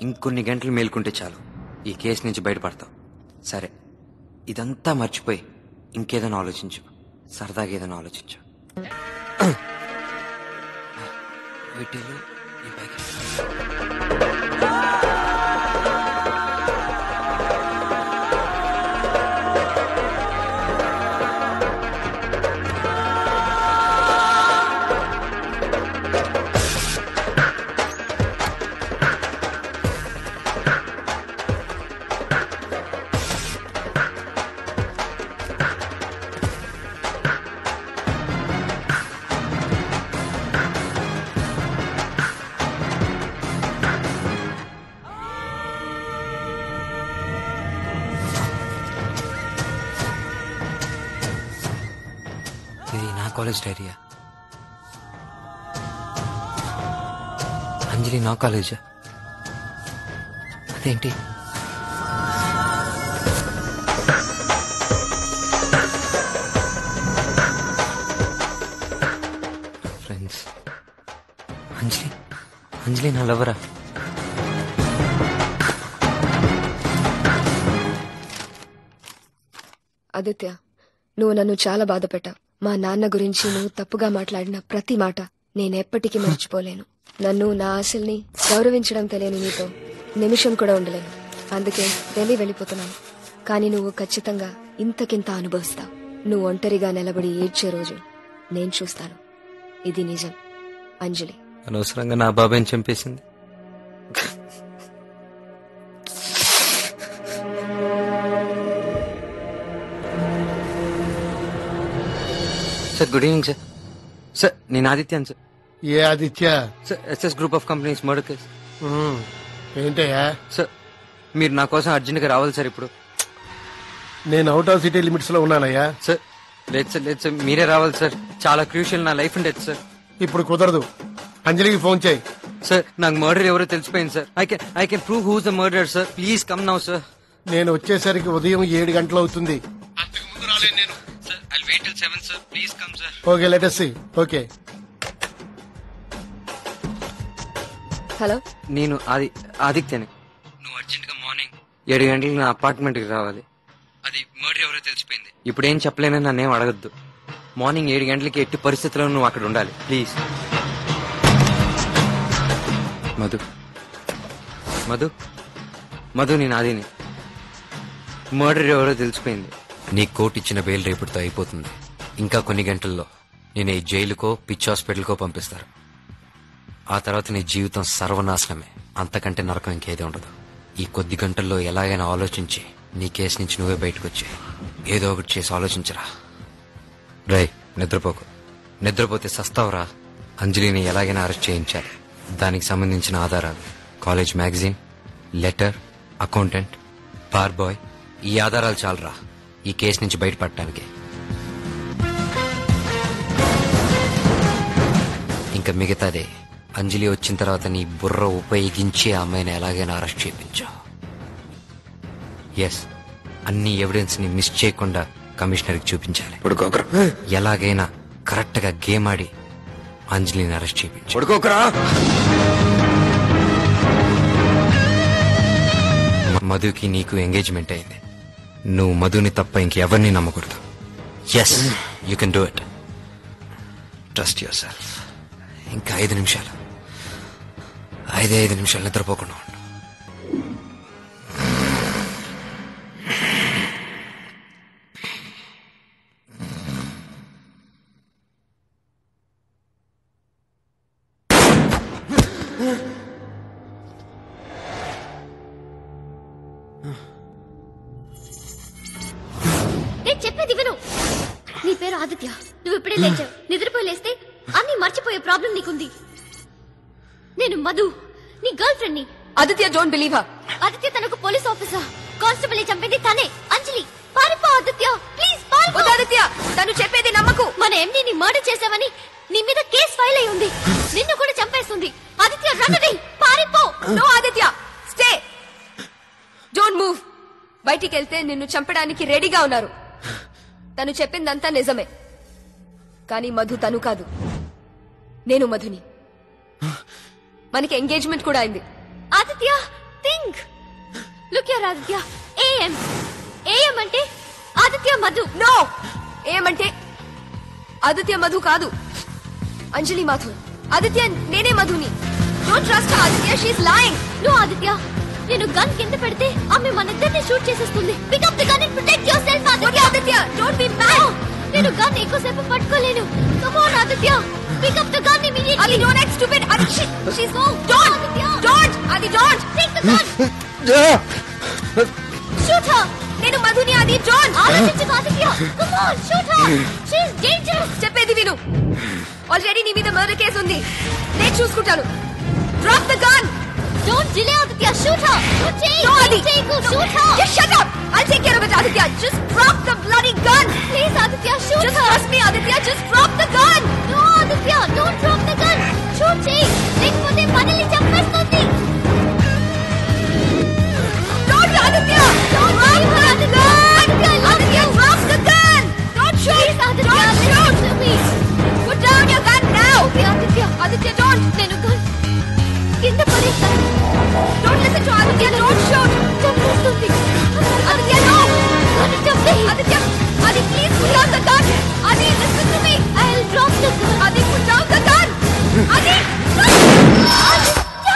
ఇంకొన్ని గంటలు మేల్కుంటే చాలు, ఈ కేసు నుంచి బయటపడతావు. సరే, ఇదంతా మర్చిపోయి ఇంకేదైనా ఆలోచించు. సరదాగా ఏదైనా ఆలోచించు. నా కాలేజ్ డైరీయా? అంజలి నా కాలేజా? అదేంటి? ఫ్రెండ్స్, అంజలి నా లవరా?
ఆదిత్య, నువ్వు నన్ను చాలా బాధ పెట్టావు. మా నాన్న గురించి నువ్వు తప్పుగా మాట్లాడిన ప్రతి మాట నేనెప్పటికీ మర్చిపోలేను. నన్ను, నా ఆశల్ని గౌరవించడం తెలియని నీతో నిమిషం కూడా ఉండలేను. అందుకే ఢిల్లీ వెళ్ళిపోతున్నాను. కానీ నువ్వు ఖచ్చితంగా ఇంతకింత అనుభవిస్తావు. నువ్వు ఒంటరిగా నిలబడి ఏడ్చే రోజు నేను చూస్తాను. ఇది నిజం. అంజలి.
అనవసరంగా నా బాబాయ్ని చంపేసింది. Sir, good evening sir. Sir, నేను ఆదిత్యాను సార్.
ఏ Aditya?
Sir, SS group of companies murder case.
ఏంటయ్యా?
సార్, మీరు నా కోసం అర్జెంట్గా రావాలి సార్. ఇప్పుడు
నేను అవుట్ ఆఫ్ సిటీ లిమిట్స్ లో ఉన్నానయ్యా.
సార్, లేదు సార్, మీరే రావాలి సార్. చాలా క్రూషియల్ నా లైఫ్ ఉండేది సార్.
ఇప్పుడు కుదరదు. అంజలికి ఫోన్ చేయి.
సార్, నాకు మర్డర్ ఎవరో తెలిసిపోయింది sir. I can prove who's the murder sir. Please come now sir.
నేను వచ్చేసరికి ఉదయం 7 గంటలు అవుతుంది. Okay, let us see. Okay.
Hello,
నేను ఆదిత్యని. నువ్వు అర్జెంట్ 7 గంటలకు నా అపార్ట్మెంట్కి రావాలి. అది మర్డర్ ఎవరో తెలిసిపోయింది. ఇప్పుడేం చెప్పలేనని నన్నేం అడగద్దు. మార్నింగ్ 7 గంటలకి ఎట్టి పరిస్థితుల్లో నువ్వు అక్కడ ఉండాలి ప్లీజ్. మధు మధు మధు నేను ఆదిని. మర్డర్ ఎవరో తెలిసిపోయింది. నీ కోర్టు ఇచ్చిన బెయిల్ రేపటితో అయిపోతుంది. ఇంకా కొన్ని గంటల్లో నేను ఈ జైలుకో పిచ్చి హాస్పిటల్కో పంపిస్తారు. ఆ తర్వాత నీ జీవితం సర్వనాశనమే. అంతకంటే నరకం ఇంకేది ఉండదు. ఈ కొద్ది గంటల్లో ఎలాగైనా ఆలోచించి నీ కేసు నుంచి నువ్వే బయటకు వచ్చి ఏదో ఒకటి చేసి ఆలోచించరా. రై నిద్రపోకు. నిద్రపోతే సస్తావరా. అంజలిని ఎలాగైనా అరెస్ట్ చేయించాలి. దానికి సంబంధించిన ఆధారాలు, college magazine, letter, accountant, bar boy, ఈ ఆధారాలు చాలరా ఈ కేసు నుంచి బయటపడటానికి. ఇంకా మిగతాదే అంజలి వచ్చిన తర్వాత నీ బుర్ర ఉపయోగించి ఆ అమ్మాయిని ఎలాగైనా అరెస్ట్ చేయించు. ఎస్, అన్ని ఎవిడెన్స్ ని మిస్ చేయకుండా కమిషనర్కి చూపించాలి. ఎలాగైనా కరెక్ట్ గా గేమ్ ఆడి అంజలిని అరెస్ట్ చేయించు. మధుకి నీకు ఎంగేజ్మెంట్ అయింది. నువ్వు మధుని తప్ప ఇంకెవరిని నమ్మకూడదు. Yes, you can do it. Trust yourself. ఇంకా 5 నిమిషాలు, 5 నిమిషాలు నిద్రపోకుండా ఉండు.
చెప్పేది విను. నీ పేరు ఆదిత్య. నువ్వు ఇప్పుడే లేచావు. నిద్రపోయి లేస్తే అన్ని మర్చిపోయే ప్రాబ్లం నీకుంది. నేను మధు, నీ గర్ల్ ఫ్రెండ్ ని.
Aditya, don't believe her.
Aditya తనకు పోలీస్ ఆఫీసర్. కానిస్టేబుల్ చంపింది తనే. అంజలి, పారిపో ఆదిత్య, ప్లీజ్ పారిపో.
ఆదిత్య, తను చెప్పేది నమ్మకు.
మన ఎండీని మర్డర్ చేసావని నీ మీద కేసు ఫైల్ అయి ఉంది. నిన్ను కూడా చంపేస్తుంది. ఆదిత్య రన్నది, పారిపో.
No Aditya, stay. Don't move. బయటికి వెళ్తే నిన్ను చంపడానికి రెడీగా ఉన్నారు. తను చెప్పిందంతా నిజమే, కానీ మధు తను కాదు. నేను మధుని. మనకి ఎంగేజ్మెంట్ కూడా అయింది.
Aditya, think. Look here Aditya. AM AM అంటే ఆదిత్య మధు.
నో, ఏఎం అంటే ఆదిత్య మధు కాదు, అంజలి మాథూర్. ఆదిత్య నేనే మధుని. Don't trust Aditya, she is lying.
No Aditya, నేను గన్ కింద పెడితే ఆమె మనిద్దరిని షూట్ చేసేస్తుంది. Pick up the gun and protect yourself Aditya.
Aditya, don't be mad.
నేను గన్ ఎక్కువసేపు పట్టుకోలేను. Come on Aditya, pick up the gun immediately.
అది డోంట్ యాక్ట్ స్టూపిడ్. అది షీ ఇస్ డోంట్ డోంట్ అది don't
take the gun. Shoot her.
నేను మధుని. అది don't.
ఆలోచించు Aditya. Come on, shoot her. She is dangerous.
చెప్పేది విను. ఆల్రెడీ నీ మీద మర్డర్ కేసు ఉంది. నేను చూసుకుంటాను. Drop the gun.
Don't delay Aditya, shoot her!
No, Adi!
Shoot her!
Just shut up! I'll take care of it, Aditya. Just drop the bloody gun!
Please, Aditya, shoot
Just
her!
trust me, Aditya. Just drop the gun!
No, Aditya, don't drop the gun! Shoot cheyi! లేకపోతే మనల్ని చంపేస్తుంది!
Don't, Aditya! Don't drop the gun! Aditya, drop the gun! Don't shoot!
Please, Aditya,
don't shoot!
listen to me!
Put down your gun now!
Okay, Aditya.
Aditya, don't!
నేను gun కింద పడేస్తాను.
Don't listen to Aditya. Don't shoot.
చంపేస్తుంది.
Aditya, no.
Gun చంపే.
Aditya, Adi, please put down the gun. Adi, listen to me.
I'll drop the gun.
Adi, put down the gun. Adi, no. Aditya.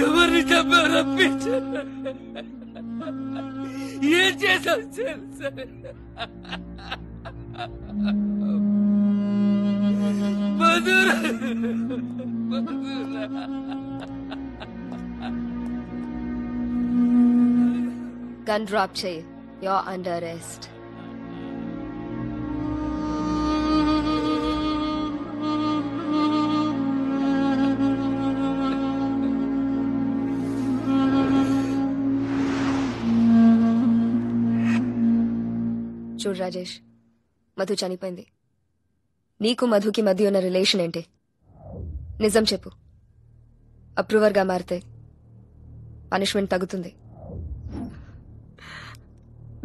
ఎవరిని చంపావు రప్పించు. ఏం చేశావు తెలుసా? మధుర మధుర
gun drop చేయి. You're under arrest. చూడు రాజేష్, మధు చనిపోయింది. నీకు మధుకి మధ్య ఉన్న రిలేషన్ ఏంటి? నిజం చెప్పు. అప్రూవర్గా మారితే పనిష్మెంట్ తగ్గుతుంది.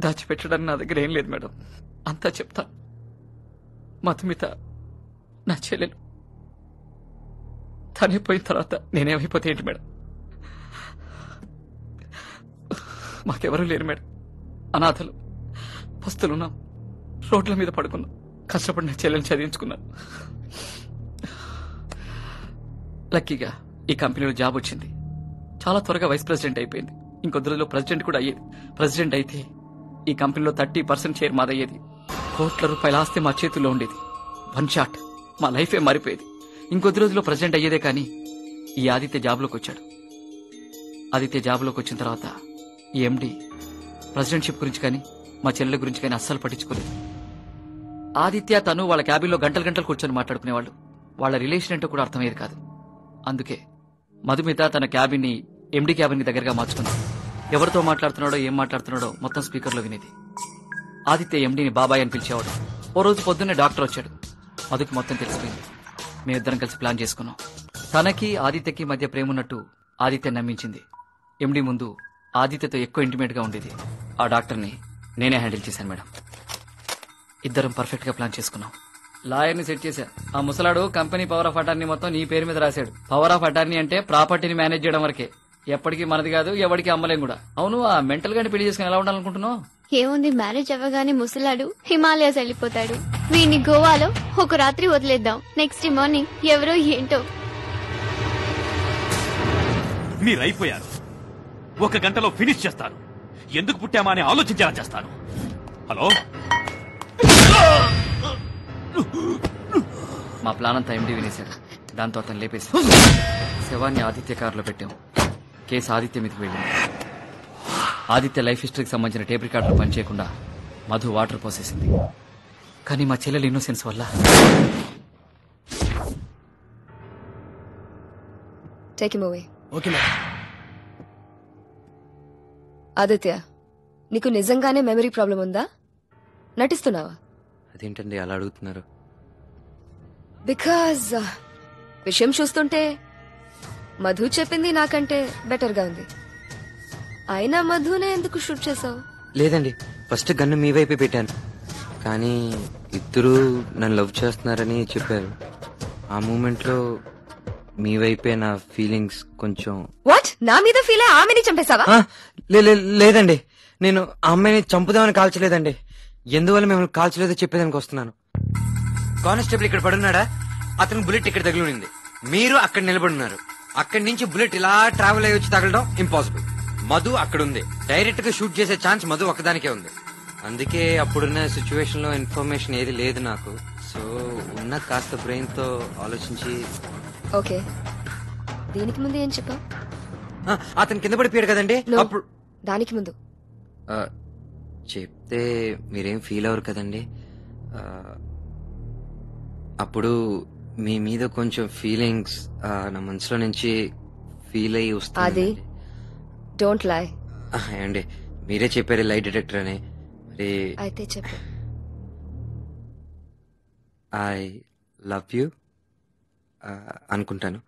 దాచిపెట్టడానికి నా దగ్గర ఏం లేదు మేడం, అంతా చెప్తా. మధుమిత నా చెల్లెలు. తనైపోయిన తర్వాత నేనేమైపోతే ఏంటి మేడం? మాకెవరూ లేరు మేడం, అనాథలు, పస్తులున్నాం, రోడ్ల మీద పడుకున్నాం. కష్టపడి నా చెల్లెని చదివించుకున్నాను. లక్కీగా ఈ కంపెనీలో జాబ్ వచ్చింది. చాలా త్వరగా వైస్ ప్రెసిడెంట్ అయిపోయింది. ఇంకొద్ది రోజుల్లో ప్రెసిడెంట్ కూడా అయ్యేది. ప్రెసిడెంట్ అయితే ఈ కంపెనీలో 30% షేర్ మాదయ్యేది. కోట్ల రూపాయల ఆస్తి మా చేతుల్లో ఉండేది. వన్ షాట్ మా లైఫే మారిపోయేది. ఇంకొద్ది రోజుల్లో ప్రెసిడెంట్ అయ్యేదే కానీ ఈ ఆదిత్య జాబ్లోకి వచ్చాడు. ఆదిత్య జాబ్లోకి వచ్చిన తర్వాత ఈ ఎండి ప్రెసిడెంట్షిప్ గురించి కానీ మా చెల్లెల గురించి కానీ అస్సలు పట్టించుకోలేదు. ఆదిత్య తను వాళ్ళ క్యాబిన్లో గంటలు గంటలు కూర్చొని మాట్లాడుకునేవాళ్ళు. వాళ్ళ రిలేషన్ ఏంటో కూడా అర్థమయ్యేది కాదు. అందుకే మధుమిత తన క్యాబిన్ ని ఎండి క్యాబిన్ కి దగ్గరగా మార్చుకుంది. ఎవరితో మాట్లాడుతున్నాడో ఏం మాట్లాడుతున్నాడో మొత్తం స్పీకర్లో వినేది. ఆదిత్య ఎండిని బాబాయ్ అని పిలిచేవాడు. ఓ రోజు పొద్దున్నే డాక్టర్ వచ్చాడు. మధుకి మొత్తం తెలిసిపోయింది. మేమిద్దరం కలిసి ప్లాన్ చేసుకున్నాం. తనకి ఆదిత్యకి మధ్య ప్రేమ ఉన్నట్టు ఆదిత్య నమ్మించింది. ఎండి ముందు ఆదిత్యతో ఎక్కువ ఇంటిమేట్ గా ఉండేది. ఆ డాక్టర్ని నేనే హ్యాండిల్ చేశాను మేడం. ఇద్దరం పర్ఫెక్ట్ గా ప్లాన్ చేసుకున్నాం. లాయర్ని సెట్ చేశా. ఆ ముసలాడు కంపెనీ పవర్ ఆఫ్ అటార్నీ మొత్తం నీ పేరు మీద రాశాడు. పవర్ ఆఫ్ అటార్నీ అంటే ప్రాపర్టీని మేనేజ్ చేయడం వరకే, ఎప్పటికీ మనది కాదు, ఎవరికి అమ్మలేం కూడా. అవును, ఆ మెంటల్ గాని పెళ్లి చేసుకుని ఎలా ఉండాలనుకుంటున్నావు?
ఏముంది, మ్యారేజ్ అవ్వగానే ముసలాడు హిమాలయాస్ వెళ్ళిపోతాడు. వీడిని గోవాలో ఒక రాత్రి వదిలేద్దాం. నెక్స్ట్ మార్నింగ్ ఎవరో ఏంటో.
మీరైపోయారు. 1 గంటలో ఫినిష్ చేస్తాను. ఎందుకు పుట్టామా అని ఆలోచించేలా చేస్తాను. హలో,
మా ప్లాన్ అంతా ఎండి వినేశాడు. దాంతో అతను లేపేసి శవాన్ని ఆదిత్య కారులో పెట్టాం. కేసు ఆదిత్య మీదకి వెళ్ళింది. ఆదిత్య లైఫ్ హిస్టరీకి సంబంధించిన టేప్ రికార్డులు పనిచేయకుండా మధు వాటర్ పోసేసింది. కానీ మా చెల్లెలు ఇన్నోసెన్స్ వల్ల
take him away.
Okay madam.
Aditya, నీకు నిజంగానే మెమరీ ప్రాబ్లం ఉందా? నటిస్తున్నావా?
అదేంటండి అలా అడుగుతున్నారు?
బికాజ్ విషయం చూస్తుంటే మధు చెప్పింది నాకంటే బెటర్ గా ఉంది. అయినా మధునే ఎందుకు షూట్ చేసావు?
లేదండి, ఫస్ట్ గన్ను మీ వైపే పెట్టాను. కానీ ఇద్దరు నన్ను లవ్ చేస్తున్నారని చెప్పారు. ఆ మూమెంట్ లో మీ వైపే నా ఫీలింగ్స్ కొంచెం.
వాట్? నా మీద ఫీల్ అయ్యి ఆమెని చంపేశావా?
లేదండి, నేను ఆ అమ్మాయిని చంపుదామని కాల్చలేదండి. ఎందువల్ల మిమ్మల్ని కాల్చలేదో చెప్పేదానికి వస్తున్నాను. కానిస్టేబుల్ ఇక్కడ పడున్నాడా? అతను బుల్లెట్ ఇక్కడ తగిలింది. మీరు అక్కడ నిలబడున్నారు. అక్కడి నుంచి బుల్లెట్ ఇలా ట్రావెల్ అయ్యి వచ్చి తగలడం ఇంపాసిబుల్. మధు అక్కడ ఉంది. డైరెక్ట్ గా షూట్ చేసే ఛాన్స్ మధు ఒక్కదానికే ఉంది. అందుకే అప్పుడున్న సిచ్యువేషన్ లో ఇన్ఫర్మేషన్ ఏది లేదు నాకు. సో ఉన్న కాస్త బ్రెయిన్ తో ఆలోచించి.
ఓకే, దీనికి ముందు ఏం చెప్పావు?
అతను కింద పడిపోయాడు కదండి. అప్పుడు
దానికి ముందు
చెప్తే మీరేం ఫీల్ అవరు కదండి. అప్పుడు మీ మీద కొంచెం ఫీలింగ్స్ నా మనసులో నుంచి ఫీల్ అయ్యి వస్తుంది.
అది డోంట్ లై.
అండి మీరే చెప్పారు లై డిటెక్టర్ అని. మరి
అయితే చెప్పు.
ఐ లవ్ యూ అనుకుంటాను.